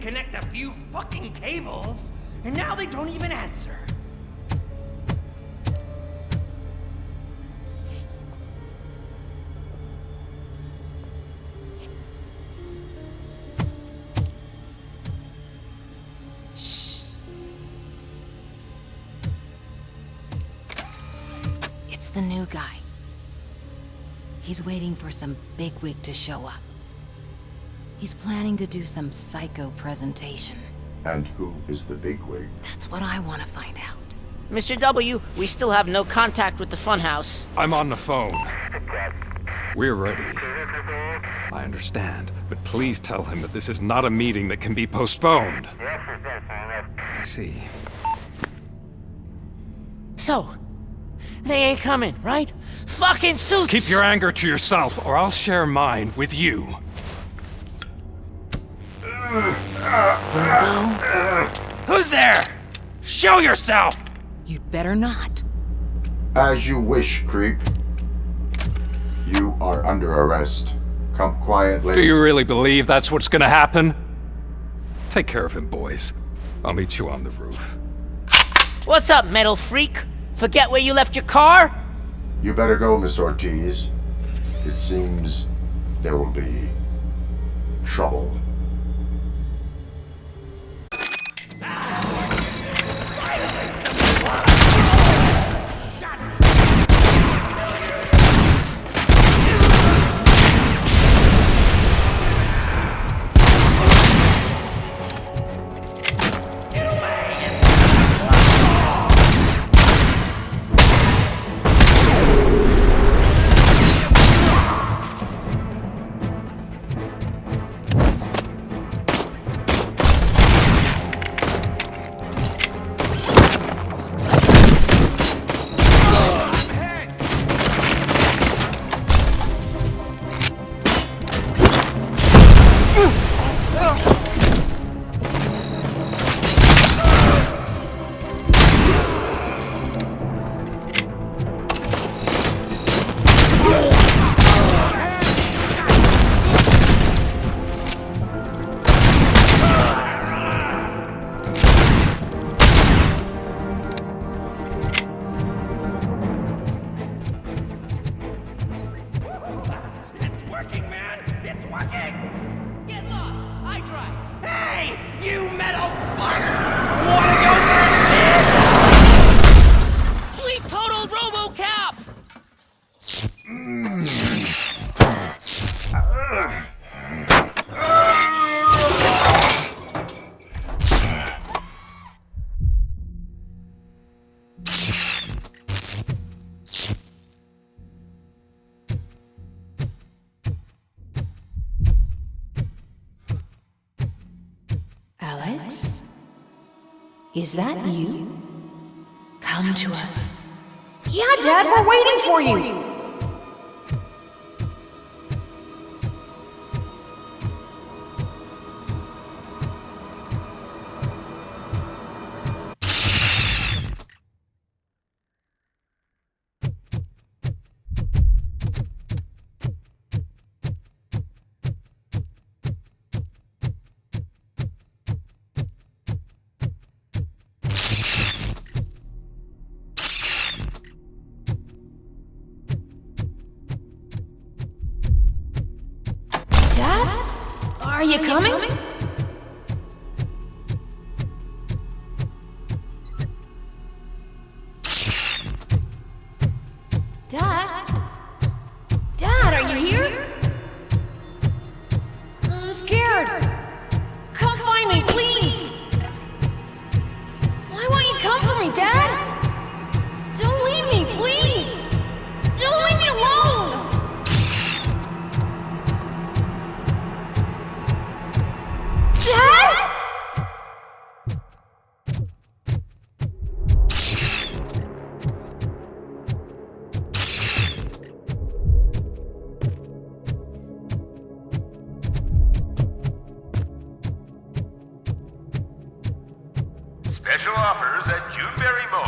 Speaker 5: reconnect a few fucking cables, and now they don't even answer.
Speaker 24: It's the new guy. He's waiting for some bigwig to show up. He's planning to do some psycho presentation.
Speaker 3: And who is the bigwig?
Speaker 24: That's what I want to find out.
Speaker 14: Mr. W, we still have no contact with the funhouse.
Speaker 13: I'm on the phone. We're ready. I understand, but please tell him that this is not a meeting that can be postponed. I see.
Speaker 14: So, they ain't coming, right? Fucking suits!
Speaker 13: Keep your anger to yourself, or I'll share mine with you.
Speaker 14: Who's there? Show yourself!
Speaker 24: You'd better not.
Speaker 3: As you wish, creep. You are under arrest. Come quietly.
Speaker 13: Do you really believe that's what's gonna happen? Take care of him, boys. I'll meet you on the roof.
Speaker 14: What's up, metal freak? Forget where you left your car?
Speaker 3: You better go, Miss Ortiz. It seems there will be trouble.
Speaker 14: Fleet total Robocop!
Speaker 16: Alex? Is that you? Come to us.
Speaker 21: Yeah, Dad, we're waiting for you! Are you coming? Dad? Dad, are you here? I'm scared. Come find me, please. Why won't you come for me, Dad? Don't leave me, please. Don't leave me alone. Dad?
Speaker 25: Special offers at Juneberry Mall.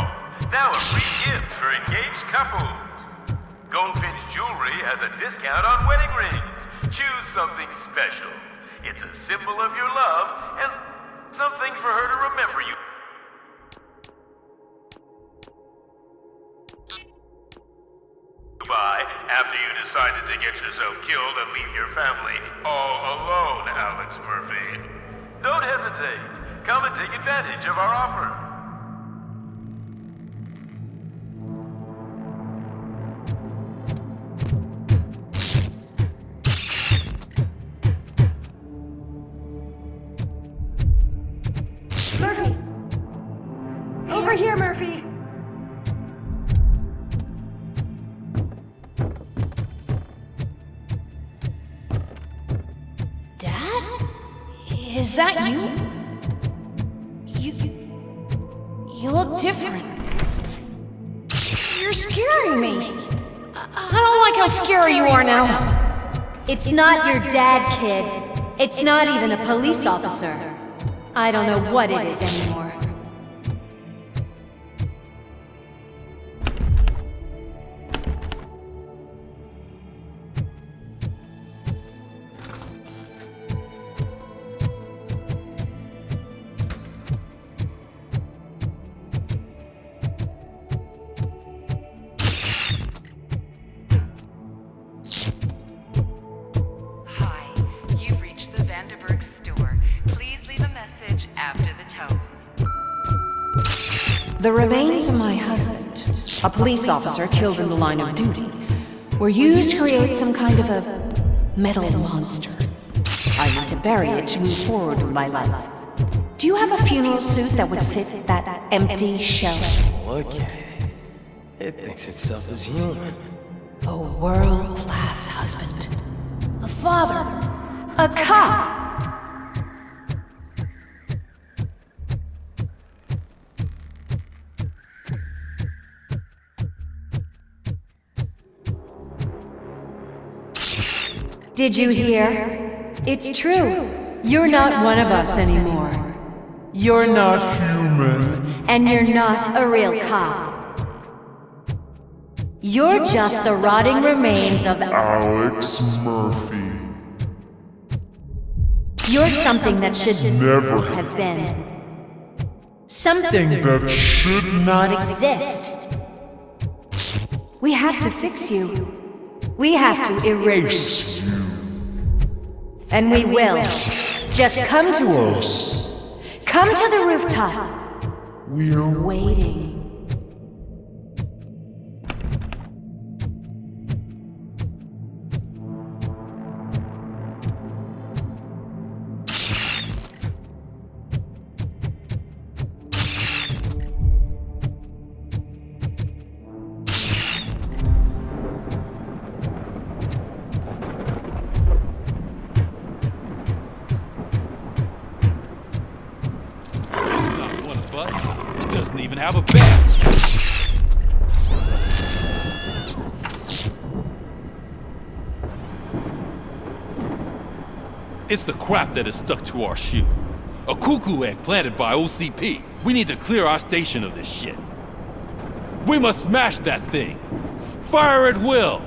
Speaker 25: Now a free gift for engaged couples. Goldfinch Jewelry has a discount on wedding rings. Choose something special. It's a symbol of your love and Something for her to remember you. By after you decided to get yourself killed and leave your family all alone, Alex Murphy. Don't hesitate. Come and take advantage of our offer.
Speaker 21: Murphy! Over here, Murphy!
Speaker 16: Dad?
Speaker 21: Is that you? You look different. You're scaring me. I don't like how scary you are now.
Speaker 6: It's not your dad, kid. It's not even a police officer. I don't know what it is anymore.
Speaker 16: The remains of my husband, a police officer killed in the line of duty, were used to create some kind of a metal monster. I need to bury it to move forward with my life. Do you have a funeral suit that would fit that empty shell?
Speaker 10: Look at it. It thinks itself as human.
Speaker 16: A world-class husband.
Speaker 21: A father.
Speaker 6: A cop. Did you hear? It's true. You're not one of us anymore.
Speaker 8: You're not human.
Speaker 6: And you're not a real cop. You're just the rotting remains of
Speaker 8: Alex Murphy.
Speaker 6: You're something that should
Speaker 8: never
Speaker 6: have been.
Speaker 8: Something that should not
Speaker 6: exist. We have to fix you. We have to erase you. And we will. Just come to us. Come to the rooftop.
Speaker 8: We're
Speaker 6: waiting.
Speaker 18: Have a bet. It's the crap that is stuck to our shoe. A cuckoo egg planted by OCP. We need to clear our station of this shit. We must smash that thing. Fire at will.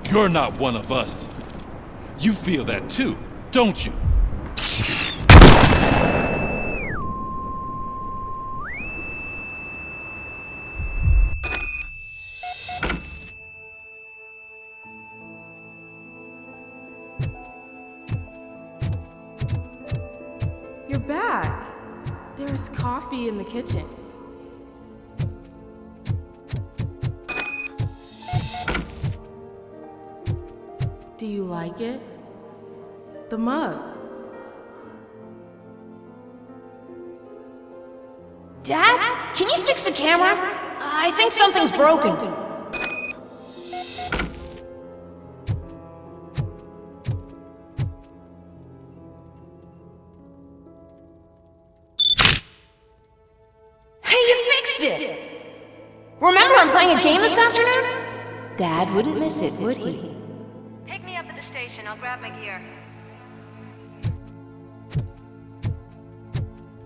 Speaker 18: You're not one of us. You feel that too, don't you?
Speaker 19: You're back. There's coffee in the kitchen. Do you like it? The mug.
Speaker 21: Dad? Can you fix the camera? I think something's broken. Hey, you fixed it! Remember I'm playing a game this afternoon?
Speaker 16: Dad wouldn't miss it, would he?
Speaker 24: Pick me up at the station. I'll grab my gear.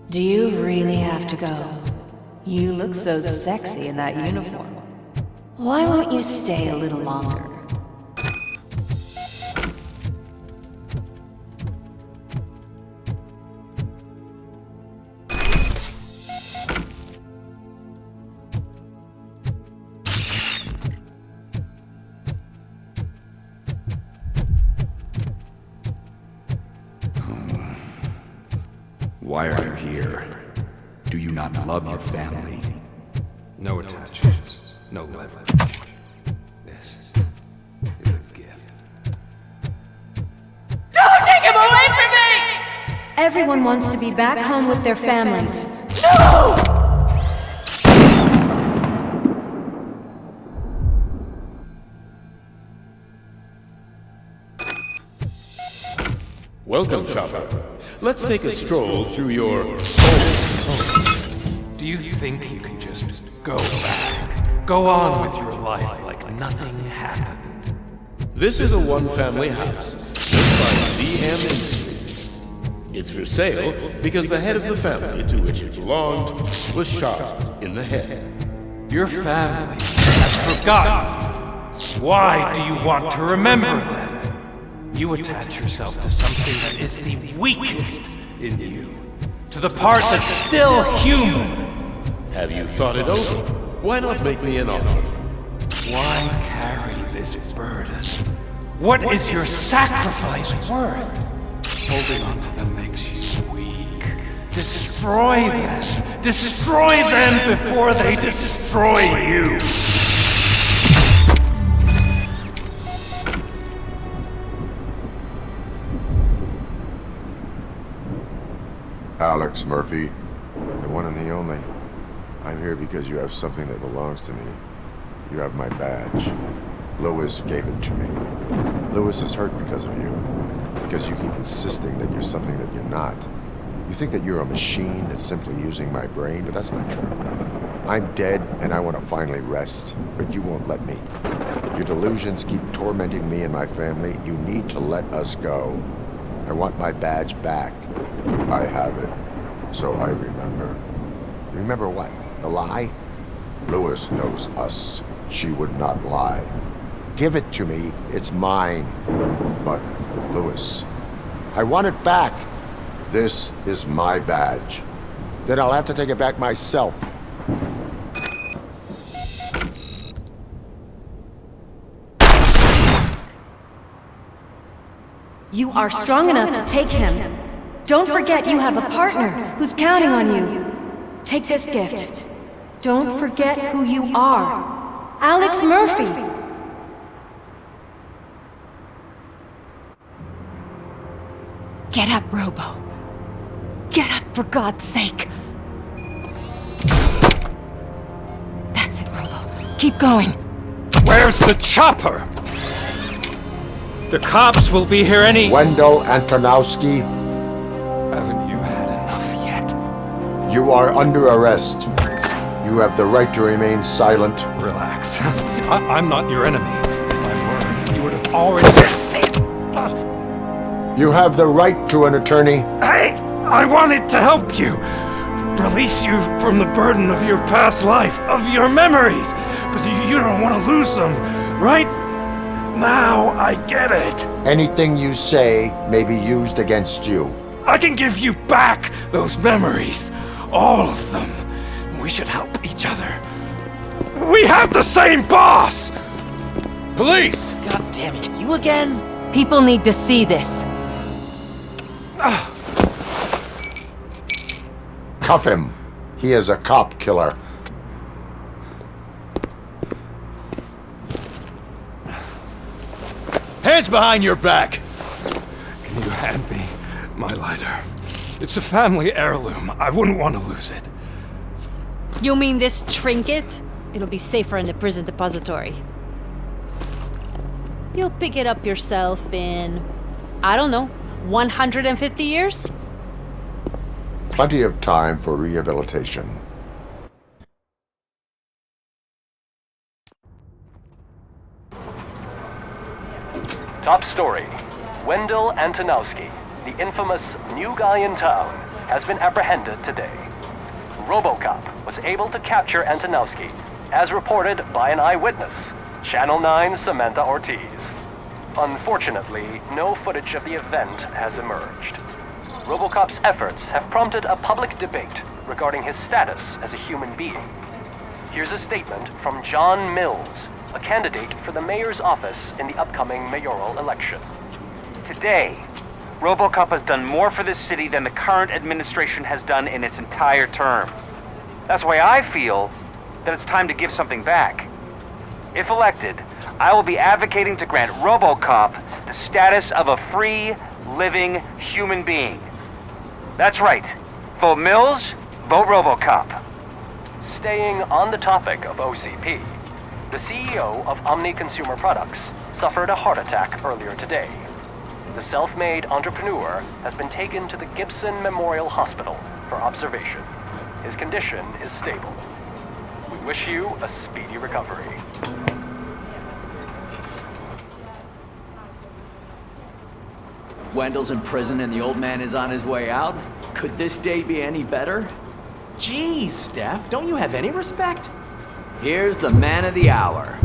Speaker 16: Do you really have to go? You look so sexy in that uniform. Why won't you stay a little longer?
Speaker 2: Why are you here? Do you not love your family?
Speaker 13: No attachments, no leverage. This is a gift.
Speaker 21: Don't take him away from me!
Speaker 6: Everyone wants to be back home with their families.
Speaker 21: No!
Speaker 7: Welcome, Chopper. Let's take a stroll through your home.
Speaker 13: Do you think you can just go back? Go on with your life like nothing happened?
Speaker 7: This is a one-family house, built by C.M. Industries. It's for sale because the head of the family to which it belonged was shot in the head.
Speaker 13: Your family has forgotten. Why do you want to remember them? You attach yourself to something that is the weakest in you. To the part that's still human.
Speaker 7: Have you thought it over? Why not make me an offer?
Speaker 13: Why carry this burden? What is your sacrifice worth? Holding on to them makes you weak. Destroy them. Destroy them before they destroy you.
Speaker 3: Alex Murphy, the one and the only. I'm here because you have something that belongs to me. You have my badge. Lewis gave it to me. Lewis is hurt because of you. Because you keep insisting that you're something that you're not. You think that you're a machine that's simply using my brain, but that's not true. I'm dead, and I want to finally rest, but you won't let me. Your delusions keep tormenting me and my family. You need to let us go. I want my badge back. I have it, so I remember. Remember what? The lie? Lewis knows us. She would not lie. Give it to me. It's mine. But, Lewis, I want it back. This is my badge. Then I'll have to take it back myself.
Speaker 6: You are strong enough to take him. Don't forget you have a partner who's counting on you. Take this gift. Don't forget who you are. Alex Murphy.
Speaker 16: Get up, Robo. Get up, for God's sake. That's it, Robo. Keep going.
Speaker 13: Where's the chopper? The cops will be here any—
Speaker 3: Wendell Antonowski.
Speaker 13: Haven't you had enough yet?
Speaker 3: You are under arrest. You have the right to remain silent.
Speaker 13: Relax. I'm not your enemy. If I were, you would have already—
Speaker 3: You have the right to an attorney.
Speaker 13: Hey! I wanted to help you! Release you from the burden of your past life, of your memories! But you don't want to lose them, right? Now I get it.
Speaker 3: Anything you say may be used against you.
Speaker 13: I can give you back those memories. All of them. We should help each other. We have the same boss! Police!
Speaker 10: God damn it, you again?
Speaker 21: People need to see this.
Speaker 3: Cuff him. He is a cop killer.
Speaker 13: Hands behind your back! Can you hand me my lighter? It's a family heirloom. I wouldn't want to lose it.
Speaker 21: You mean this trinket? It'll be safer in the prison depository. You'll pick it up yourself in, I don't know, 150 years?
Speaker 3: Plenty of time for rehabilitation.
Speaker 12: Top story. Wendell Antonowski, the infamous new guy in town, has been apprehended today. Robocop was able to capture Antonowski, as reported by an eyewitness, Channel 9's Samantha Ortiz. Unfortunately, no footage of the event has emerged. Robocop's efforts have prompted a public debate regarding his status as a human being. Here's a statement from John Mills, a candidate for the mayor's office in the upcoming mayoral election.
Speaker 1: Today, Robocop has done more for this city than the current administration has done in its entire term. That's why I feel that it's time to give something back. If elected, I will be advocating to grant Robocop the status of a free, living human being. That's right. Vote Mills, vote Robocop.
Speaker 12: Staying on the topic of OCP, the CEO of Omni Consumer Products suffered a heart attack earlier today. The self-made entrepreneur has been taken to the Gibson Memorial Hospital for observation. His condition is stable. We wish you a speedy recovery.
Speaker 4: Wendell's in prison and the old man is on his way out? Could this day be any better?
Speaker 10: Jeez, Steph, don't you have any respect?
Speaker 4: Here's the man of the hour.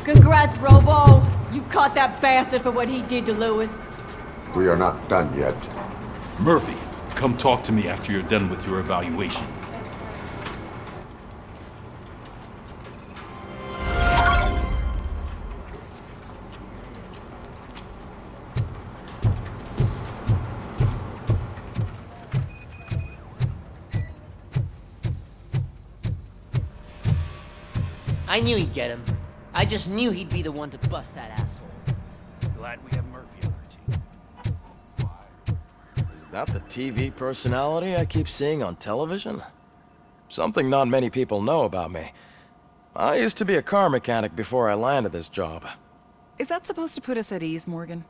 Speaker 21: Congrats, Robo! You caught that bastard for what he did to Lewis.
Speaker 3: We are not done yet.
Speaker 18: Murphy, come talk to me after you're done with your evaluation.
Speaker 14: I knew he'd get him. I just knew he'd be the one to bust that asshole.
Speaker 10: Glad we have Murphy on our team.
Speaker 9: Is that the TV personality I keep seeing on television? Something not many people know about me. I used to be a car mechanic before I landed this job.
Speaker 15: Is that supposed to put us at ease, Morgan?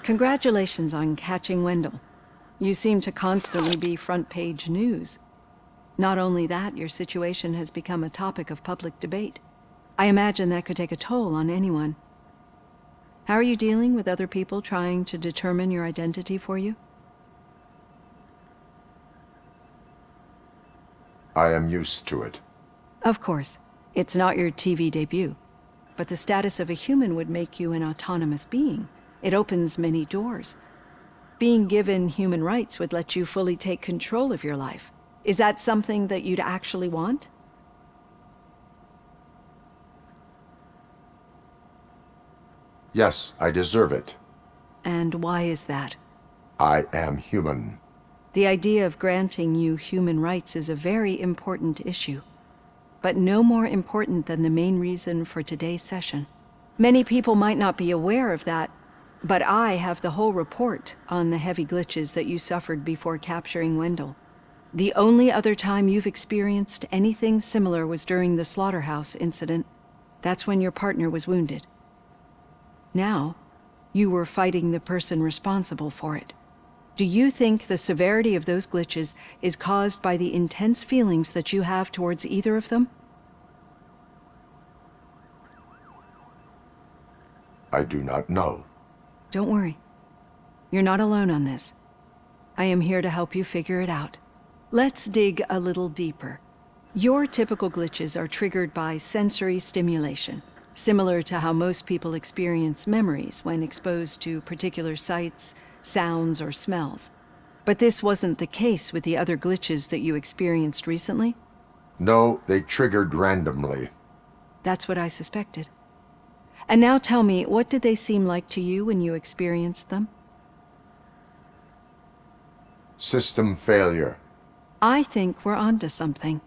Speaker 16: Congratulations on catching Wendell. You seem to constantly be front-page news. Not only that, your situation has become a topic of public debate. I imagine that could take a toll on anyone. How are you dealing with other people trying to determine your identity for you?
Speaker 3: I am used to it.
Speaker 16: Of course. It's not your TV debut. But the status of a human would make you an autonomous being. It opens many doors. Being given human rights would let you fully take control of your life. Is that something that you'd actually want?
Speaker 3: Yes, I deserve it.
Speaker 16: And why is that?
Speaker 3: I am human.
Speaker 16: The idea of granting you human rights is a very important issue, but no more important than the main reason for today's session. Many people might not be aware of that, but I have the whole report on the heavy glitches that you suffered before capturing Wendell. The only other time you've experienced anything similar was during the slaughterhouse incident. That's when your partner was wounded. Now, you were fighting the person responsible for it. Do you think the severity of those glitches is caused by the intense feelings that you have towards either of them?
Speaker 3: I do not know.
Speaker 16: Don't worry. You're not alone on this. I am here to help you figure it out. Let's dig a little deeper. Your typical glitches are triggered by sensory stimulation, similar to how most people experience memories when exposed to particular sights, sounds, or smells. But this wasn't the case with the other glitches that you experienced recently?
Speaker 3: No, they triggered randomly.
Speaker 16: That's what I suspected. And now tell me, what did they seem like to you when you experienced them?
Speaker 3: System failure.
Speaker 16: I think we're onto something.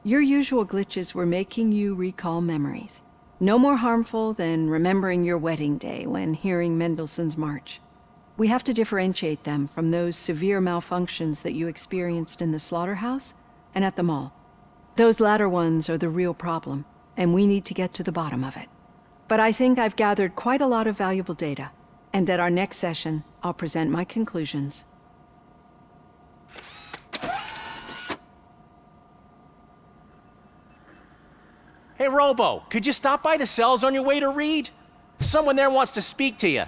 Speaker 16: Your usual glitches were making you recall memories. No more harmful than remembering your wedding day when hearing Mendelssohn's March. We have to differentiate them from those severe malfunctions that you experienced in the slaughterhouse and at the mall. Those latter ones are the real problem, and we need to get to the bottom of it. But I think I've gathered quite a lot of valuable data. And at our next session, I'll present my conclusions.
Speaker 10: Hey, Robo, could you stop by the cells on your way to Reed? Someone there wants to speak to you.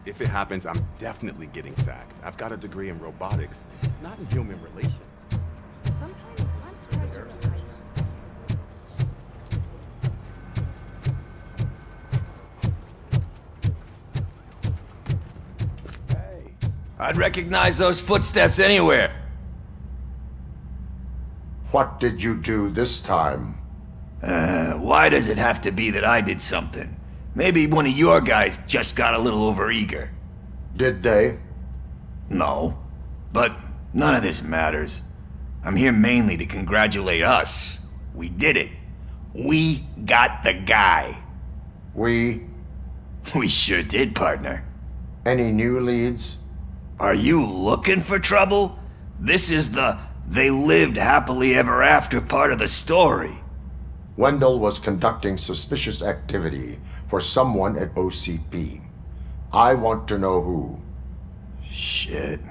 Speaker 11: If it happens, I'm definitely getting sacked. I've got a degree in robotics, not in human relations.
Speaker 15: Sometimes I'm surprised you realize
Speaker 17: I'd recognize those footsteps anywhere.
Speaker 3: What did you do this time?
Speaker 17: Why does it have to be that I did something? Maybe one of your guys just got a little overeager.
Speaker 3: Did they?
Speaker 17: No. But none of this matters. I'm here mainly to congratulate us. We did it. We got the guy.
Speaker 3: We
Speaker 17: sure did, partner.
Speaker 3: Any new leads?
Speaker 17: Are you looking for trouble? This is the they lived happily ever after part of the story.
Speaker 3: Wendell was conducting suspicious activity for someone at OCP. I want to know who.
Speaker 17: Shit.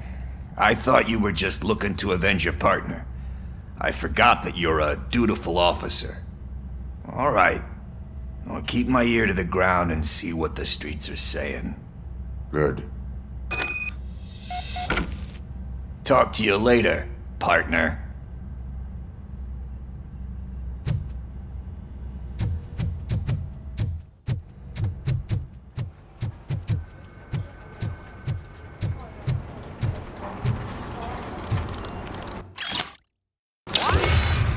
Speaker 17: I thought you were just looking to avenge your partner. I forgot that you're a dutiful officer. All right. I'll keep my ear to the ground and see what the streets are saying.
Speaker 3: Good.
Speaker 17: Talk to you later, partner.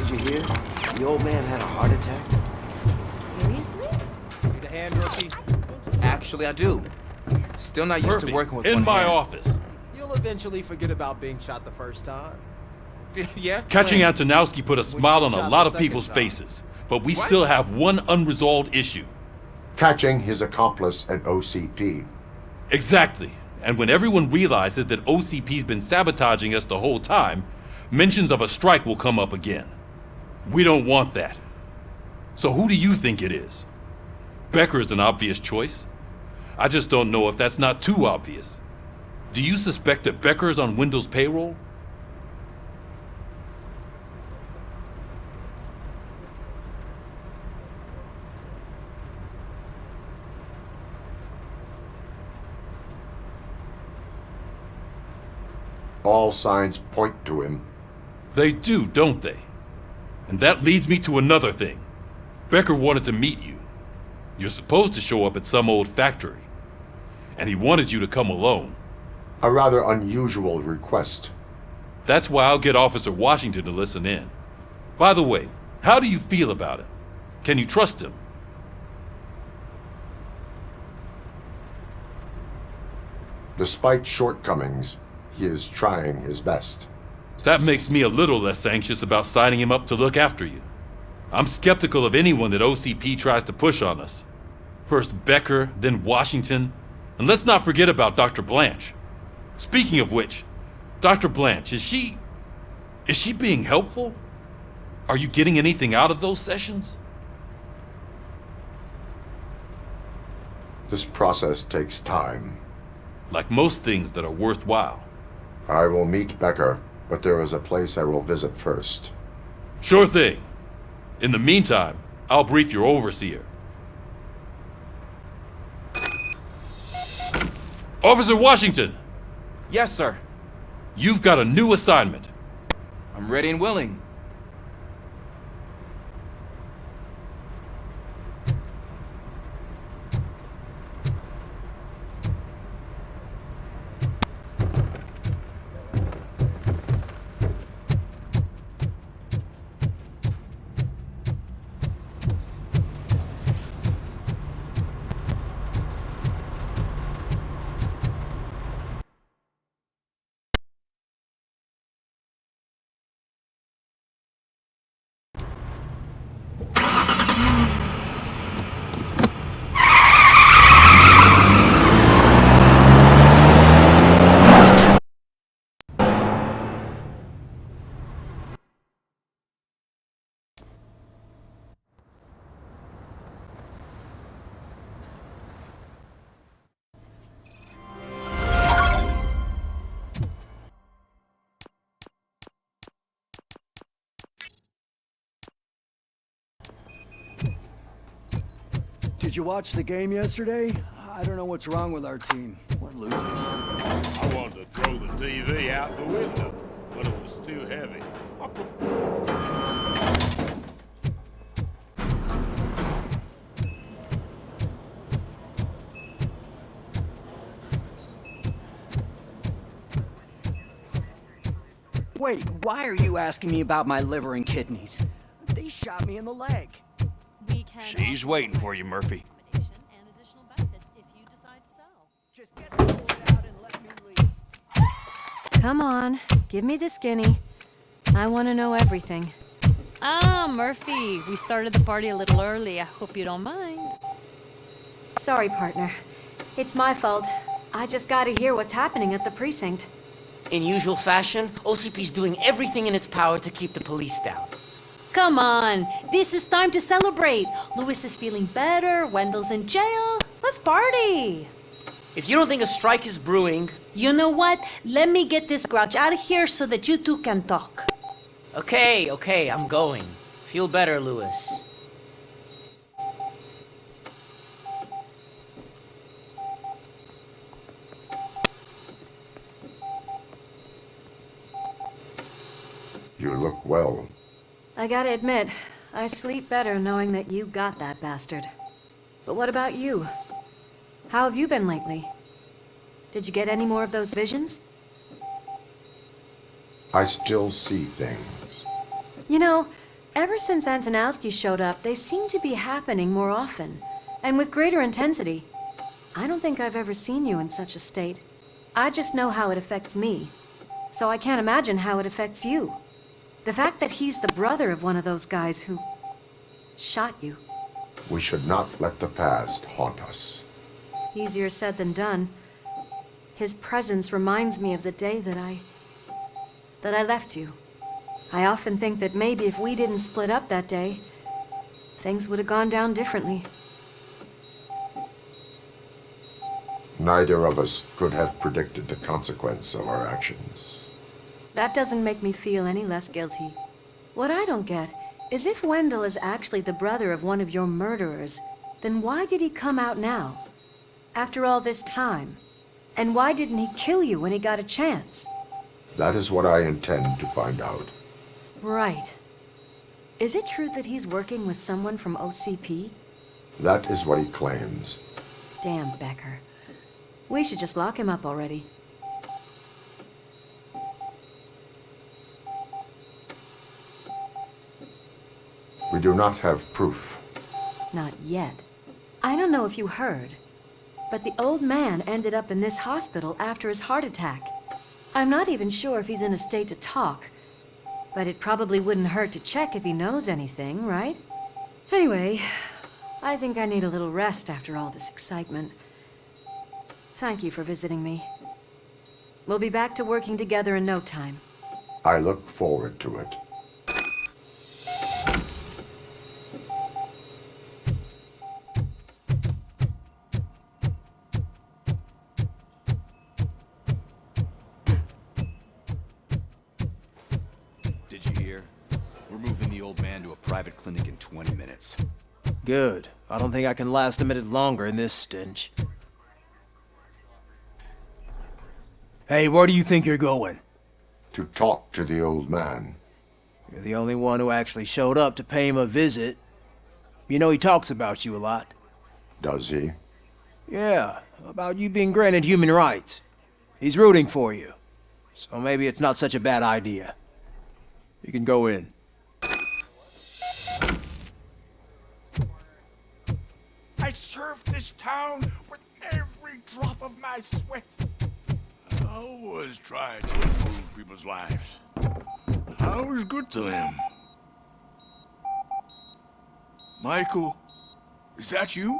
Speaker 10: Did you hear? The old man had a heart attack.
Speaker 21: Seriously?
Speaker 20: Need a hand, rookie? Actually, I do. Still not used to working with
Speaker 18: in
Speaker 20: one
Speaker 18: my
Speaker 20: hand.
Speaker 18: office.
Speaker 20: You'll eventually forget about being shot the first time. Yeah?
Speaker 18: Catching
Speaker 20: When?
Speaker 18: Antonowski put a smile on a lot of people's faces, but we still have one unresolved issue.
Speaker 3: Catching his accomplice at OCP.
Speaker 18: Exactly. And when everyone realizes that OCP's been sabotaging us the whole time, mentions of a strike will come up again. We don't want that. So who do you think it is? Becker is an obvious choice. I just don't know if that's not too obvious. Do you suspect that Becker is on Wendell's payroll?
Speaker 3: All signs point to him.
Speaker 18: They do, don't they? And that leads me to another thing. Becker wanted to meet you. You're supposed to show up at some old factory. And he wanted you to come alone.
Speaker 3: A rather unusual request.
Speaker 18: That's why I'll get Officer Washington to listen in. By the way, how do you feel about him? Can you trust him?
Speaker 3: Despite shortcomings, he is trying his best.
Speaker 18: That makes me a little less anxious about signing him up to look after you. I'm skeptical of anyone that OCP tries to push on us. First Becker, then Washington, and let's not forget about Dr. Blanche. Speaking of which, Dr. Blanche, is she being helpful? Are you getting anything out of those sessions?
Speaker 3: This process takes time.
Speaker 18: Like most things that are worthwhile.
Speaker 3: I will meet Becker, but there is a place I will visit first.
Speaker 18: Sure thing. In the meantime, I'll brief your overseer. Officer Washington!
Speaker 20: Yes, sir.
Speaker 18: You've got a new assignment.
Speaker 20: I'm ready and willing.
Speaker 5: Did you watch the game yesterday? I don't know what's wrong with our team. We're losers.
Speaker 7: I wanted to throw the TV out the window, but it was too heavy.
Speaker 10: Wait, why are you asking me about my liver and kidneys? They shot me in the leg.
Speaker 13: She's waiting for you, Murphy.
Speaker 6: Come on, give me the skinny. I want to know everything.
Speaker 8: Ah, Murphy, we started the party a little early. I hope you don't mind.
Speaker 6: Sorry, partner. It's my fault. I just gotta hear what's happening at the precinct.
Speaker 14: In usual fashion, OCP's doing everything in its power to keep the police down.
Speaker 8: Come on, this is time to celebrate. Louis is feeling better, Wendell's in jail. Let's party.
Speaker 14: If you don't think a strike is brewing...
Speaker 8: You know what? Let me get this grouch out of here so that you two can talk.
Speaker 14: Okay, I'm going. Feel better, Louis.
Speaker 3: You look well.
Speaker 6: I gotta admit, I sleep better knowing that you got that bastard. But what about you? How have you been lately? Did you get any more of those visions?
Speaker 3: I still see things.
Speaker 6: You know, ever since Antonowski showed up, they seem to be happening more often, and with greater intensity. I don't think I've ever seen you in such a state. I just know how it affects me, so I can't imagine how it affects you. The fact that he's the brother of one of those guys who shot you.
Speaker 3: We should not let the past haunt us.
Speaker 6: Easier said than done. His presence reminds me of the day that I left you. I often think that maybe if we didn't split up that day, things would have gone down differently.
Speaker 3: Neither of us could have predicted the consequence of our actions.
Speaker 6: That doesn't make me feel any less guilty. What I don't get is if Wendell is actually the brother of one of your murderers, then why did he come out now? After all this time? And why didn't he kill you when he got a chance?
Speaker 3: That is what I intend to find out.
Speaker 6: Right. Is it true that he's working with someone from OCP?
Speaker 3: That is what he claims.
Speaker 6: Damn Becker. We should just lock him up already.
Speaker 3: We do not have proof.
Speaker 6: Not yet. I don't know if you heard, but the old man ended up in this hospital after his heart attack. I'm not even sure if he's in a state to talk, but it probably wouldn't hurt to check if he knows anything, right? Anyway, I think I need a little rest after all this excitement. Thank you for visiting me. We'll be back to working together in no time.
Speaker 3: I look forward to it.
Speaker 2: Did you hear? We're moving the old man to a private clinic in 20 minutes.
Speaker 10: Good. I don't think I can last a minute longer in this stench. Hey, where do you think you're going?
Speaker 3: To talk to the old man.
Speaker 10: You're the only one who actually showed up to pay him a visit. You know he talks about you a lot.
Speaker 3: Does he?
Speaker 10: Yeah, about you being granted human rights. He's rooting for you. So maybe it's not such a bad idea. You can go in.
Speaker 19: I served this town with every drop of my sweat. I always tried to improve people's lives. I was good to them. Michael, is that you?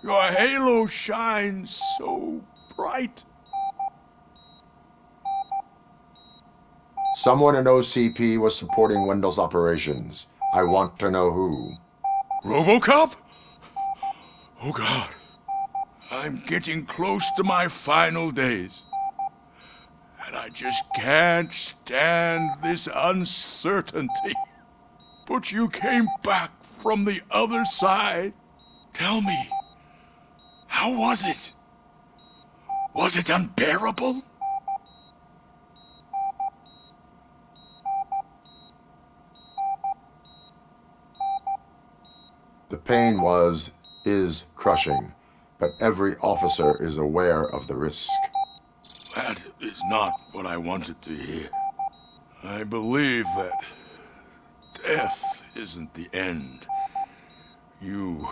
Speaker 19: Your halo shines so bright.
Speaker 3: Someone in OCP was supporting Wendell's operations. I want to know who.
Speaker 19: Robocop? Oh God. I'm getting close to my final days. And I just can't stand this uncertainty. But you came back from the other side. Tell me, how was it? Was it unbearable?
Speaker 3: The pain is crushing, but every officer is aware of the risk.
Speaker 19: That is not what I wanted to hear. I believe that death isn't the end. You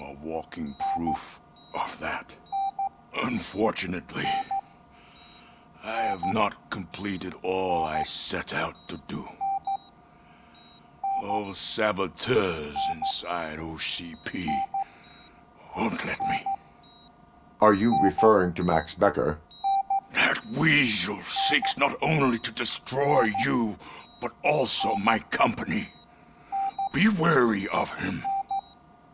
Speaker 19: are walking proof of that. Unfortunately, I have not completed all I set out to do. Those saboteurs inside OCP won't let me.
Speaker 3: Are you referring to Max Becker?
Speaker 19: That weasel seeks not only to destroy you, but also my company. Be wary of him.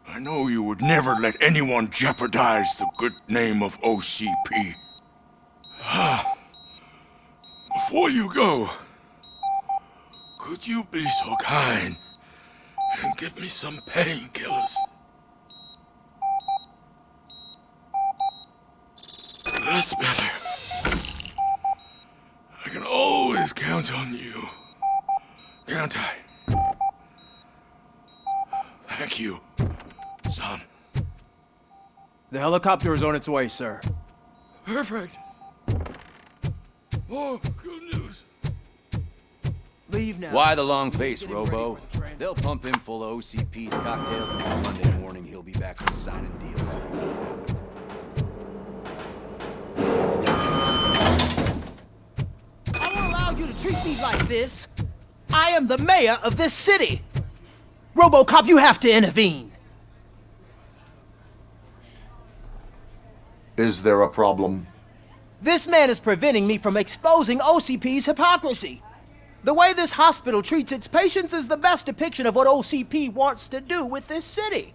Speaker 19: I know you would never let anyone jeopardize the good name of OCP. Before you go, could you be so kind and give me some painkillers? That's better. I can always count on you, can't I? Thank you, son.
Speaker 10: The helicopter is on its way, sir.
Speaker 19: Perfect. Oh, good news.
Speaker 10: Leave now.
Speaker 2: Why the long face, Robo? They'll pump him full of OCP's cocktails, and by Monday morning he'll be back to signing deals.
Speaker 10: I won't allow you to treat me like this. I am the mayor of this city. Robocop, you have to intervene.
Speaker 3: Is there a problem?
Speaker 10: This man is preventing me from exposing OCP's hypocrisy. The way this hospital treats its patients is the best depiction of what OCP wants to do with this city.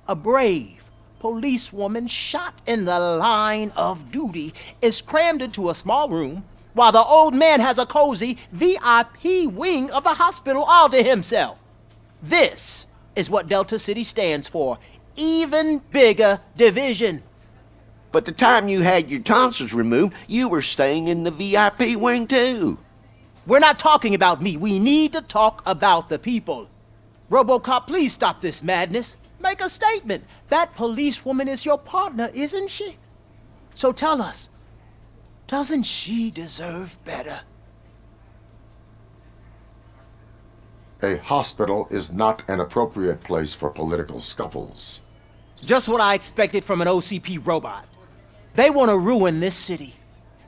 Speaker 10: A brave policewoman shot in the line of duty is crammed into a small room, while the old man has a cozy VIP wing of the hospital all to himself. This is what Delta City stands for. Even bigger division.
Speaker 1: But the time you had your tonsils removed, you were staying in the VIP wing too.
Speaker 10: We're not talking about me. We need to talk about the people. Robocop, please stop this madness. Make a statement. That policewoman is your partner, isn't she? So tell us, doesn't she deserve better?
Speaker 3: A hospital is not an appropriate place for political scuffles.
Speaker 10: Just what I expected from an OCP robot. They want to ruin this city.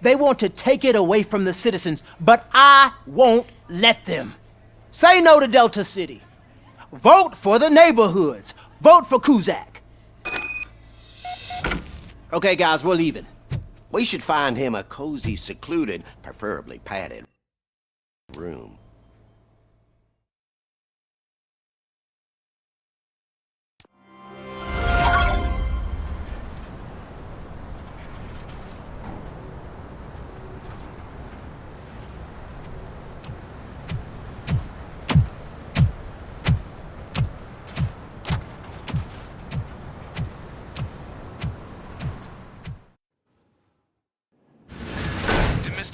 Speaker 10: They want to take it away from the citizens, but I won't let them. Say no to Delta City. Vote for the neighborhoods. Vote for Kuzak. Okay, guys, we're leaving.
Speaker 1: We should find him a cozy, secluded, preferably padded room.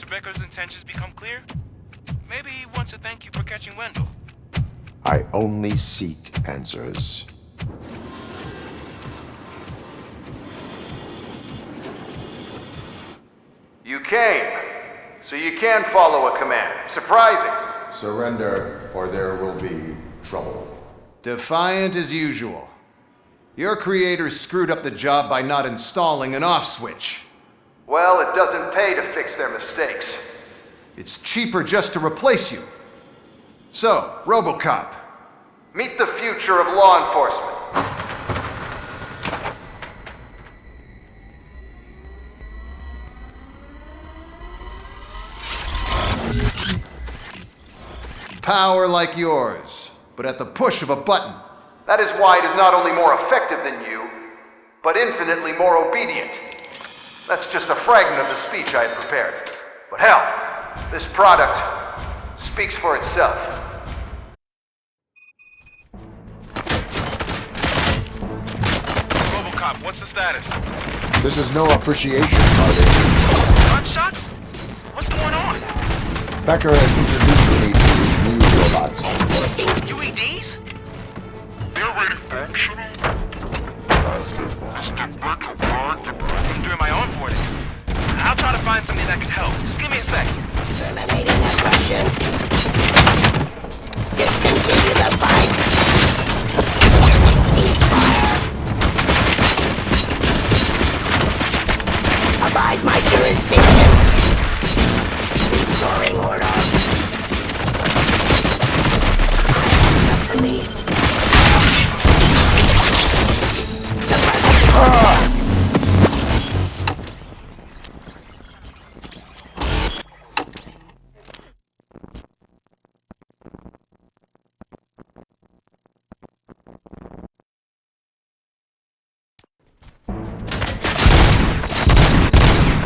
Speaker 22: Becker's intentions become clear? Maybe he wants to thank you for catching Wendell.
Speaker 3: I only seek answers.
Speaker 23: You came, so you can follow a command. Surprising.
Speaker 3: Surrender, or there will be trouble.
Speaker 23: Defiant as usual. Your creators screwed up the job by not installing an off switch. Well, it doesn't pay to fix their mistakes. It's cheaper just to replace you. So, Robocop, meet the future of law enforcement. Power like yours, but at the push of a button. That is why it is not only more effective than you, but infinitely more obedient. That's just a fragment of the speech I had prepared. But hell, this product speaks for itself.
Speaker 22: Robocop, what's the status?
Speaker 3: This is no appreciation party.
Speaker 22: Gunshots? What's going on?
Speaker 3: Becker has introduced me to his new robots.
Speaker 22: UEDs? They're already functional? Mr. Becker bragged about them during my onboarding. I'll try to find something that can help. Just give me a sec.
Speaker 14: Terminating aggression. Discontinue the fight. Ceasefire. Abide my jurisdiction. Restoring order. I am the police.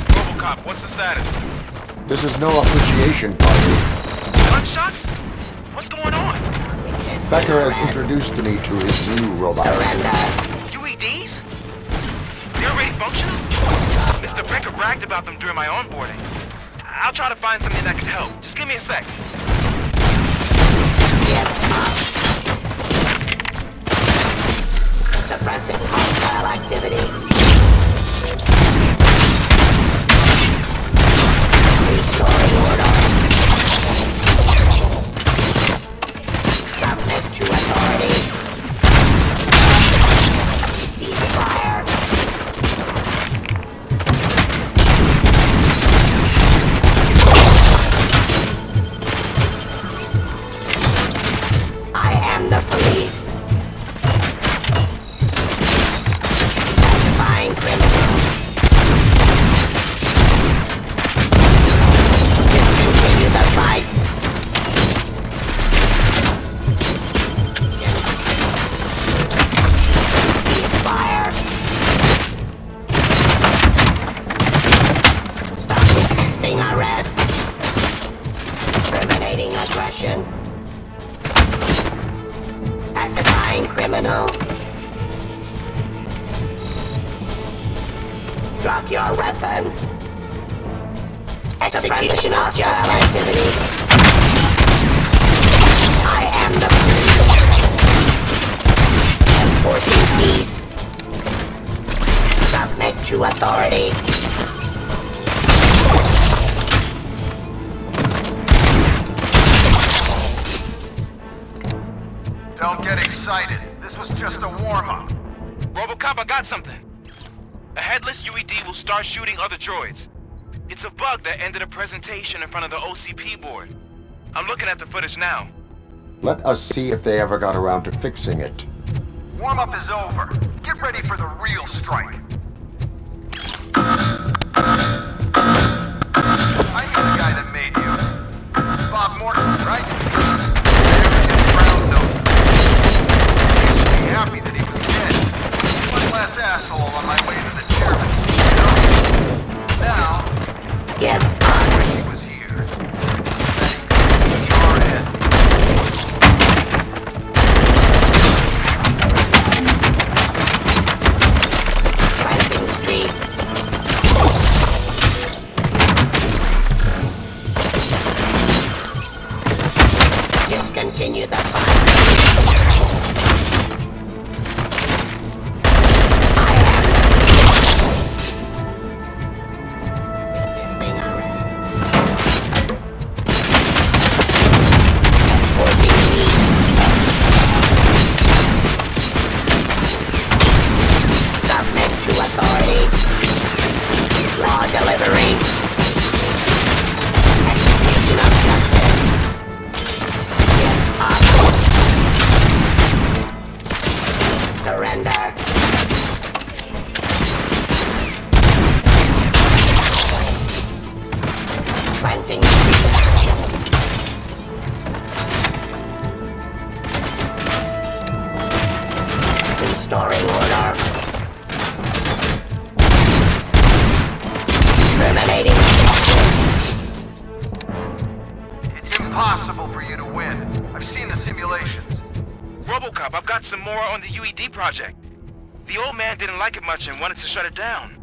Speaker 22: Robocop, what's the status?
Speaker 3: This is no appreciation party.
Speaker 22: Gunshots? What's going on?
Speaker 3: Becker has introduced me to his new robots.
Speaker 22: UEDs? They're already functional? Mr. Becker bragged about them during my onboarding. I'll try to find something that can help. Just give me a sec.
Speaker 14: Suppressing hostile activity. Restoring order. Subject to authority. Ceasefire. I am the police.
Speaker 4: Drop your weapon. Execution of hostile activity. I am the enforcing peace. Submit to authority.
Speaker 23: Don't get excited. This was just a warm-up.
Speaker 22: Robocop, I got something. A headless UED will start shooting other droids. It's a bug that ended a presentation in front of the OCP board. I'm looking at the footage now.
Speaker 3: Let us see if they ever got around to fixing it.
Speaker 23: Warm-up is over. Get ready for the real strike. I knew the guy that made you. Bob Morton, right? Brown nose. I used to be happy that he was dead. One less asshole on my way to the chairman's seat. Now, I wish he was here. Then he could be your end.
Speaker 4: Discontinue the fight. Submit to authority. Law delivery. Execution of justice. Surrender. Cleansing. Restoring order. Terminating.
Speaker 23: It's impossible for you to win. I've seen the simulations.
Speaker 22: Robocop, I've got some more on the UED project. The old man didn't like it much and wanted to shut it down.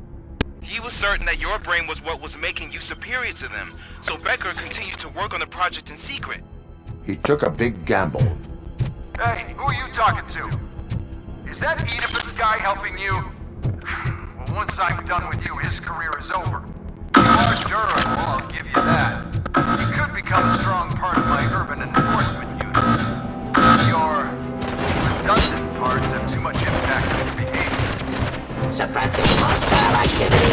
Speaker 22: He was certain that your brain was what was making you superior to them, so Becker continued to work on the project in secret.
Speaker 3: He took a big gamble.
Speaker 23: Hey, who are you talking to? Is that Oedipus guy helping you? Well, once I'm done with you, his career is over. You are durable, I'll give you that. You could become a strong part of my urban enforcement unit. Your redundant parts have too much impact on your behavior.
Speaker 4: Suppressing hostile activity.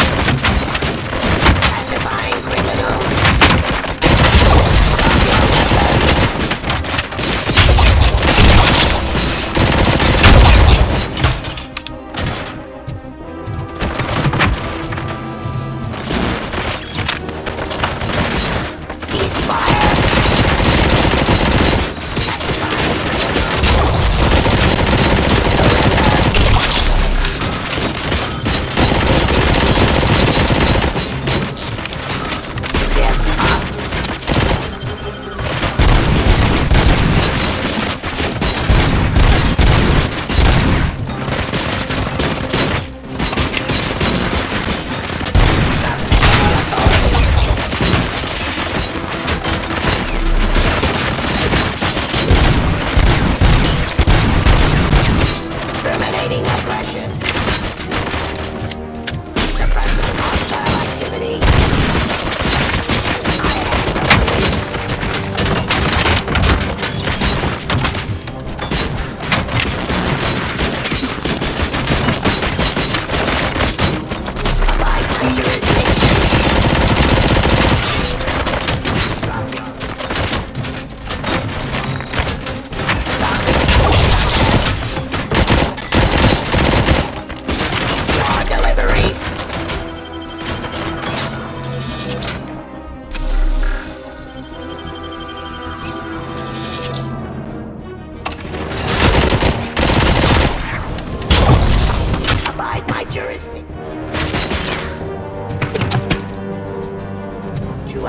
Speaker 4: Pacifying criminals.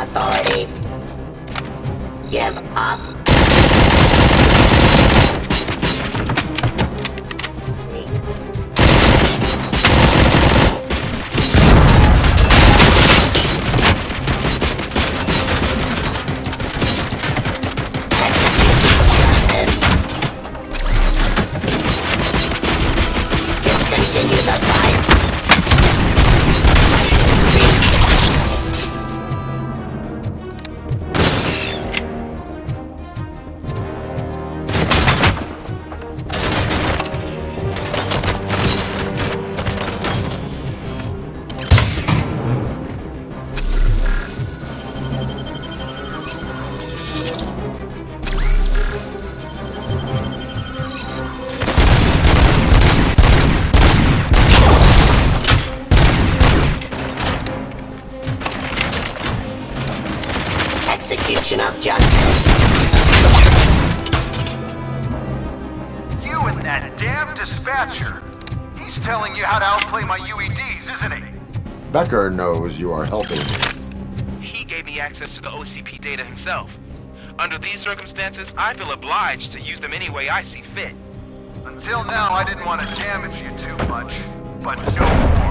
Speaker 4: authority. Give up. Shut fire. Execution of justice.
Speaker 23: You and that damn dispatcher. He's telling you how to outplay my UEDs, isn't he?
Speaker 3: Becker knows you are helping me.
Speaker 22: He gave me access to the OCP data himself. Under these circumstances, I feel obliged to use them any way I see fit.
Speaker 23: Until now, I didn't want to damage you too much, but no more.